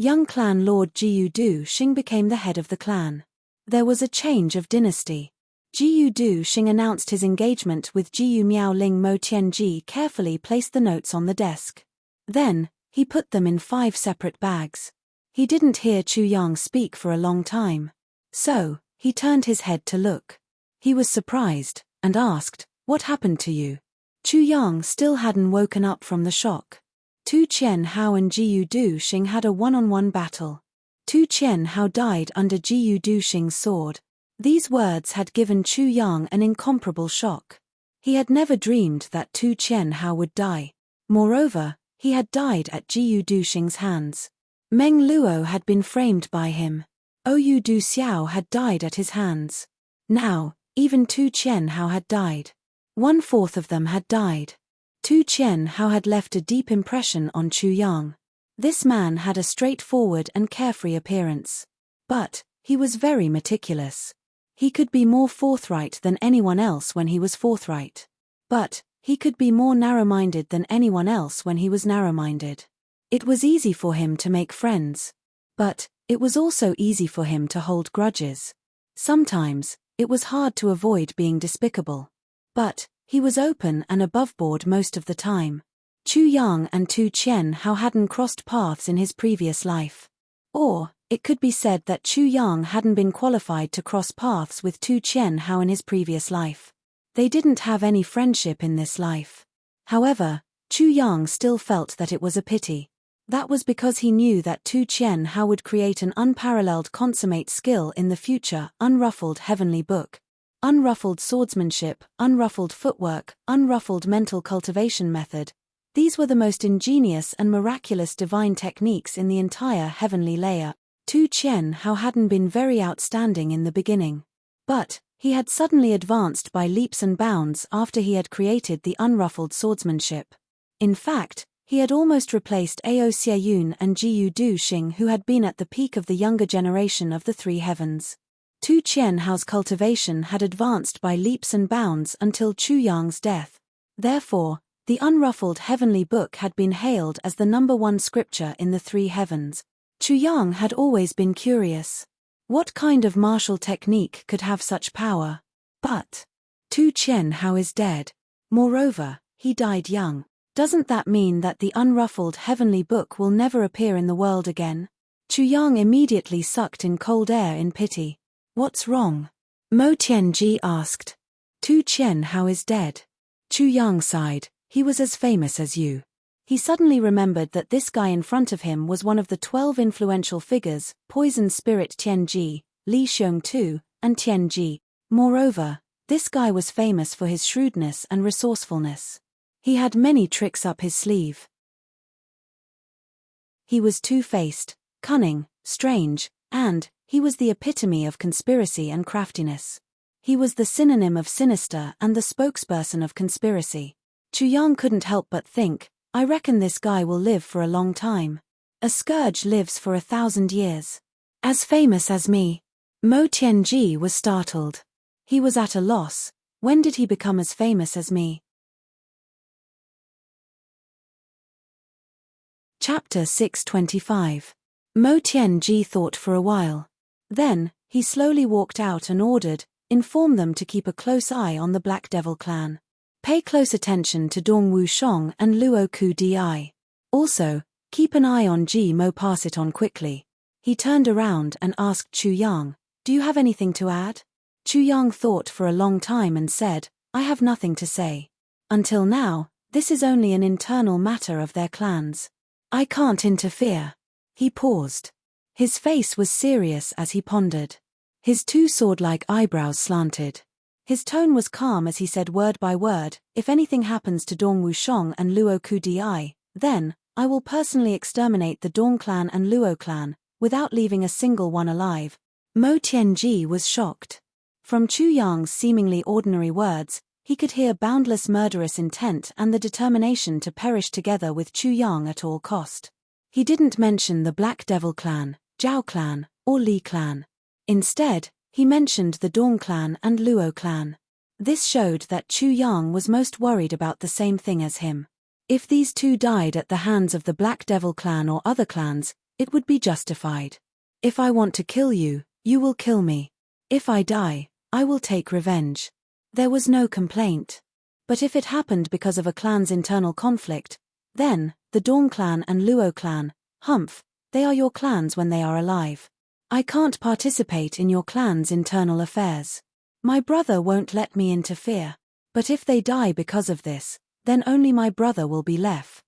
Young clan lord Jiyu Duxing became the head of the clan. There was a change of dynasty. Jiyu Duxing announced his engagement with Jiyu Miaoling. Mo Tianji carefully placed the notes on the desk. Then, he put them in 5 separate bags. He didn't hear Chu Yang speak for a long time. So, he turned his head to look. He was surprised, and asked, "What happened to you?" Chu Yang still hadn't woken up from the shock. Tu Qian Hao and Jiyu Duxing had a one-on-one battle. Tu Qian Hao died under Jiyu Duxing's sword. These words had given Chu Yang an incomparable shock. He had never dreamed that Tu Qian Hao would die. Moreover, he had died at Jiyu Duxing's hands. Meng Luo had been framed by him. Oyu Du Xiao had died at his hands. Now, even Tu Qian Hao had died. 1/4 of them had died. Tu Qian Hao had left a deep impression on Chu Yang. This man had a straightforward and carefree appearance. But he was very meticulous. He could be more forthright than anyone else when he was forthright. But he could be more narrow-minded than anyone else when he was narrow-minded. It was easy for him to make friends. But it was also easy for him to hold grudges. Sometimes, it was hard to avoid being despicable. But he was open and aboveboard most of the time. Chu Yang and Tu Qian Hao hadn't crossed paths in his previous life. Or, it could be said that Chu Yang hadn't been qualified to cross paths with Tu Qian Hao in his previous life. They didn't have any friendship in this life. However, Chu Yang still felt that it was a pity. That was because he knew that Tu Qian Hao would create an unparalleled consummate skill in the future: unruffled heavenly book, unruffled swordsmanship, unruffled footwork, unruffled mental cultivation method. These were the most ingenious and miraculous divine techniques in the entire heavenly layer. Tu Qian Hao hadn't been very outstanding in the beginning. But he had suddenly advanced by leaps and bounds after he had created the unruffled swordsmanship. In fact, he had almost replaced Ao Xieyun and Jiyu Duxing, who had been at the peak of the younger generation of the three heavens. Tu Qian Hao's cultivation had advanced by leaps and bounds until Chu Yang's death. Therefore, the unruffled heavenly book had been hailed as the #1 scripture in the three heavens. Chu Yang had always been curious. What kind of martial technique could have such power? But Tu Qian Hao is dead. Moreover, he died young. Doesn't that mean that the unruffled heavenly book will never appear in the world again? Chu Yang immediately sucked in cold air in pity. What's wrong? Mo Tianji asked. Tu Qian Hao is dead. Chu Yang sighed. He was as famous as you. He suddenly remembered that this guy in front of him was one of the 12 influential figures, Poison Spirit Tianji, Li Xiongtu, and Tianji. Moreover, this guy was famous for his shrewdness and resourcefulness. He had many tricks up his sleeve. He was two-faced, cunning, strange, and he was the epitome of conspiracy and craftiness. He was the synonym of sinister and the spokesperson of conspiracy. Chu Yang couldn't help but think, I reckon this guy will live for a long time. A scourge lives for 1,000 years. As famous as me. Mo Tianji was startled. He was at a loss. When did he become as famous as me? Chapter 625. Mo Tianji thought for a while. Then, he slowly walked out and ordered, inform them to keep a close eye on the Black Devil clan. Pay close attention to Dong Wushong and Luo Ku Di. Also, keep an eye on Ji Mo, pass it on quickly. He turned around and asked Chu Yang, do you have anything to add? Chu Yang thought for a long time and said, I have nothing to say. Until now, this is only an internal matter of their clans. I can't interfere. He paused. His face was serious as he pondered. His two sword-like eyebrows slanted. His tone was calm as he said word by word, if anything happens to Dong Wushong and Luo Ku Di, then, I will personally exterminate the Dong clan and Luo clan, without leaving a single one alive. Mo Tianji was shocked. From Chu Yang's seemingly ordinary words, he could hear boundless murderous intent and the determination to perish together with Chu Yang at all cost. He didn't mention the Black Devil clan, Zhao clan, or Li clan. Instead, he mentioned the Dong clan and Luo clan. This showed that Chu Yang was most worried about the same thing as him. If these two died at the hands of the Black Devil clan or other clans, it would be justified. If I want to kill you, you will kill me. If I die, I will take revenge. There was no complaint. But if it happened because of a clan's internal conflict, then, the Dong clan and Luo clan, humph, they are your clans when they are alive. I can't participate in your clan's internal affairs. My brother won't let me interfere. But if they die because of this, then only my brother will be left.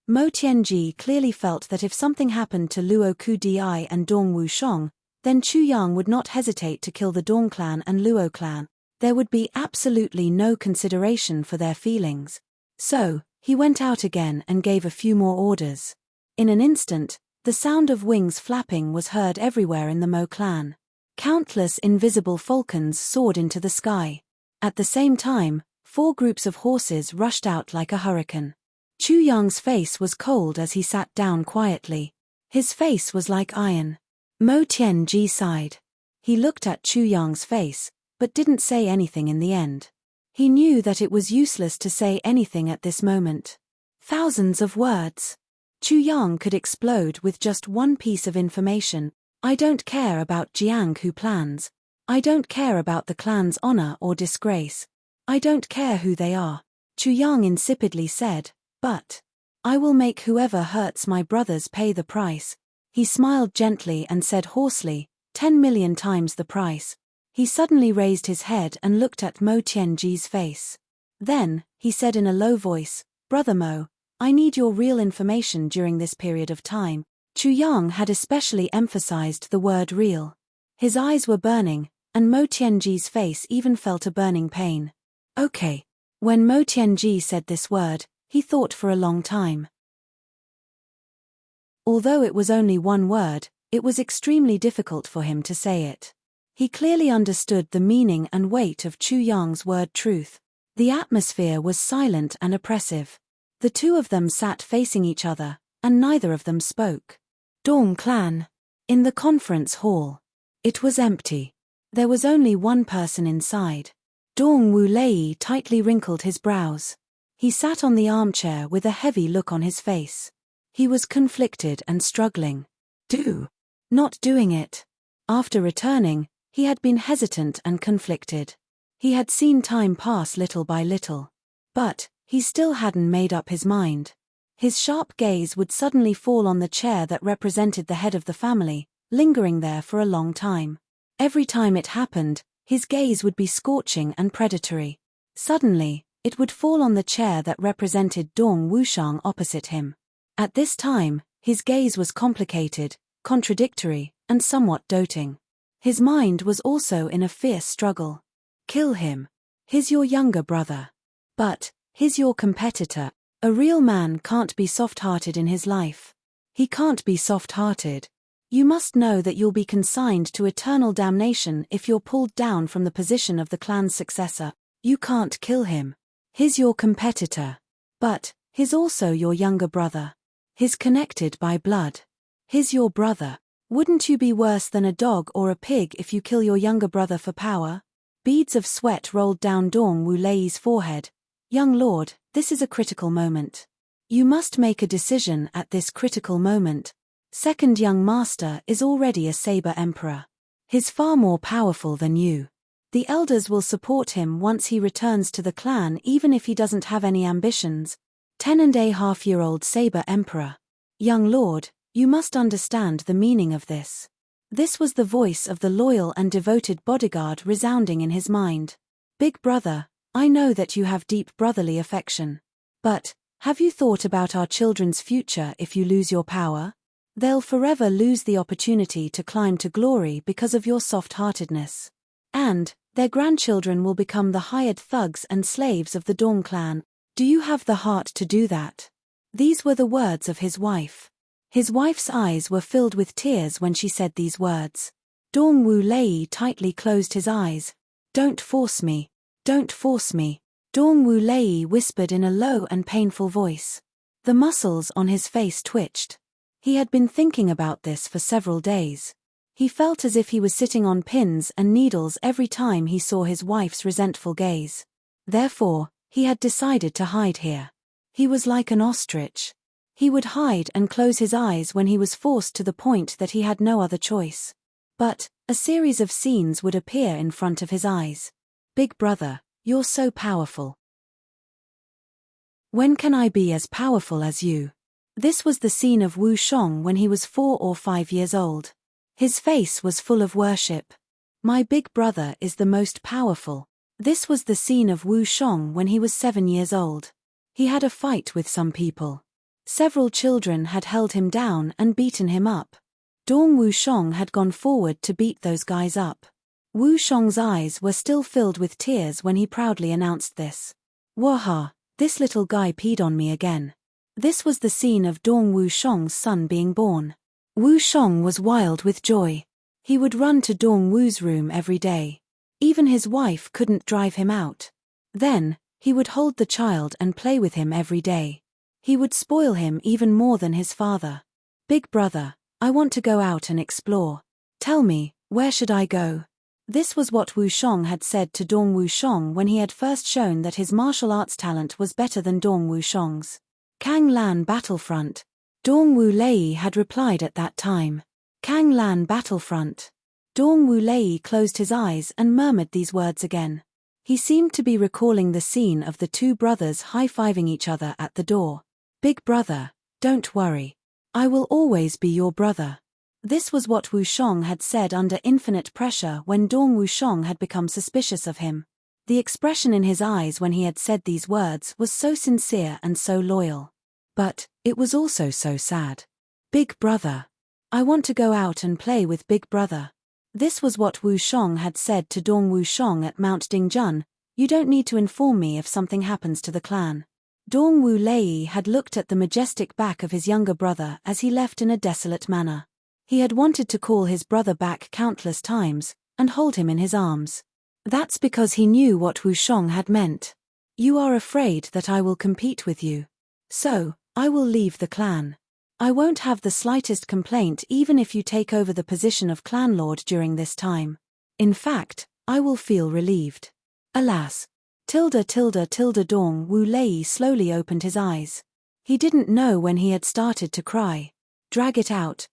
Mo Tianji clearly felt that if something happened to Luo Ku Di and Dong Wushong, then Chu Yang would not hesitate to kill the Dong clan and Luo clan. There would be absolutely no consideration for their feelings. So, he went out again and gave a few more orders. In an instant, the sound of wings flapping was heard everywhere in the Mo clan. Countless invisible falcons soared into the sky. At the same time, 4 groups of horses rushed out like a hurricane. Chu Yang's face was cold as he sat down quietly. His face was like iron. Mo Tianji sighed. He looked at Chu Yang's face, but didn't say anything in the end. He knew that it was useless to say anything at this moment. Thousands of words. Chu Yang could explode with just one piece of information. I don't care about Jianghu plans. I don't care about the clan's honor or disgrace. I don't care who they are. Chu Yang insipidly said, but I will make whoever hurts my brothers pay the price. He smiled gently and said hoarsely, 10 million times the price. He suddenly raised his head and looked at Mo Tianji's face. Then, he said in a low voice, Brother Mo, I need your real information during this period of time. Chu Yang had especially emphasized the word real. His eyes were burning, and Mo Tianji's face even felt a burning pain. Okay. When Mo Tianji said this word, he thought for a long time. Although it was only one word, it was extremely difficult for him to say it. He clearly understood the meaning and weight of Chu Yang's word truth. The atmosphere was silent and oppressive. The two of them sat facing each other, and neither of them spoke. Dong clan. In the conference hall. It was empty. There was only one person inside. Dong Wulei tightly wrinkled his brows. He sat on the armchair with a heavy look on his face. He was conflicted and struggling. Not doing it. After returning, he had been hesitant and conflicted. He had seen time pass little by little. But he still hadn't made up his mind. His sharp gaze would suddenly fall on the chair that represented the head of the family, lingering there for a long time. Every time it happened, his gaze would be scorching and predatory. Suddenly, it would fall on the chair that represented Dong Wushang opposite him. At this time, his gaze was complicated, contradictory, and somewhat doting. His mind was also in a fierce struggle. Kill him. He's your younger brother. But he's your competitor. A real man can't be soft-hearted in his life. He can't be soft-hearted. You must know that you'll be consigned to eternal damnation if you're pulled down from the position of the clan's successor. You can't kill him. He's your competitor. But he's also your younger brother. He's connected by blood. He's your brother. Wouldn't you be worse than a dog or a pig if you kill your younger brother for power? Beads of sweat rolled down Dong Wu Lei's forehead. Young lord, this is a critical moment. You must make a decision at this critical moment. Second young master is already a saber emperor. He's far more powerful than you. The elders will support him once he returns to the clan even if he doesn't have any ambitions. 10-and-a-half-year-old saber emperor. Young lord, you must understand the meaning of this. This was the voice of the loyal and devoted bodyguard resounding in his mind. Big brother, I know that you have deep brotherly affection. But have you thought about our children's future if you lose your power? They'll forever lose the opportunity to climb to glory because of your soft-heartedness. And their grandchildren will become the hired thugs and slaves of the Dong clan. Do you have the heart to do that? These were the words of his wife. His wife's eyes were filled with tears when she said these words. Dong Wu Lei tightly closed his eyes. Don't force me. Don't force me. Dong Wu Lei whispered in a low and painful voice. The muscles on his face twitched. He had been thinking about this for several days. He felt as if he was sitting on pins and needles every time he saw his wife's resentful gaze. Therefore, he had decided to hide here. He was like an ostrich. He would hide and close his eyes when he was forced to the point that he had no other choice. But a series of scenes would appear in front of his eyes. Big brother, you're so powerful. When can I be as powerful as you? This was the scene of Wu Shong when he was 4 or 5 years old. His face was full of worship. My big brother is the most powerful. This was the scene of Wu Shong when he was 7 years old. He had a fight with some people. Several children had held him down and beaten him up. Dong Wu Shong had gone forward to beat those guys up. Wu Shong's eyes were still filled with tears when he proudly announced this. Waha, this little guy peed on me again. This was the scene of Dong Wu Shong's son being born. Wu Shong was wild with joy. He would run to Dong Wu's room every day. Even his wife couldn't drive him out. Then, he would hold the child and play with him every day. He would spoil him even more than his father. Big brother, I want to go out and explore. Tell me, where should I go? This was what Wu Shong had said to Dong Wu Shong when he had first shown that his martial arts talent was better than Dong Wu Shong's. Kanglan Battlefront. Dong Wu Lei had replied at that time. Kanglan Battlefront. Dong Wu Lei closed his eyes and murmured these words again. He seemed to be recalling the scene of the two brothers high-fiving each other at the door. Big brother, don't worry. I will always be your brother. This was what Wu Shong had said under infinite pressure when Dong Wu Shong had become suspicious of him. The expression in his eyes when he had said these words was so sincere and so loyal. But it was also so sad. Big brother. I want to go out and play with big brother. This was what Wu Shong had said to Dong Wu Shong at Mount Dingjun. You don't need to inform me if something happens to the clan. Dong Wu Lei had looked at the majestic back of his younger brother as he left in a desolate manner. He had wanted to call his brother back countless times, and hold him in his arms. That's because he knew what Wu Shong had meant. You are afraid that I will compete with you. So, I will leave the clan. I won't have the slightest complaint even if you take over the position of clan lord during this time. In fact, I will feel relieved. Alas. Dong Wu Lei slowly opened his eyes. He didn't know when he had started to cry. Drag it out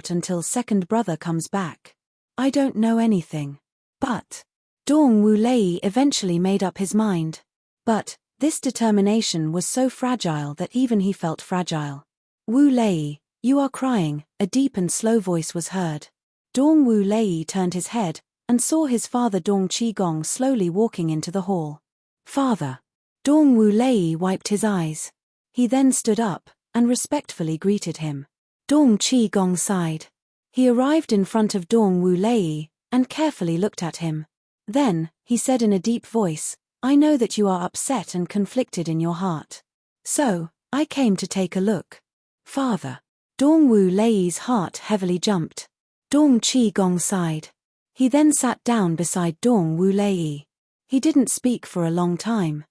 until second brother comes back. I don't know anything. But Dong Wu Lei eventually made up his mind. But this determination was so fragile that even he felt fragile. Wu Lei, you are crying, a deep and slow voice was heard. Dong Wu Lei turned his head and saw his father Dong Qigong slowly walking into the hall. Father. Dong Wu Lei wiped his eyes. He then stood up and respectfully greeted him. Dong Qigong sighed. He arrived in front of Dong Wu Lei and carefully looked at him. Then, he said in a deep voice, I know that you are upset and conflicted in your heart. So, I came to take a look. Father. Dong Wu Lei's heart heavily jumped. Dong Qigong sighed. He then sat down beside Dong Wu Lei. He didn't speak for a long time.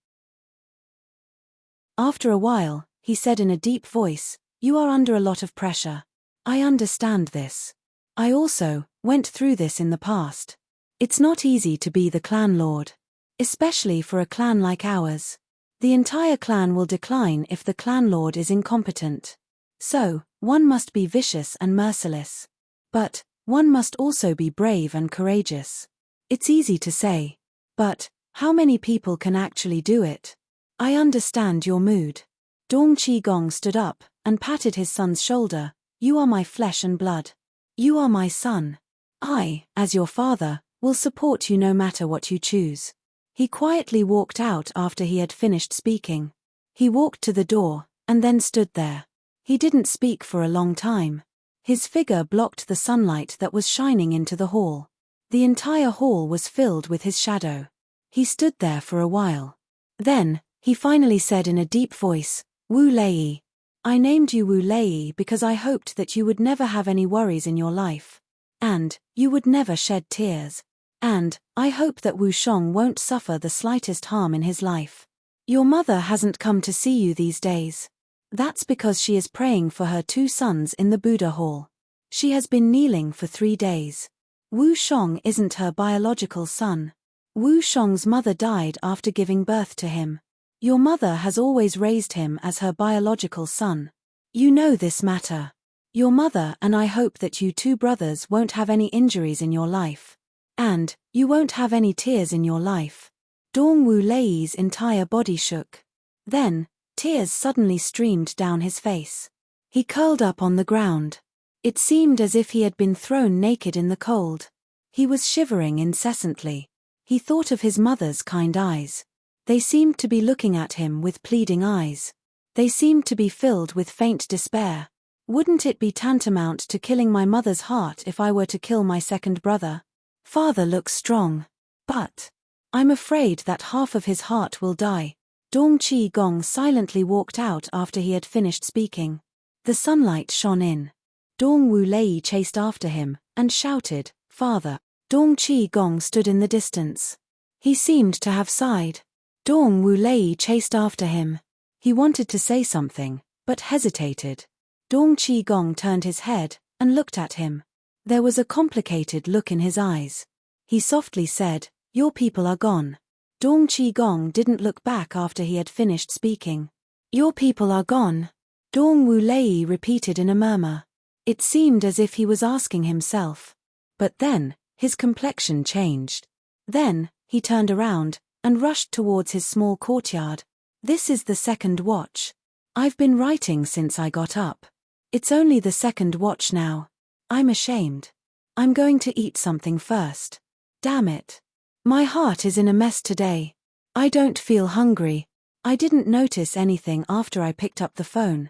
After a while, he said in a deep voice, you are under a lot of pressure. I understand this. I also went through this in the past. It's not easy to be the clan lord. Especially for a clan like ours. The entire clan will decline if the clan lord is incompetent. So, one must be vicious and merciless. But, one must also be brave and courageous. It's easy to say. But, how many people can actually do it? I understand your mood. Dong Qigong stood up and patted his son's shoulder. You are my flesh and blood. You are my son. I, as your father, will support you no matter what you choose. He quietly walked out after he had finished speaking. He walked to the door, and then stood there. He didn't speak for a long time. His figure blocked the sunlight that was shining into the hall. The entire hall was filled with his shadow. He stood there for a while. Then, he finally said in a deep voice, Wu Lei. I named you Wu Lei because I hoped that you would never have any worries in your life. And, you would never shed tears. And, I hope that Wu Shong won't suffer the slightest harm in his life. Your mother hasn't come to see you these days. That's because she is praying for her 2 sons in the Buddha hall. She has been kneeling for 3 days. Wu Shong isn't her biological son. Wu Shong's mother died after giving birth to him. Your mother has always raised him as her biological son. You know this matter. Your mother and I hope that you 2 brothers won't have any injuries in your life. And, you won't have any tears in your life. Dong Wu Lei's entire body shook. Then, tears suddenly streamed down his face. He curled up on the ground. It seemed as if he had been thrown naked in the cold. He was shivering incessantly. He thought of his mother's kind eyes. They seemed to be looking at him with pleading eyes. They seemed to be filled with faint despair. Wouldn't it be tantamount to killing my mother's heart if I were to kill my second brother? Father looks strong. But I'm afraid that half of his heart will die. Dong Qigong silently walked out after he had finished speaking. The sunlight shone in. Dong Wu Lei chased after him and shouted, Father. Dong Qigong stood in the distance. He seemed to have sighed. Dong Wu Lei chased after him. He wanted to say something, but hesitated. Dong Qigong turned his head and looked at him. There was a complicated look in his eyes. He softly said, Your people are gone. Dong Qigong didn't look back after he had finished speaking. Your people are gone. Dong Wu Lei repeated in a murmur. It seemed as if he was asking himself. But then, his complexion changed. Then, he turned around and rushed towards his small courtyard. This is the second watch. I've been writing since I got up. It's only the second watch now. I'm ashamed. I'm going to eat something first. Damn it. My heart is in a mess today. I don't feel hungry. I didn't notice anything after I picked up the phone.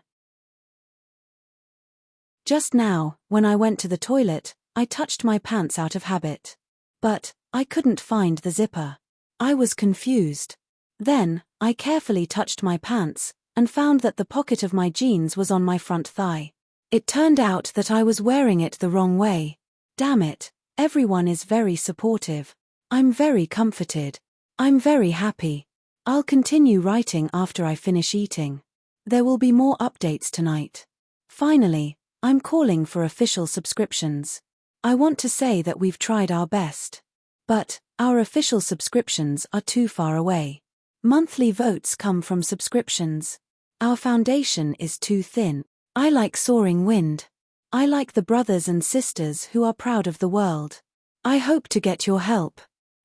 Just now, when I went to the toilet, I touched my pants out of habit. But, I couldn't find the zipper. I was confused. Then, I carefully touched my pants, and found that the pocket of my jeans was on my front thigh. It turned out that I was wearing it the wrong way. Damn it, everyone is very supportive. I'm very comforted. I'm very happy. I'll continue writing after I finish eating. There will be more updates tonight. Finally, I'm calling for official subscriptions. I want to say that we've tried our best. But, our official subscriptions are too far away. Monthly votes come from subscriptions. Our foundation is too thin. I like soaring wind. I like the brothers and sisters who are proud of the world. I hope to get your help.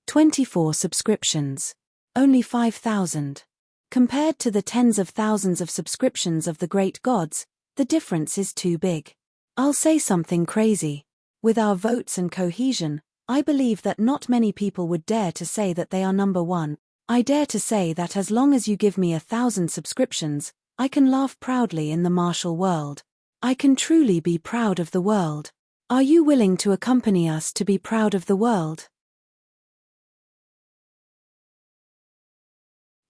24 subscriptions. Only 5,000. Compared to the tens of thousands of subscriptions of the great gods, the difference is too big. I'll say something crazy. With our votes and cohesion, I believe that not many people would dare to say that they are number one. I dare to say that as long as you give me 1,000 subscriptions, I can laugh proudly in the martial world. I can truly be proud of the world. Are you willing to accompany us to be proud of the world?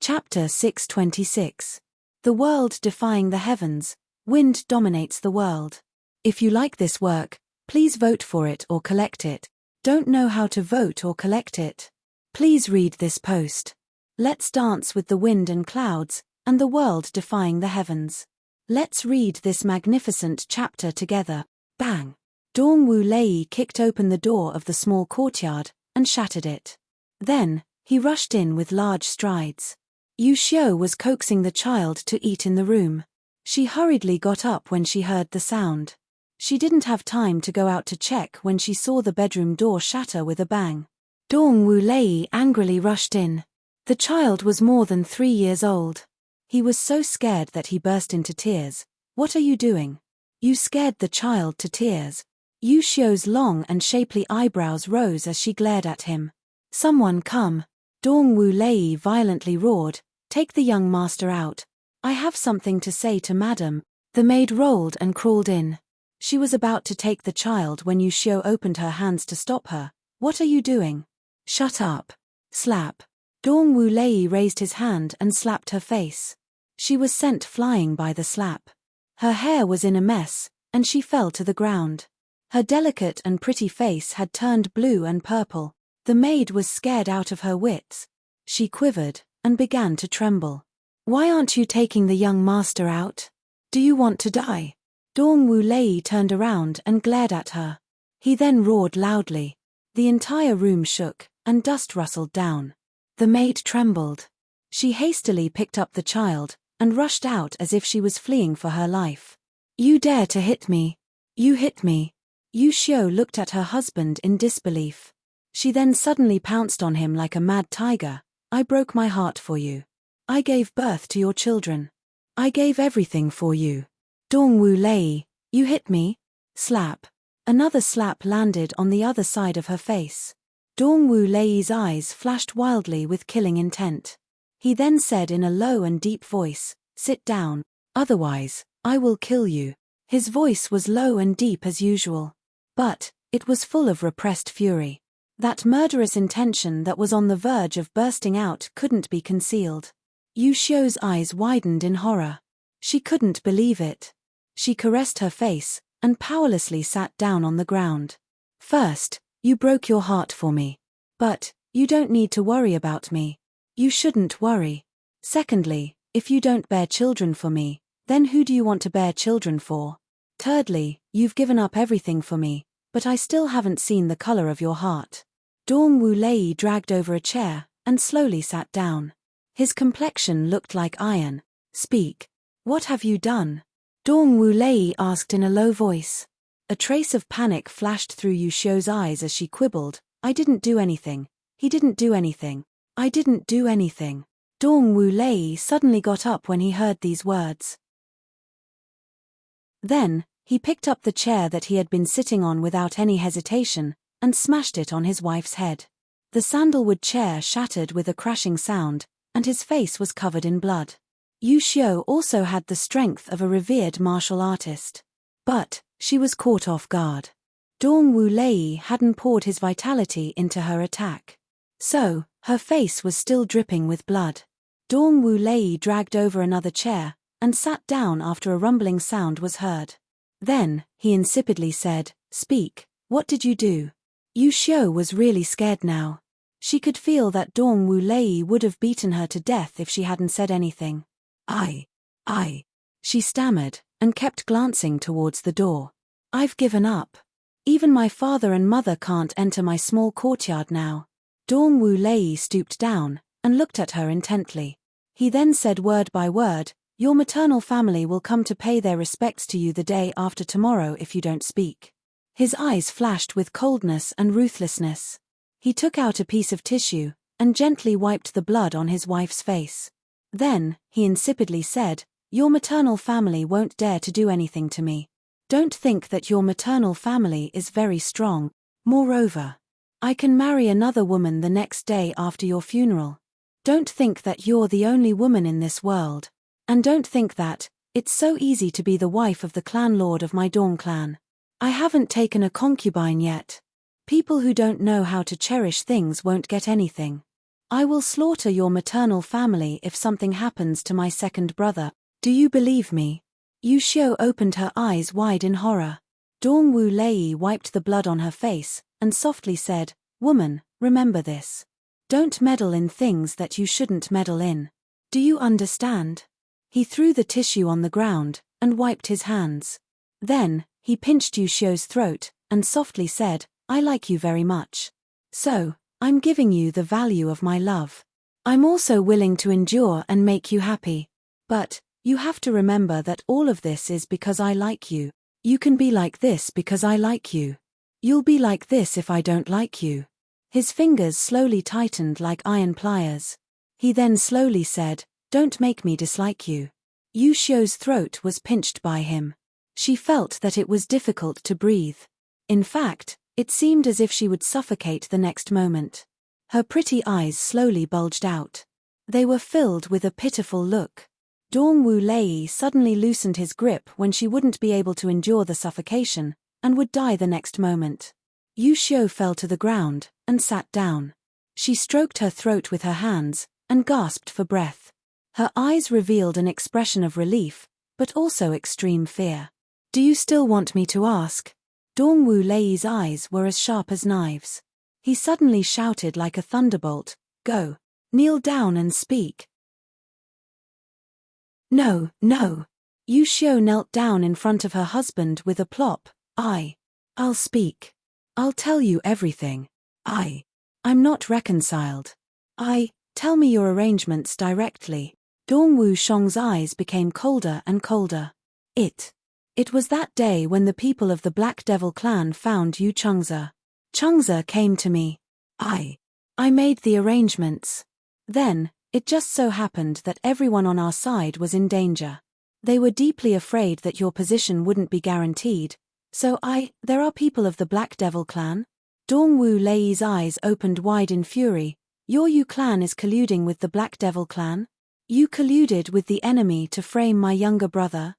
Chapter 626. The world defying the heavens. Wind dominates the world. If you like this work, please vote for it or collect it. Don't know how to vote or collect it? Please read this post. Let's dance with the wind and clouds, and the world defying the heavens. Let's read this magnificent chapter together. Bang! Dong Wu Lei kicked open the door of the small courtyard, and shattered it. Then, he rushed in with large strides. Yu Xiu was coaxing the child to eat in the room. She hurriedly got up when she heard the sound. She didn't have time to go out to check when she saw the bedroom door shatter with a bang. Dong Wu Lei angrily rushed in. The child was more than 3 years old. He was so scared that he burst into tears. What are you doing? You scared the child to tears. Yu Xiu's long and shapely eyebrows rose as she glared at him. Someone come. Dong Wu Lei violently roared. Take the young master out. I have something to say to madam. The maid rolled and crawled in. She was about to take the child when Yu Xiu opened her hands to stop her. What are you doing? Shut up. Slap. Dong Wu Lei raised his hand and slapped her face. She was sent flying by the slap. Her hair was in a mess, and she fell to the ground. Her delicate and pretty face had turned blue and purple. The maid was scared out of her wits. She quivered and began to tremble. Why aren't you taking the young master out? Do you want to die? Dong Wu Lei turned around and glared at her. He then roared loudly. The entire room shook, and dust rustled down. The maid trembled. She hastily picked up the child, and rushed out as if she was fleeing for her life. You dare to hit me? You hit me. Yu Xiu looked at her husband in disbelief. She then suddenly pounced on him like a mad tiger. I broke my heart for you. I gave birth to your children. I gave everything for you. Dong Wu Lei, you hit me? Slap. Another slap landed on the other side of her face. Dong Wu Lei's eyes flashed wildly with killing intent. He then said in a low and deep voice, sit down, otherwise, I will kill you. His voice was low and deep as usual. But, it was full of repressed fury. That murderous intention that was on the verge of bursting out couldn't be concealed. Yu Xiu's eyes widened in horror. She couldn't believe it. She caressed her face, and powerlessly sat down on the ground. First, you broke your heart for me. But, you don't need to worry about me. You shouldn't worry. Secondly, if you don't bear children for me, then who do you want to bear children for? Thirdly, you've given up everything for me, but I still haven't seen the color of your heart. Dong Wu Lei dragged over a chair, and slowly sat down. His complexion looked like iron. Speak. What have you done? Dong Wu Lei asked in a low voice. A trace of panic flashed through Yu Xiu's eyes as she quibbled. I didn't do anything. He didn't do anything. I didn't do anything. Dong Wu Lei suddenly got up when he heard these words. Then, he picked up the chair that he had been sitting on without any hesitation, and smashed it on his wife's head. The sandalwood chair shattered with a crashing sound, and his face was covered in blood. Yu Xiu also had the strength of a revered martial artist. But, she was caught off guard. Dong Wu Lei hadn't poured his vitality into her attack. So, her face was still dripping with blood. Dong Wu Lei dragged over another chair, and sat down after a rumbling sound was heard. Then, he insipidly said, Speak, what did you do? Yu Xiu was really scared now. She could feel that Dong Wu Lei would have beaten her to death if she hadn't said anything. I. She stammered, and kept glancing towards the door. I've given up. Even my father and mother can't enter my small courtyard now. Dong Wu Lei stooped down, and looked at her intently. He then said word by word, Your maternal family will come to pay their respects to you the day after tomorrow if you don't speak. His eyes flashed with coldness and ruthlessness. He took out a piece of tissue and gently wiped the blood on his wife's face. Then, he insipidly said, "Your maternal family won't dare to do anything to me. Don't think that your maternal family is very strong. Moreover, I can marry another woman the next day after your funeral. Don't think that you're the only woman in this world. And don't think that it's so easy to be the wife of the clan lord of my Dawn clan. I haven't taken a concubine yet. People who don't know how to cherish things won't get anything. I will slaughter your maternal family if something happens to my second brother. Do you believe me?" Yu Xiu opened her eyes wide in horror. Dong Wu Lei wiped the blood on her face and softly said, "Woman, remember this. Don't meddle in things that you shouldn't meddle in. Do you understand?" He threw the tissue on the ground and wiped his hands. Then, he pinched Yu Xiu's throat and softly said, "I like you very much. So, I'm giving you the value of my love. I'm also willing to endure and make you happy. But, you have to remember that all of this is because I like you. You can be like this because I like you. You'll be like this if I don't like you." His fingers slowly tightened like iron pliers. He then slowly said, "Don't make me dislike you." Yu Xiu's throat was pinched by him. She felt that it was difficult to breathe. In fact, it seemed as if she would suffocate the next moment. Her pretty eyes slowly bulged out. They were filled with a pitiful look. Dong Wu Lei suddenly loosened his grip when she wouldn't be able to endure the suffocation, and would die the next moment. Yu Xiu fell to the ground and sat down. She stroked her throat with her hands and gasped for breath. Her eyes revealed an expression of relief, but also extreme fear. "Do you still want me to ask?" Dong Wu Lei's eyes were as sharp as knives. He suddenly shouted like a thunderbolt, "Go! Kneel down and speak." "No, no." Yu Xiu knelt down in front of her husband with a plop. I'll speak. I'll tell you everything. I'm not reconciled. Tell me your arrangements directly." Dong Wu Shong's eyes became colder and colder. It was that day when the people of the Black Devil clan found Yu Chengze. Chengze came to me. I made the arrangements. Then, it just so happened that everyone on our side was in danger. They were deeply afraid that your position wouldn't be guaranteed, so there are people of the Black Devil clan? Dong Wu Lei's eyes opened wide in fury. Your Yu clan is colluding with the Black Devil clan? You colluded with the enemy to frame my younger brother?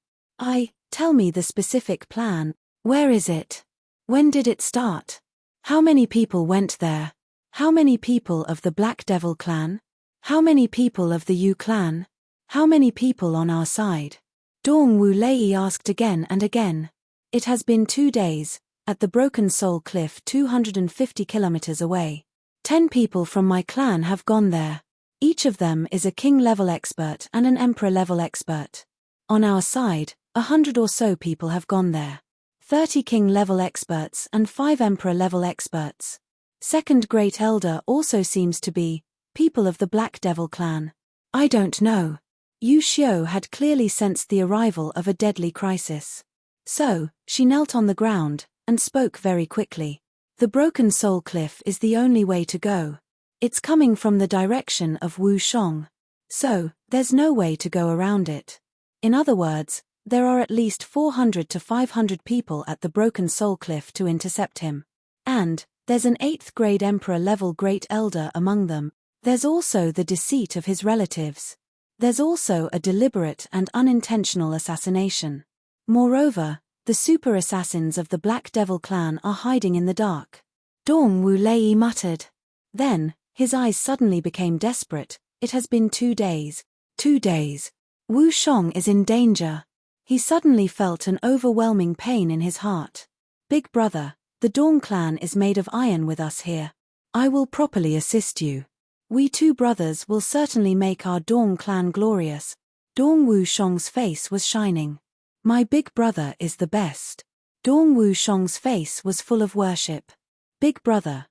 Tell me the specific plan. Where is it? When did it start? How many people went there? How many people of the Black Devil clan? How many people of the Yu clan? How many people on our side? Dong Wu Lei asked again and again. It has been 2 days, at the Broken Soul Cliff 250 kilometers away. 10 people from my clan have gone there. Each of them is a king-level expert and an emperor-level expert. On our side, 100 or so people have gone there. 30 king-level experts and 5 emperor-level experts. Second Great Elder also seems to be people of the Black Devil clan. I don't know. Yu Xiu had clearly sensed the arrival of a deadly crisis. So, she knelt on the ground and spoke very quickly. The Broken Soul Cliff is the only way to go. It's coming from the direction of Wu Shong. So, there's no way to go around it. In other words, there are at least 400 to 500 people at the Broken Soul Cliff to intercept him. And, there's an 8th grade Emperor-level Great Elder among them. There's also the deceit of his relatives. There's also a deliberate and unintentional assassination. Moreover, the super assassins of the Black Devil clan are hiding in the dark. Dong Wu Lei muttered. Then, his eyes suddenly became desperate. It has been 2 days. 2 days. Wu Shong is in danger. He suddenly felt an overwhelming pain in his heart. Big brother, the Dawn clan is made of iron with us here. I will properly assist you. We 2 brothers will certainly make our Dawn clan glorious. Dong Wu Shong's face was shining. My big brother is the best. Dong Wu Shong's face was full of worship. Big brother,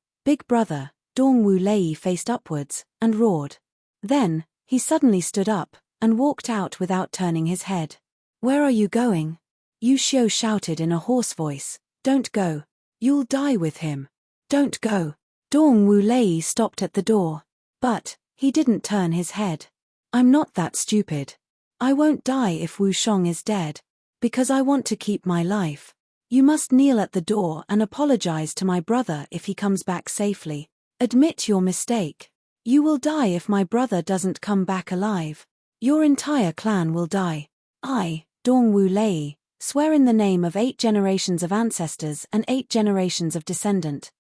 Dong Wu Lei faced upwards and roared. Then, he suddenly stood up and walked out without turning his head. Where are you going? Yu Xiu shouted in a hoarse voice. Don't go. You'll die with him. Don't go. Dong Wu Lei stopped at the door. But he didn't turn his head. I'm not that stupid. I won't die if Wu Shong is dead. Because I want to keep my life. You must kneel at the door and apologize to my brother if he comes back safely. Admit your mistake. You will die if my brother doesn't come back alive. Your entire clan will die. I, Dong Wu Lei, swear in the name of 8 generations of ancestors and 8 generations of descendant.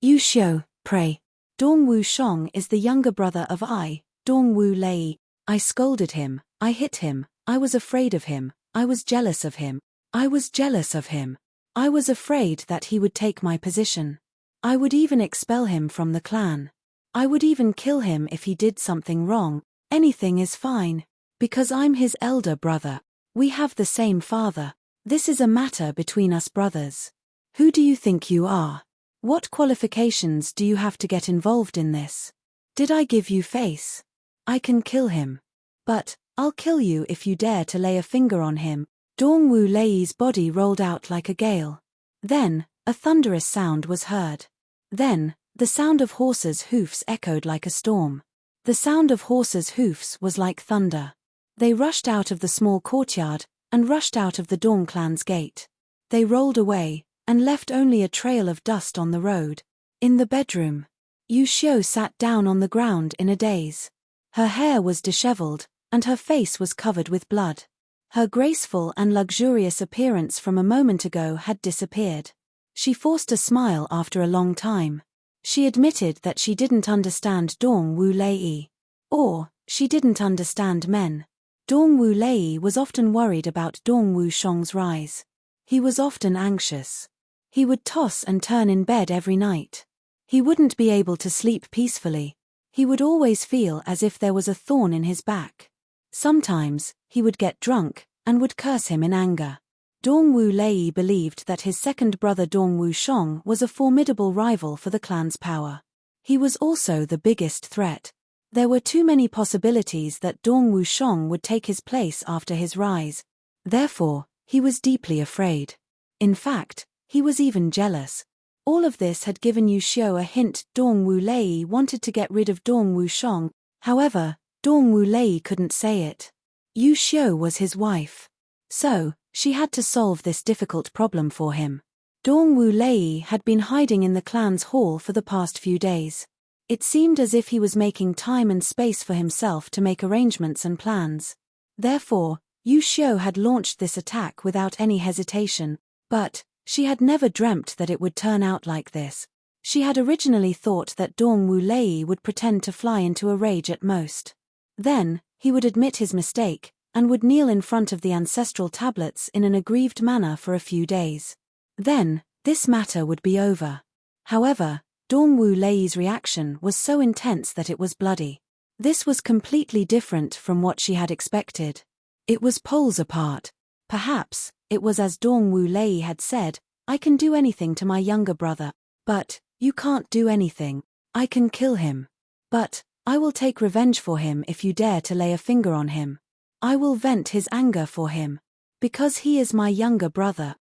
You Xiu, pray. Dong Wu Shong is the younger brother of I, Dong Wu Lei. I scolded him, I hit him, I was afraid of him, I was jealous of him. I was jealous of him. I was afraid that he would take my position. I would even expel him from the clan. I would even kill him if he did something wrong. Anything is fine. Because I'm his elder brother. We have the same father. This is a matter between us brothers. Who do you think you are? What qualifications do you have to get involved in this? Did I give you face? I can kill him. But I'll kill you if you dare to lay a finger on him. Dong Wu Lei's body rolled out like a gale. Then, a thunderous sound was heard. Then, the sound of horses' hoofs echoed like a storm. The sound of horses' hoofs was like thunder. They rushed out of the small courtyard, and rushed out of the Dong clan's gate. They rolled away, and left only a trail of dust on the road. In the bedroom, Yu Xiu sat down on the ground in a daze. Her hair was disheveled, and her face was covered with blood. Her graceful and luxurious appearance from a moment ago had disappeared. She forced a smile after a long time. She admitted that she didn't understand Dong Wu Lei. Or, she didn't understand men. Dong Wu Lei was often worried about Dong Wu Shong's rise. He was often anxious. He would toss and turn in bed every night. He wouldn't be able to sleep peacefully. He would always feel as if there was a thorn in his back. Sometimes, he would get drunk, and would curse him in anger. Dong Wu Lei believed that his second brother Dong Wu Shong was a formidable rival for the clan's power. He was also the biggest threat. There were too many possibilities that Dong Wu Shong would take his place after his rise. Therefore, he was deeply afraid. In fact, he was even jealous. All of this had given Yu Xiu a hint Dong Wu Lei wanted to get rid of Dong Wu Shong. However, Dong Wu Lei couldn't say it. Yu Xiu was his wife. So, she had to solve this difficult problem for him. Dong Wu Lei had been hiding in the clan's hall for the past few days. It seemed as if he was making time and space for himself to make arrangements and plans. Therefore, Yu Xiu had launched this attack without any hesitation, but she had never dreamt that it would turn out like this. She had originally thought that Dong Wu Lei would pretend to fly into a rage at most. Then, he would admit his mistake, and would kneel in front of the ancestral tablets in an aggrieved manner for a few days. Then, this matter would be over. However, Dong Wu Lei's reaction was so intense that it was bloody. This was completely different from what she had expected. It was poles apart. Perhaps, it was as Dong Wu Lei had said, I can do anything to my younger brother. But, you can't do anything. I can kill him. But, I will take revenge for him if you dare to lay a finger on him. I will vent his anger for him. Because he is my younger brother.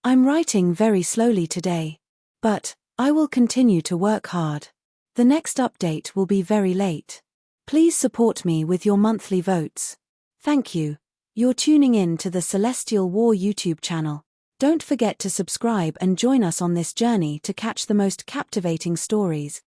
I'm writing very slowly today. But, I will continue to work hard. The next update will be very late. Please support me with your monthly votes. Thank you. You're tuning in to the Celestial War YouTube channel. Don't forget to subscribe and join us on this journey to catch the most captivating stories.